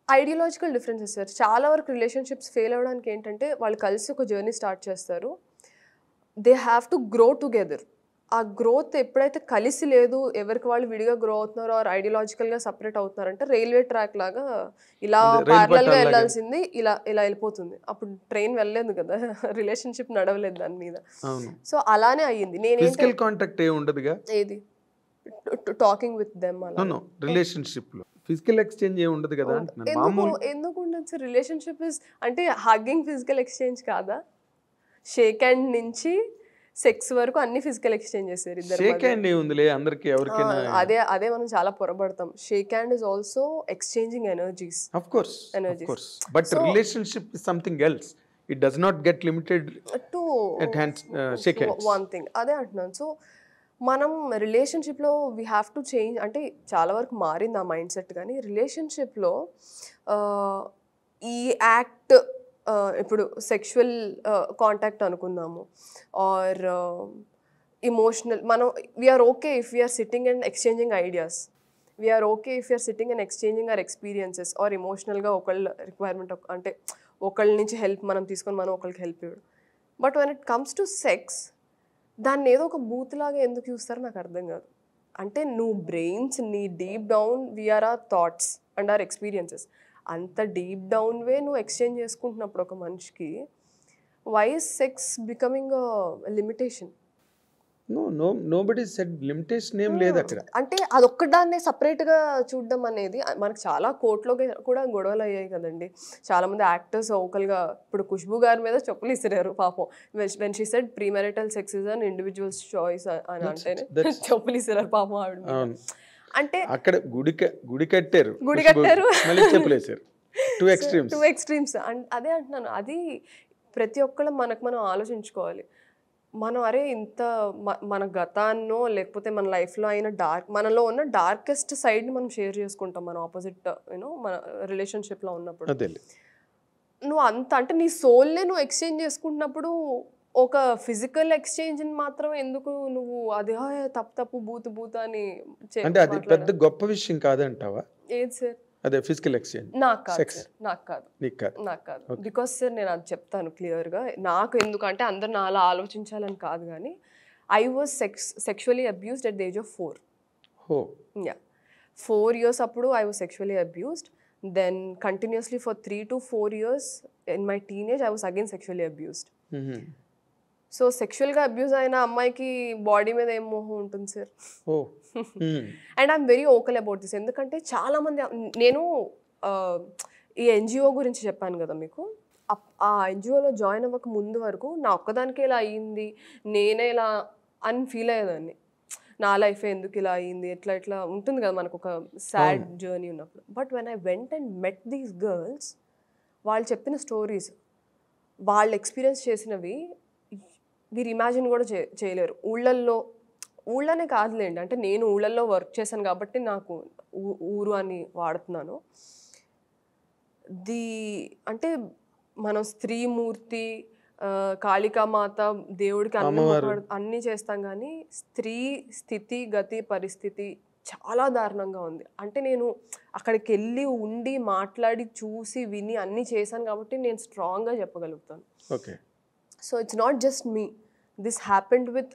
Ideological differences sir. చాలా వరకు రిలేషన్షిప్స్ ఫెయిల్ అవ్వడానికి ఏంటంటే వాళ్ళు కలిసి ఒక జర్నీ స్టార్ట్ చేస్తారు, they have to grow together. ఆ గ్రోత్ ఎప్పుడైతే కలిసి లేదు, ఎవరికి వాళ్ళు విడిగా గ్రో అవుతున్నారు ఆర్ ఐడియాలజికల్గా సపరేట్ అవుతున్నారంటే రైల్వే ట్రాక్ లాగా ఇలా ప్యారలల్గా వెళ్ళాల్సింది ఇలా వెళ్ళిపోతుంది. అప్పుడు ట్రైన్ వెళ్ళలేదు కదా, రిలేషన్షిప్ నడవలేదు దాని మీద. సో అలానే అయ్యింది. ఫిజికల్ కాంటాక్ట్ ఏ ఉండదుగా, ఏది టాకింగ్ విత్ దెమ్ అలా రిలేషన్షిప్ లో ఫిజికల్ ఎక్స్చేంజ్ ఏ ఉండదు కదా. ఎందుకు ఉండదు సార్? రిలేషన్షిప్ ఇస్ అంటే హగ్గింగ్ ఫిజికల్ ఎక్స్చేంజ్ కాదా? షేక్ హ్యాండ్ నుంచి సెక్స్ వరకు అన్ని ఫిజికల్ ఎక్స్చేంజ్ చేశారు ఇద్దరు. షేక్ హ్యాండ్ ఏముందిలే అందరికి ఎవరికైనా. అదే మనం చాలా పొరపడతాం. Shake hand is also exchanging energies. Of course but relationship is something else. It does not get limited to shake hands. One thing అదే అంటున్నాను. సో మనం రిలేషన్షిప్లో వీ హ్యావ్ టు చేంజ్. అంటే చాలా వరకు మారింది ఆ మైండ్ సెట్. కానీ రిలేషన్షిప్లో ఈ యాక్ట్ ఇప్పుడు సెక్షువల్ కాంటాక్ట్ అనుకుందాము ఆర్ ఇమోషనల్, మనం we're okay if we're sitting and exchanging ideas, we're okay if you're sitting and exchanging our experiences or ఇమోషనల్గా ఒకళ్ళ రిక్వైర్మెంట్ అంటే ఒకళ్ళ నుంచి హెల్ప్ మనం తీసుకొని మనం ఒకళ్ళకి హెల్ప్ ఇవ్వడం. But when it comes to sex, దాన్ని ఏదో ఒక బూత్ లాగా ఎందుకు చూస్తారో నాకు అర్థం కాదు. అంటే నువ్వు బ్రెయిన్స్, నీ deep down we're our thoughts and our experiences, అంత డీప్ డౌన్ వే నువ్వు ఎక్స్చేంజ్ చేసుకుంటున్నప్పుడు ఒక మనిషికి why is sex becoming limitation? Nobody said limitation ఏం లేదు అక్కడ. అంటే అదొక్కదాన్నే సపరేట్గా చూడడం అనేది మనకు చాలా కోర్టులో కూడా గొడవలు అయ్యాయి కదండి. చాలామంది యాక్టర్స్ ఓకల్గా, ఇప్పుడు ఖుష్బూ గారి మీద చెప్పులు ఇసిరారు పాపం. When she said premarital sex is an individual's choice అని అంటేనే చెప్పులు ఇసిరారు పాపం ఆవిడ. అంటే అక్కడ గుడి కట్టారు, గుడి కట్టారు. మళ్ళీ చెప్పులేసారు. Two extremes. అదే అంటున్నాను, అది ప్రతి ఒక్కళ్ళం మనం ఆలోచించుకోవాలి. మనం అరే ఇంత మన గతాన్నో లేకపోతే మన లైఫ్లో అయిన మనలో ఉన్న డార్కెస్ట్ సైడ్ని మనం షేర్ చేసుకుంటాం మన ఆపోజిట్ మన రిలేషన్షిప్లో ఉన్నప్పుడు. అదే నువ్వు అంత అంటే నీ సోల్నే నువ్వు ఎక్స్చేంజ్ చేసుకుంటున్నప్పుడు ఒక ఫిజికల్ ఎక్స్చేంజ్ని మాత్రం ఎందుకు నువ్వు అది తప్పు బూతు అని అంటే అది పెద్ద గొప్ప విషయం కాదంటావా? ఏది సార్? అదే ఫిజికల్ ఎక్స్చేంజ్. నాకు కాదు. బికాస్ సార్ నేను అది చెప్తాను క్లియర్గా. నాకు ఎందుకంటే అందరు నా అలా ఆలోచించాలని కాదు, కానీ I was sexually abused at the age of 4. Yeah, 4 years అప్పుడు I was sexually abused. Then continuously for 3 to 4 years in my teenage I was again sexually abused. So సెక్షువల్గా అబ్యూజ్ అయిన అమ్మాయికి బాడీ మీద ఏం మోహం ఉంటుంది sir? And I'm very vocal about this. ఎందుకంటే చాలామంది, నేను ఈ ఎన్జిఓ గురించి చెప్పాను కదా మీకు, ఆ ఎన్జిఓలో జాయిన్ అవ్వక ముందు వరకు నా ఒక్కదానికే ఇలా అయ్యింది, నేనే ఇలా అని ఫీల్ అయ్యేదాన్ని. నా లైఫ్ ఎందుకు ఇలా అయ్యింది, ఎట్లా ఉంటుంది కదా మనకు ఒక సాడ్ జర్నీ ఉన్నప్పుడు. But when I went and met these girls, వాళ్ళు చెప్పిన స్టోరీస్, వాళ్ళు ఎక్స్పీరియన్స్ చేసినవి మీరు ఇమాజిన్ కూడా చేయలేరు. ఊళ్ళనే కాదులేండి, అంటే నేను ఊళ్ళల్లో వర్క్ చేశాను కాబట్టి నాకు ఊరు అని వాడుతున్నాను. అంటే మనం స్త్రీమూర్తి, కాళికామాత, దేవుడికి అన్నీ చేస్తాం, కానీ స్త్రీ స్థితి గతి పరిస్థితి చాలా దారుణంగా ఉంది. అంటే నేను అక్కడికి వెళ్ళి ఉండి మాట్లాడి చూసి విని అన్నీ చేశాను కాబట్టి నేను స్ట్రాంగ్గా చెప్పగలుగుతాను. Okay. So it's not just me. This happened with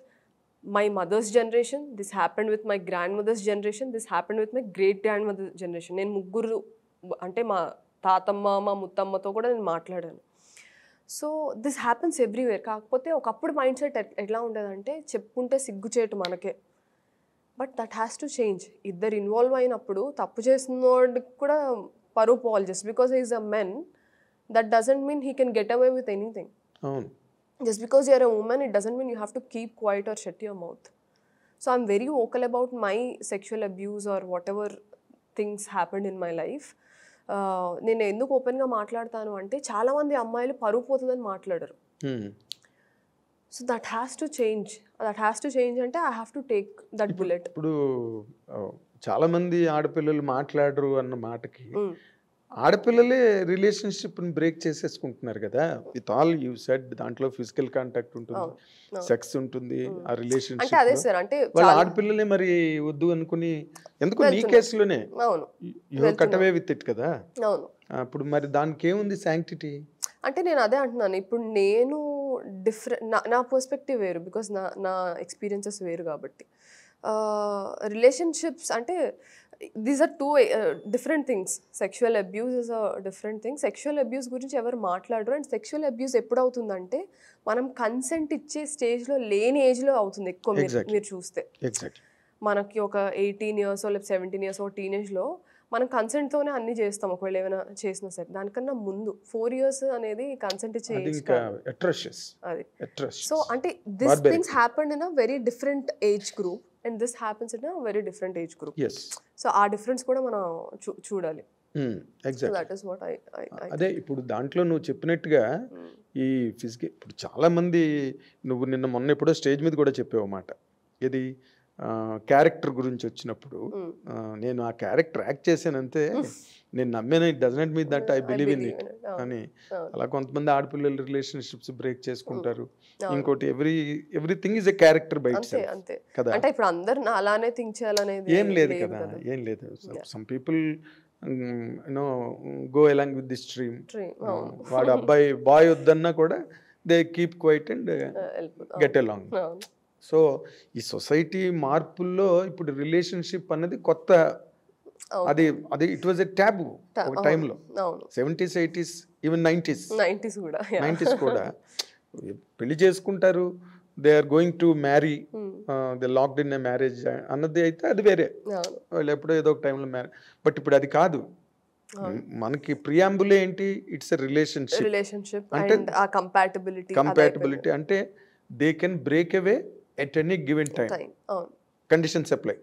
my mother's generation. This happened with my grandmother's generation. This happened with my great grandmother's generation. నేను ముగ్గురు, అంటే మా తాతమ్మ మా ముత్తమ్మతో కూడా నేను మాట్లాడాను. So this happens everywhere. కాకపోతే ఒకప్పుడు మైండ్ సెట్ ఎట్లా ఉండేదంటే చెప్పుకుంటే సిగ్గుచేటు మనకే. But that has to change. ఇద్దరు ఇన్వాల్వ్ అయినప్పుడు తప్పు చేసినోడికి కూడా పరువు పోవాలి. Just because he is a men, that doesn't mean he can get away with anything. Just because you are a woman, it doesn't mean you have to keep quiet or shut your mouth. So I'm very vocal about my sexual abuse or whatever things happened in my life. నేను ఎందుకు ఓపెన్గా మాట్లాడతాను అంటే చాలామంది అమ్మాయిలు పరువు పోతుందని మాట్లాడరు. So that has to change అంటే I have to take that bullet. ఇప్పుడు చాలామంది ఆడపిల్లలు మాట్లాడరు అన్న మాటకి ఆడపిల్లలే రిలేషన్షిప్ని బ్రేక్ చేసేసుకుంటున్నారు కదా. విత్ ఆల్ యూ సెడ్, దాంట్లో ఫిజికల్ కాంటాక్ట్ ఉంటుంది, సెక్స్ ఉంటుంది, ఆ రిలేషన్షిప్. వాళ్ళ ఆడపిల్లలే మరి వద్దు అనుకుని, ఎందుకు నీ కేసులోనే కట్టవే విత్ ఇట్ కదా. అప్పుడు మరి దానికి ఏముంది శాంక్టిటీ? అంటే నేను అదే అంటున్నాను, ఇప్పుడు నేను నా పర్స్పెక్టివ్ వేరు, బికాస్ నా ఎక్స్పీరియన్సెస్ వేరు కాబట్టి. రిలేషన్షిప్స్ అంటే these are two different things. Sexual abuse is a different thing. Sexual abuse గురించి ఎవరు మాట్లాడరు. అండ్ సెక్షువల్ అబ్యూస్ ఎప్పుడు అవుతుందంటే మనం కన్సెంట్ ఇచ్చే స్టేజ్లో లేని ఏజ్లో అవుతుంది ఎక్కువ. మీరు చూస్తే మనకి ఒక 18 years లేదా 17 years టీనేజ్లో మనం కన్సెంట్తోనే అన్ని చేస్తాం, ఒకవేళ ఏమైనా చేసినా సరే. దానికన్నా ముందు 4 years అనేది కన్సెంట్ ఇచ్చే ఏజ్ అది. సో అంటే this things happened in a very different age group and this happens in a very different age group. So ఆ డిఫరెన్స్ కూడా మనం చూడాలి. అదే ఇప్పుడు దాంట్లో నువ్వు చెప్పినట్టుగా ఈ ఫిజికల్, ఇప్పుడు చాలా మంది, నువ్వు మొన్న ఎప్పుడో స్టేజ్ మీద కూడా చెప్పావు మాట, ఇది క్యారెక్టర్ గురించి వచ్చినప్పుడు, నేను ఆ క్యారెక్టర్ యాక్ట్ చేశానంతే, నేను నమ్మాను, it does not mean that I believe in it అని. అలా కొంతమంది ఆడపిల్లలు రిలేషన్షిప్స్ బ్రేక్ చేసుకుంటారు. ఇంకోటి everything is a character by itself కదా. అంటే ఇప్పుడు అందరూ అలానే థింక్ చేయాలనేది ఏం లేదు కదా, ఏం లేదు. Some people go along with the stream. వాడు అబ్బాయి బాయ్ వద్దన్నా కూడా they keep quiet and get along. So ఈ సొసైటీ మార్పుల్లో ఇప్పుడు రిలేషన్షిప్ అన్నది కొత్త, అది ఇట్ వాజ్ ఎ ట్యాబు ఒక టైంలో. 70s 80s ఈవెన్ 90s కూడా పెళ్లి చేసుకుంటారు, they are going to marry, they locked in a marriage అన్నది అయితే అది వేరే, వాళ్ళు ఎప్పుడో ఏదో ఒక టైంలో మ్యారేజ్. బట్ ఇప్పుడు అది కాదు, మనకి ప్రియాంబుల్ ఏంటి, ఇట్స్ ఎ రిలేషన్షిప్ అంటే కంపాటబిలిటీ అంటే they can break away at any given time. Conditions apply.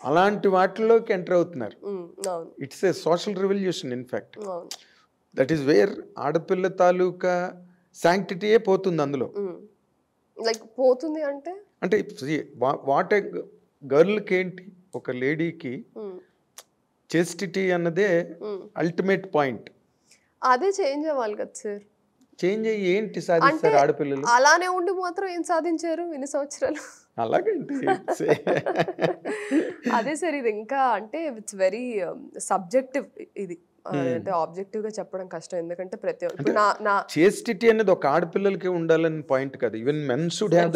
అలాంటి వాటిలోకి ఎంటర్ అవుతున్నారు. అవును it's a social revolution in fact. అవును దట్ ఈస్ వేర్ ఆడపిల్ల తాలూకా శాంక్టిటీయే పోతుంది అందులో. లైక్ పోతుంది అంటే అంటే వాట్ ఏ గర్ల్కి ఏంటి, ఒక లేడీకి చేస్టిటీ అన్నదే అల్టిమేట్ పాయింట్. అదే చేంజ్ అవ్వాలి కదా సార్. చేంజ్ అయ్యి ఏంటి అంటే సాధిస్తారు ఆడపిల్లలు? అలానే ఉండి మాత్రం ఏం సాధించారు ఇన్ని సంవత్సరాలు? అలాగేంటి అదే సార్, ఇది ఇంకా అంటే ఇట్స్ వెరీ సబ్జెక్టివ్ ఇది. అంటే ఆబ్జెక్టివ్ గా చెప్పడం కష్టం, ఎందుకంటే ప్రతి ఇప్పుడు నా చేస్టిటీ అనేది ఒక ఆడపిల్లలకి ఉండాలని పాయింట్ కాదు. Even men should have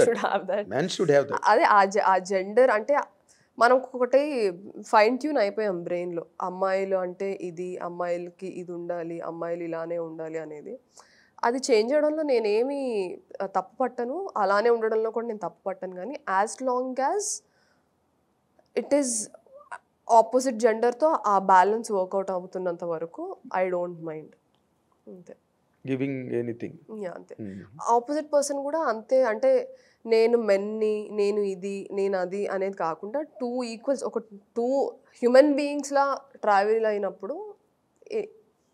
that. Men should have that. అదే ఆ జెండర్ అంటే మనం ఒకటి ఫైన్ ట్యూన్ అయిపోయాం బ్రెయిన్ లో. అమ్మాయిలు అంటే ఇది, అమ్మాయిలకి ఇది ఉండాలి, అమ్మాయిలు ఇలానే ఉండాలి అనేది. అది చేంజ్ చేయడంలో నేనేమి తప్పు పట్టను, అలానే ఉండడంలో కూడా నేను తప్పు పట్టను. కానీ as long as it is opposite జెండర్తో ఆ బ్యాలెన్స్ వర్కౌట్ అవుతున్నంత వరకు ఐ డోంట్ మైండ్. అంతే. Giving anything. అంతే. ఆపోజిట్ పర్సన్ కూడా అంతే. అంటే నేను మెన్ని, నేను ఇది, నేను అది అనేది కాకుండా టూ ఈక్వల్స్, ఒక టూ హ్యూమన్ బీయింగ్స్లా ట్రావెల్ అయినప్పుడు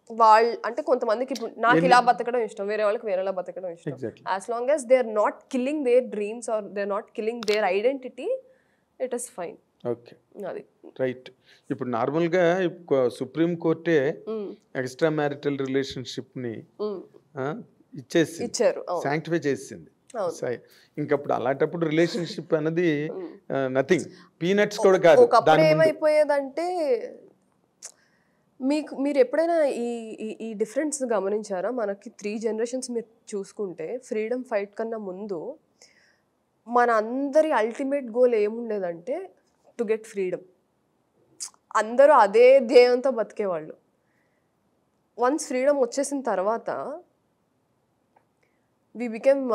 వాళ్ళు అంటే కొంతమందికి ఇప్పుడు నాకు ఇలా బతకడం ఇష్టం, వేరే వాళ్ళకి వేరేలా బతకడం ఇష్టం. As long as they are not killing their dreams or they are not killing their identity, it is fine. Okay, అది రైట్. ఇప్పుడు నార్మల్గా సుప్రీం కోర్టే ఎక్స్ట్రా మ్యారిటల్ రిలేషన్షిప్ని ఇచ్చారు, శాంక్టిఫై చేసింది. ఇంకప్పుడు అలాంటప్పుడు రిలేషన్షిప్ అనేది నథింగ్, పీనట్స్ కూడా కాదు. ఒకప్పుడు ఏమైపోయేదంటే మీరు ఎప్పుడైనా ఈ డిఫరెన్స్ గమనించారా? మనకి 3 generations మీరు చూసుకుంటే ఫ్రీడమ్ ఫైట్ కన్నా ముందు మన అందరి అల్టిమేట్ గోల్ ఏముండేదంటే టు గెట్ ఫ్రీడమ్. అందరూ అదే ధ్యేయంతో బతికేవాళ్ళు. వన్స్ ఫ్రీడమ్ వచ్చేసిన తర్వాత వి బికెమ్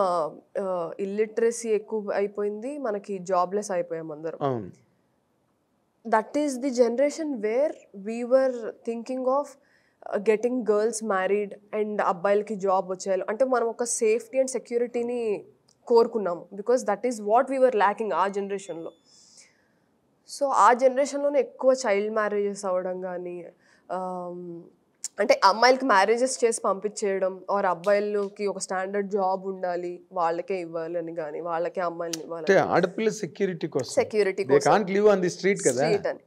ఇల్లిటరసీ ఎక్కువ అయిపోయింది, మనకి జాబ్లెస్ అయిపోయాం అందరం. That is the generation where we were thinking of getting girls married and అబ్బాయిలకి జాబ్ వచ్చేయాలి అంటే మనం ఒక సేఫ్టీ అండ్ సెక్యూరిటీని కోరుకున్నాము. Because that is what we were lacking ఆ జనరేషన్లో. సో ఆ జనరేషన్లోనే ఎక్కువ చైల్డ్ మ్యారేజెస్ అవ్వడం కానీ, అంటే అమ్మాయిలకి మ్యారేజెస్ చేసి పంపించేయడం, ఆర్ అబ్బాయిలకి ఒక స్టాండర్డ్ జాబ్ ఉండాలి వాళ్ళకే ఇవ్వాలి అని కానీ, వాళ్ళకే అమ్మాయిలని ఇవ్వాలి, ఆడపిల్ల సెక్యూరిటీ కోసం, సెక్యూరిటీ కోసం అని.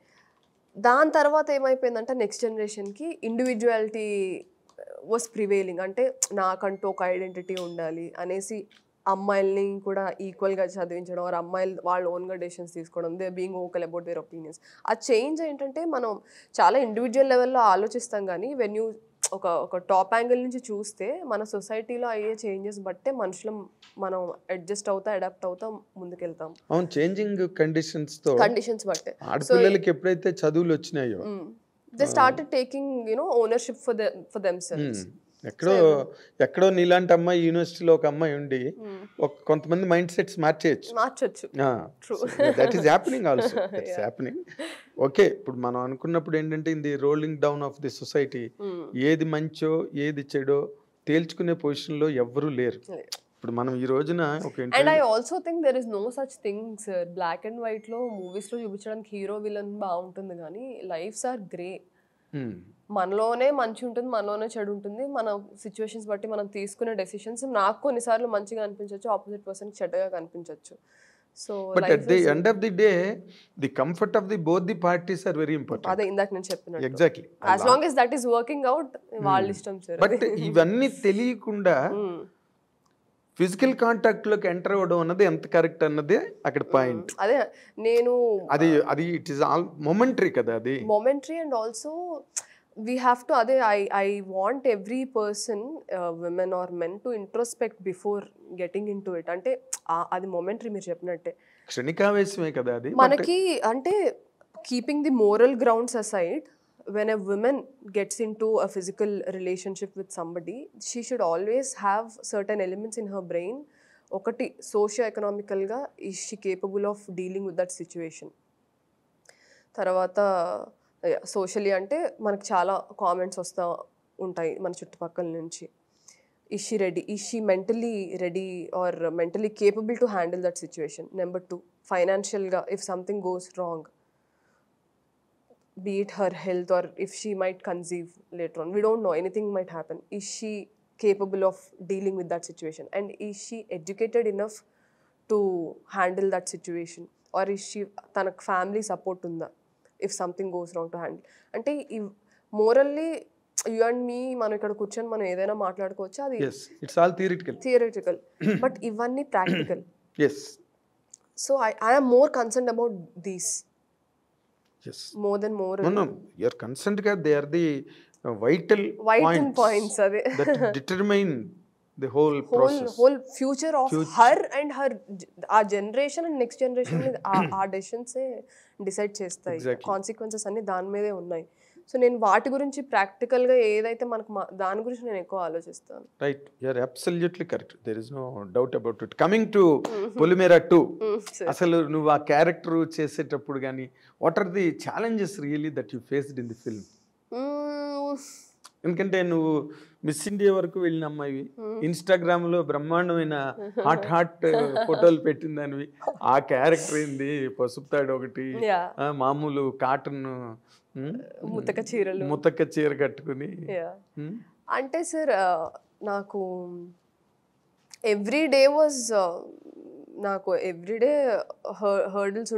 దాని తర్వాత ఏమైపోయిందంటే నెక్స్ట్ జనరేషన్కి ఇండివిజువాలిటీ వాస్ ప్రివేలింగ్. అంటే నాకంటూ ఒక ఐడెంటిటీ ఉండాలి అనేసి అమ్మాయిల్ని కూడా ఈక్వల్గా చదివించడం, ఆర్ అమ్మాయిలు వాళ్ళు ఓన్గా డెసిషన్స్ తీసుకోవడం, they being vocal about their opinions. ఆ చేంజ్ ఏంటంటే మనం చాలా ఇండివిజువల్ లెవెల్లో ఆలోచిస్తాం కానీ వెన్ యూ ఒక టాప్ యాంగిల్ నుంచి చూస్తే మన సొసైటీలో అయ్యే చేంజెస్ బట్టే మనుషులం మనం అడ్జస్ట్ అవుతా, అడాప్ట్ అవుతా ముందుకెళ్తాం. అవును, చేంజింగ్ కండిషన్స్ బట్టే. ఆడపిల్లలకి ఎప్పుడైతే చదువులు వచ్చినాయో they started taking ownership for themselves. ఎక్కడో నీలాంటి అమ్మాయి యూనివర్సిటీలో ఒక అమ్మాయి ఉండి కొంతమంది మైండ్ సెట్స్ మార్చొచ్చు. That is happening also, that's happening. Okay, ఇప్పుడు మనం అనుకున్నప్పుడు ఏంటంటే in the rolling down of the society ఏది మంచో ఏది చెడో తేల్చుకునే పొజిషన్లో ఎవ్వరూ లేరు. ఇప్పుడు మనం ఈ రోజున and I also think there is no such things. Black and white లో మూవీస్ లో చూపించడానికి హీరో విలన్ బాగుంటుంది కానీ లైఫ్స్ ఆర్ గ్రే. మనలోనే మంచి ఉంటుంది, మనలోనే చెడు ఉంటుంది. మన సిచ్యువేషన్స్ బట్టి మనం తీసుకునే డెసిషన్స్ నాకు కొన్నిసార్లు మంచిగా అనిపించవచ్చు, ఆపోజిట్ పర్సన్ చెడ్డగా కనిపించవచ్చు. So but at the end of the day the comfort of the both the parties are very important. అదే ఇందాక నేను చెప్పినట్టు exactly, as long as that is working out వాళ్ళ ఇష్టం సార్. బట్ ఇవన్నీ తెలియకుండా ఫిజికల్ కాంటాక్ట్ లోకి ఎంటర్ అవ్వడం అన్నది ఎంత కరెక్ట్ అన్నది అక్కడ పాయింట్. అదే నేను అది ఇట్ ఈస్ ఆల్ మొమెంటరీ కదా, అది momentary. And also we have to అదే I want every person, women or men, to introspect before getting into it. అంటే అది మొమెంటరీ మీరు చెప్పినట్టే, క్షణికావేశమే కదా అది మనకి. అంటే keeping the moral grounds aside, when a woman gets into a physical relationship with somebody, she should always have certain elements in her brain. ఒకటి, socio-economicalగా is she capable of dealing with that situation. తర్వాత socially అంటే మనకు చాలా comments వస్తూ ఉంటాయి మన చుట్టుపక్కల నుంచి. Is she mentally ready or mentally capable to handle that situation. Number 2, ఫైనాన్షియల్గా if something goes wrong be it her health or if she might conceive later on. We don't know, anything might happen. Is she capable of dealing with that situation, and is she educated enough to handle that situation, or is she తనకు family support ఉందా if something goes wrong to handle. అంటే morally you and మీ మనం ఇక్కడ కూర్చొని మనం ఏదైనా మాట్లాడుకోవచ్చు, అది yes, it's all theoretical but ఇవన్నీ practical. yes, so I am more concerned about these yes. more than more No, you're concerned that they are the vital points అదే that determine the whole process. whole future of her and her ఆ generation and next generation మీద ఆ decisions decide చేస్తాయి. Consequences అన్ని దాని మీదే ఉన్నాయి. So నేను వాటి గురించి ప్రాక్టికల్గా ఏదైతే మనకు దాని గురించి నేను ఎక్కువ ఆలోచిస్తాను. Right, you're absolutely correct, there is no doubt about it. Coming to Polimera 2, అసలు నువ్వు ఆ క్యారెక్టర్ చేసేటప్పుడు కానీ what are the challenges really that you faced in the film? ఎందుకంటే నువ్వు మిస్ ఇండియా వరకు వెళ్ళిన అమ్మాయివి, ఇన్స్టాగ్రామ్లో బ్రహ్మాండమైన హాట్ ఫోటోలు పెట్టిందానివి. ఆ క్యారెక్టర్ ఏంది, పసుపు తాడు ఒకటి, మామూలు కాటన్ ముతక చీర కట్టుకుని. అంటే సార్ నాకు ఎవ్రీడే వాజ్ నాకు ఎవ్రీడే హర్డిల్స్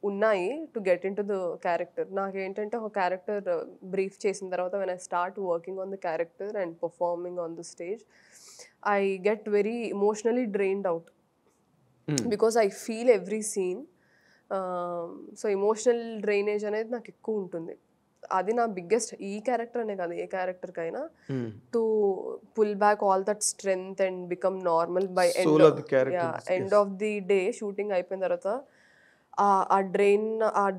ఉన్నాయి to get in to the character. నాకేంటంటే ఒక క్యారెక్టర్ బ్రీఫ్ చేసిన తర్వాత when I start working on the character and performing on the stage, I get very emotionally drained out because I feel every scene. So emotional drainage అనేది నాకు ఎక్కువ ఉంటుంది. అది నా బిగ్గెస్ట్, ఈ క్యారెక్టర్ అనే కాదు ఏ క్యారెక్టర్కైనా, to pull back all that strength and become normal by end of the day. Shooting అయిపోయిన తర్వాత ఆ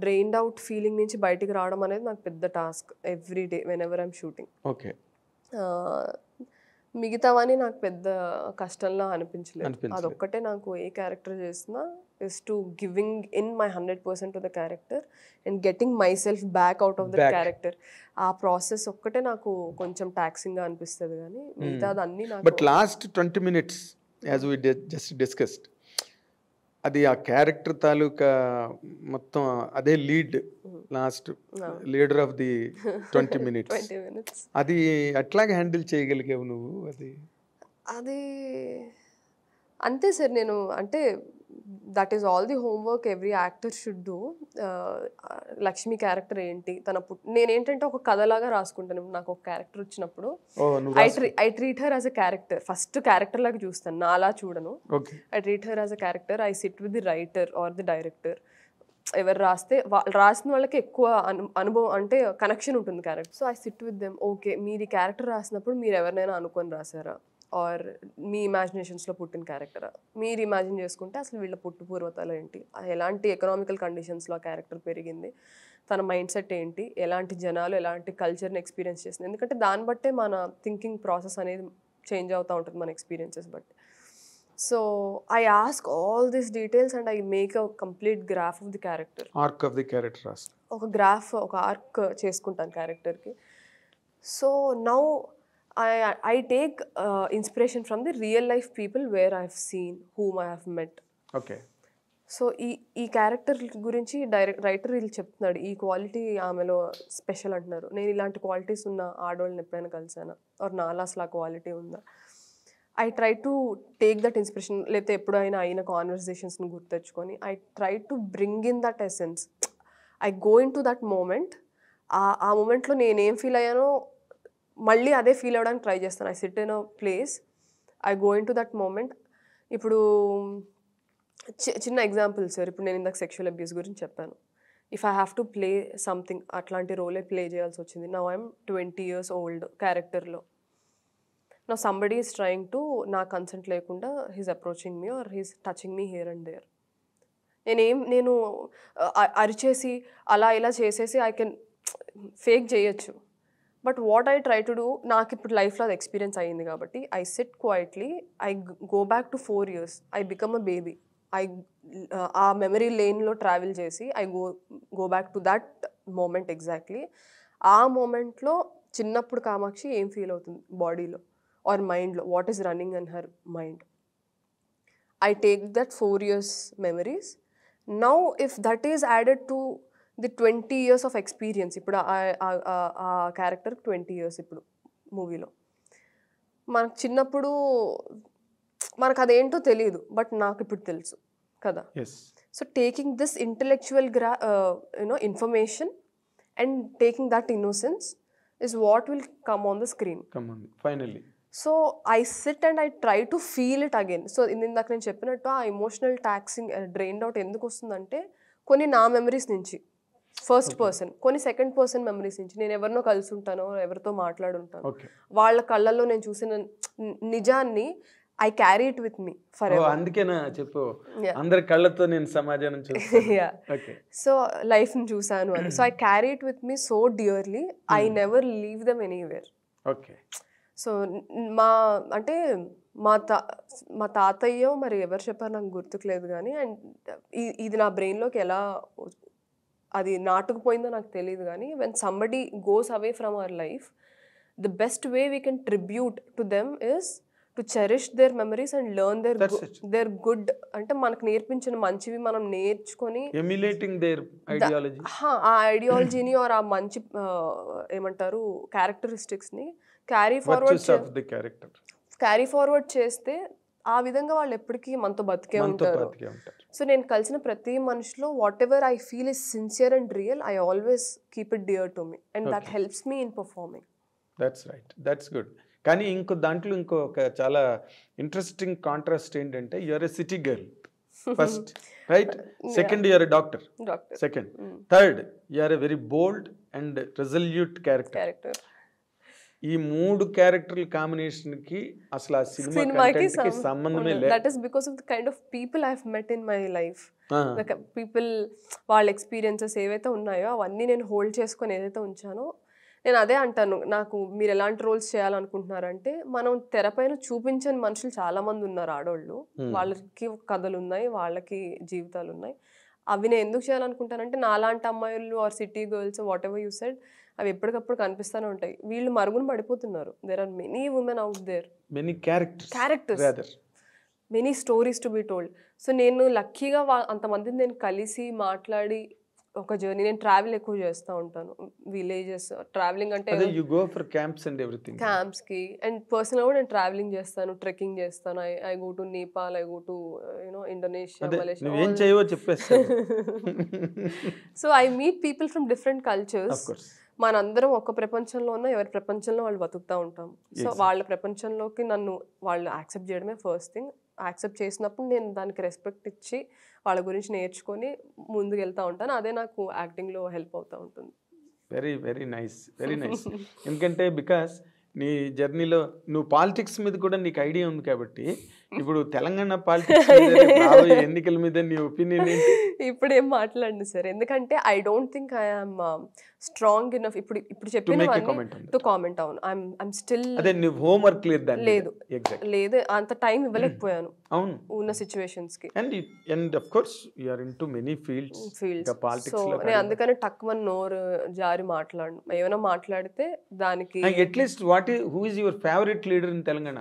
డ్రైన్డ్ అవుట్ ఫీలింగ్ నుంచి బయటికి రావడం అనేది నాకు పెద్ద task every day whenever I'm shooting. Okay, మిగతావని నాకు పెద్ద కష్టంలా అనిపించలేదు. అదొక్కటే నాకు ఏ క్యారెక్టర్ చేసినా is to giving in my 100% to the character and getting myself back out of the character. ఆ ప్రాసెస్ ఒక్కటే నాకు కొంచెం టాక్సింగ్ గా అనిపిస్తుంది, కానీ మిగతాది అన్ని నాకు. But last 20 minutes as we just discussed, అది ఆ క్యారెక్టర్ తాలూకా మొత్తం అదే last leader of the 20 minutes. అది అట్లాగే హ్యాండిల్ చేయగలిగావు నువ్వు? అది అంతే సార్. నేను అంటే that is all the homework every actor should do. Lakshmi character ఏంటి, నేనేంటంటే ఒక కథలాగా రాసుకుంటాను. నాకు ఒక క్యారెక్టర్ వచ్చినప్పుడు I treat her as a character. First character లాగా చూస్తాను, నాలా చూడను. I treat her as a character. I SIT with the writer or the director. ఎవరు రాసిన వాళ్ళకి ఎక్కువ అనుభవం అంటే కనెక్షన్ ఉంటుంది character. So I SIT with them. Okay, మీరు క్యారెక్టర్ రాసినప్పుడు మీరు ఎవరినైనా అనుకొని రాసారా, ఆర్ మీ ఇమాజినేషన్స్లో పుట్టిన క్యారెక్టరా, మీరు ఇమాజిన్ చేసుకుంటే అసలు వీళ్ళ పూర్వతాలు ఏంటి, ఎలాంటి ఎకనామికల్ కండిషన్స్లో ఆ క్యారెక్టర్ పెరిగింది, తన మైండ్ సెట్ ఏంటి, ఎలాంటి జనాలు ఎలాంటి కల్చర్ని ఎక్స్పీరియన్స్ చేస్తుంది. ఎందుకంటే దాన్ని బట్టే మన థింకింగ్ ప్రాసెస్ అనేది చేంజ్ అవుతూ ఉంటుంది మన ఎక్స్పీరియన్సెస్ బట్టి. So I ask all these details and I make a complete graph of the character. Arc of the character, ఒక గ్రాఫ్, ఒక ఆర్క్ చేసుకుంటాను క్యారెక్టర్కి. So now I take inspiration from the real life people where I have seen, whom I have met. Okay. So ఈ character గురించి writer వీళ్ళు చెప్తున్నాడు, ఈ quality ఆమెలో స్పెషల్ అంటున్నారు. నేను ఇలాంటి క్వాలిటీస్ ఉన్న ఆడవాళ్ళని ఎప్పుడైనా కలిసానా, ఆర్ నాలో అసలు ఆ క్వాలిటీ ఉందా. I try to take that inspiration. లేకపోతే ఎప్పుడైనా అయిన కాన్వర్సేషన్స్ని గుర్తెచ్చుకొని I try to bring in that essence. I go into that moment. ఆ మూమెంట్లో నేనేం ఫీల్ అయ్యానో మళ్ళీ అదే ఫీల్ అవ్వడానికి ట్రై చేస్తాను. I sit in a place, I go into that moment. ఇప్పుడు చిన్న ఎగ్జాంపుల్ సార్, ఇప్పుడు నేను ఇందాక సెక్షువల్ అబ్యూస్ గురించి చెప్పాను. If I have to play something, అట్లాంటి రోలే ప్లే చేయాల్సి వచ్చింది. నౌ ఐఎమ్ 20 years old క్యారెక్టర్లో. నా సంబడీ ఈస్ ట్రయింగ్ టు, నా కన్సెంట్ లేకుండా he's approaching me or he's touching me here and there. నేను అరిచేసి అలా ఇలా చేసేసి ఐ కెన్ ఫేక్ చేయొచ్చు. But what I try to do, నాకు ఇప్పుడు లైఫ్లో అది ఎక్స్పీరియన్స్ అయ్యింది కాబట్టి I sit quietly, I go back to 4 years, I become a baby. ఆ మెమరీ లేన్లో ట్రావెల్ చేసి I go back to that moment exactly. ఆ మూమెంట్లో చిన్నప్పుడు కామాక్షి ఏం ఫీల్ అవుతుంది బాడీలో ఆర్ మైండ్లో, what is running in her mind. I take that 4 years memories. Now if that is added to the 20 years of experience. ఇప్పుడు ఆ క్యారెక్టర్ 20 years ఇప్పుడు మూవీలో. మనకు చిన్నప్పుడు మనకు అదేంటో తెలియదు, బట్ నాకు ఇప్పుడు తెలుసు కదా. So taking this intellectual information and taking that innocence is what will come on the screen. Finally. So I sit and I try to feel it again. So ఇందాక నేను చెప్పినట్టు ఆ ఎమోషనల్ టాక్సింగ్ డ్రైన్డ్ అవుట్ ఎందుకు వస్తుందంటే, కొన్ని నా memories నుంచి first person, కొన్ని సెకండ్ పర్సన్ మెమరీస్ నుంచి. నేను ఎవరినో కలిసి ఉంటానో, ఎవరితో మాట్లాడుంటాను, వాళ్ళ కళ్ళల్లో నేను చూసిన నిజాన్ని I carry it with me for ever. అందుకేనా చెప్పు, అందరి కళ్ళతో నేను సమాజాన్ని చూసాను, సో లైఫ్ ని చూసాను అని. So I carry it with me so dearly, I never leave them anywhere. So అంటే మా తాతయ్యో మరి ఎవరు చెప్పారు నాకు గుర్తుకులేదు కానీ, అండ్ ఇది నా బ్రెయిన్లోకి ఎలా అది నాటుకుపోయిందో నాకు తెలియదు కానీ, when somebody goes away from our life, the best way we can tribute to them is to cherish their memories and learn their good. అంటే మనకు నేర్పించిన మంచివి మనం నేర్చుకొని ఆ ఐడియాలజీని ఆర్ ఆ మంచి ఏమంటారు క్యారెక్టరిస్టిక్స్ని క్యారీ ఫార్వర్డ్ చేస్తే ఆ విధంగా వాళ్ళు ఎప్పటికీ మనతో బతికే ఉంటారు. సో నేను కలిసిన ప్రతి మనిషిలో whatever I feel is sincere and real, I always keep it dear to me and that helps me in performing. That's right, that's good. కానీ దాంట్లో ఇంకొక చాలా ఇంట్రెస్టింగ్ కాంట్రాస్ట్ ఏంటంటే, you're a city girl first, right? Second you're a doctor, second. Third you're a very bold and resolute character. ఈ 3 క్యారెక్టర్ల combination కి అసలు ఆ సినిమాకి సంబంధమే లేదు. That is because of the kind of people I have met in my life. People వాళ్ళ experiences ఏవైతే ఉన్నాయో అవన్నీ నేను హోల్డ్ చేసుకొని ఏదైతే ఉంచానో, నేను అదే అంటాను. నాకు మీరు ఎలాంటి రోల్స్ చేయాలనుకుంటున్నారంటే, మనం తెరపైన చూపించని మనుషులు చాలా మంది ఉన్నారు, ఆడవాళ్ళు. వాళ్ళకి కథలు ఉన్నాయి, వాళ్ళకి జీవితాలు ఉన్నాయి. అవి నేను ఎందుకు చేయాలనుకుంటానంటే, నాలాంటి అమ్మాయిలు or city girls whatever you said, అవి ఎప్పటికప్పుడు కనిపిస్తూనే ఉంటాయి. వీళ్ళు మరుగున పడిపోతున్నారు. There are many women out there, many characters, many stories to be told. So నేను లక్కీగా అంతమందిని నేను కలిసి మాట్లాడి ఒక జర్నీ. నేను ట్రావెల్ ఎక్కువ చేస్తూ ఉంటాను, విలేజెస్ ట్రావెలింగ్ అంటే you go for camps and everything. Camps కి అండ్ పర్సనల్ కూడా నేను ట్రావెలింగ్ చేస్తాను, ట్రెక్కింగ్ చేస్తాను. I go to Nepal, I go to Indonesia, Malaysia. నువ్వు ఏం చేయవో చెప్పేస్తా. So I meet people from different cultures. మనందరం ఒక ప్రపంచంలో ఉన్న, ఎవరి ప్రపంచంలో వాళ్ళు బతుకుతూ ఉంటాం. సో వాళ్ళ ప్రపంచంలోకి నన్ను వాళ్ళు యాక్సెప్ట్ చేయడమే ఫస్ట్ థింగ్. యాక్సెప్ట్ చేసినప్పుడు నేను దానికి రెస్పెక్ట్ ఇచ్చి వాళ్ళ గురించి నేర్చుకొని ముందుకు వెళ్తూ ఉంటాను. అదే నాకు యాక్టింగ్లో హెల్ప్ అవుతూ ఉంటుంది. Very very nice, very nice. ఎందుకంటే బికాస్ నీ జర్నీలో నువ్వు పాలిటిక్స్ మీద కూడా నీకు ఐడియా ఉంది కాబట్టి, ఇప్పుడు తెలంగాణ పాలిటిక్స్ ఎన్నికల మీద నీ ఒపీనియన్ ఏంటి? ఇప్పుడు ఏం మాట్లాడండి సార్, ఎందుకంటే I don't think I am strong enough ఇప్పుడు చెప్పిన టు కామెంట్. అవును, ఐఎమ్ స్టిల్ హోంవర్క్ లేదు, అంత టైం ఇవ్వలేకపోయాను ఉన్న సిచ్యువేషన్స్ కి. And of course you are into many fields. So నేను అందుకని టక్కుమని నోరు జారి మాట్లాడను. ఏమైనా మాట్లాడితే దానికి at least who is your favourite leader in Telangana?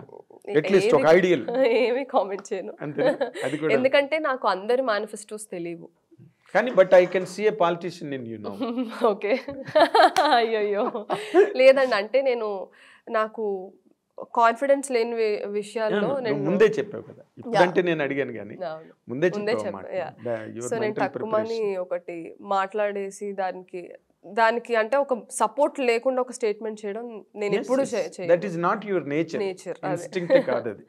At least ఒక ఐడియల్. ఏమీ కామెంట్ చేయను, ఎందుకంటే నాకు అందరి మేనిఫెస్టోస్ తెలియవు. కానీ but I can see a politician in you now. Okay, అయ్యో లేదండి, అంటే నాకు కాన్ఫిడెన్స్ లేని విషయాల్లో నేను ముందే చెప్పావు కదా, ఇప్పుడంటే నేను అడిగాను కానీ ముందే చెప్పాను. సో నేను తక్కువని ఒకటి మాట్లాడేసి దానికి అంటే ఒక సపోర్ట్ లేకుండా ఒక స్టేట్మెంట్ చేయడం నేను ఎప్పుడు చేయను. That is not your nature. Instinct కాదు అది.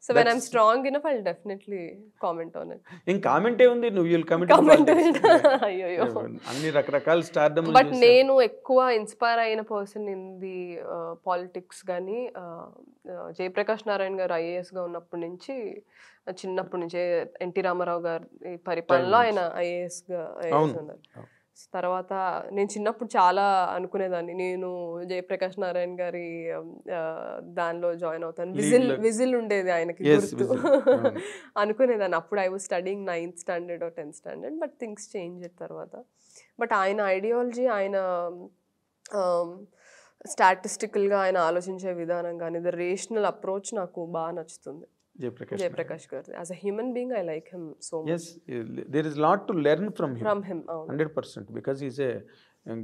So when I'm strong enough, I'll definitely comment on it. In comment ఏ ఉంది, నువ్వు you'll comment. అయ్యో అన్ని రకరకాల స్టార్డమ్. బట్ నేను ఎక్కువ ఇన్స్పైర్ అయిన పర్సన్ ఇన్ ది పాలిటిక్స్ కానీ, జయప్రకాష్ నారాయణ గారు IAS గా ఉన్నప్పటి నుంచి, చిన్నప్పటి నుంచే ఎన్టీ రామారావు గారి పరిపాలనలో ఆయన IAS ఉన్నారు. తర్వాత నేను చిన్నప్పుడు చాలా అనుకునేదాన్ని, నేను జయప్రకాష్ నారాయణ గారి దానిలో జాయిన్ అవుతాను, విజిల్ ఉండేది ఆయనకి గుర్తు అనుకునేదాన్ని. అప్పుడు I was studying 9th standard or 10th standard, but things change తర్వాత. బట్ ఆయన ఐడియాలజీ, ఆయన స్టాటిస్టికల్గా ఆయన ఆలోచించే విధానం కానీ, ద రేషనల్ అప్రోచ్ నాకు బాగా నచ్చుతుంది. Jaiprakash Garu. As a human being, I like him so much. Yes, there is a lot to learn from him. From him, 100%, because he's a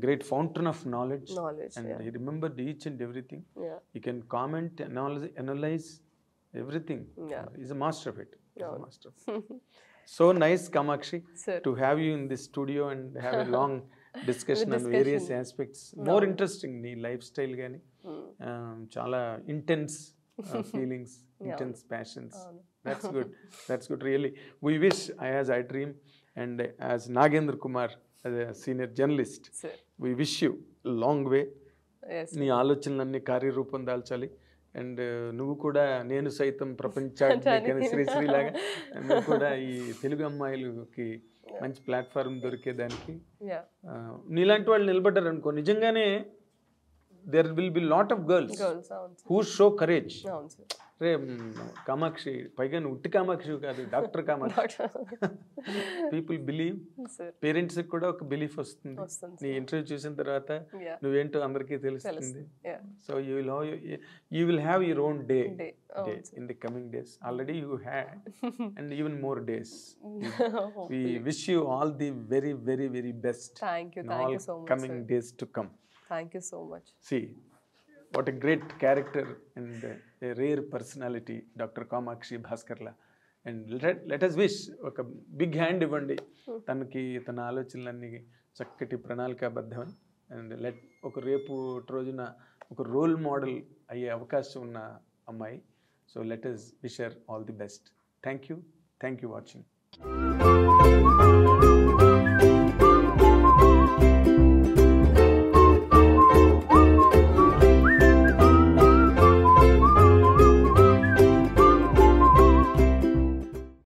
great fountain of knowledge. knowledge. And Yeah. he remembered each and everything. Yeah. He can comment, analyze everything. Yeah. He's a master of it. He's a Yeah. master of it. So nice, Kamakshi, Sir. to have you in this studio and have a long discussion on various aspects. More interesting నీ life style కానీ చాలా intense feelings, intense passions. That's good really. We wish, as I dream and as Nagendra Kumar, as a senior journalist, Sir. we wish you a long way. Yes. నీ ఆలోచనలన్నీ కార్యరూపం దాల్చాలి. And నువ్వు కూడా నేను సైతం ప్రపంచానికి శ్రీశ్రీలాగా నువ్వు కూడా ఈ తెలుగు అమ్మాయిలకి మంచి ప్లాట్ఫామ్ దొరికేదానికి Yeah. నీలాంటి వాళ్ళు నిలబడ్డారు అనుకో, నిజంగానే there will be lot of girls Girls, అవును sir. who show courage. అవును sir. రే కామాక్షి, పైగా నువ్వు ఉట్టి కామాక్షి కాదు, doctor Kamakshi. People believe, Sir. పేరెంట్స్కి కూడా ఒక బిలీఫ్ వస్తుంది. వస్తుంది నీ ఇంటర్వ్యూ చూసిన తర్వాత Yeah. నువ్వేంటో అందరికీ తెలుస్తుంది. Yeah. So you will have your own day Day. in the coming days. Already you had, and even more days. We wish you all the very, very, very best Thank you. in Thank all you so much, coming sir. days to come. Thank you so much. See, what a great character and a rare personality, Dr. Kamakshi Bhaskarla. And let us wish ఒక big hand ఇవ్వండి తనకి, తన ఆలోచనలన్నీ చక్కటి ప్రణాళికాబద్ధమని. And ఒక రేపు రోజున ఒక రోల్ మోడల్ అయ్యే అవకాశం ఉన్న అమ్మాయి. So let us wish her all the best. Thank you. Thank you watching.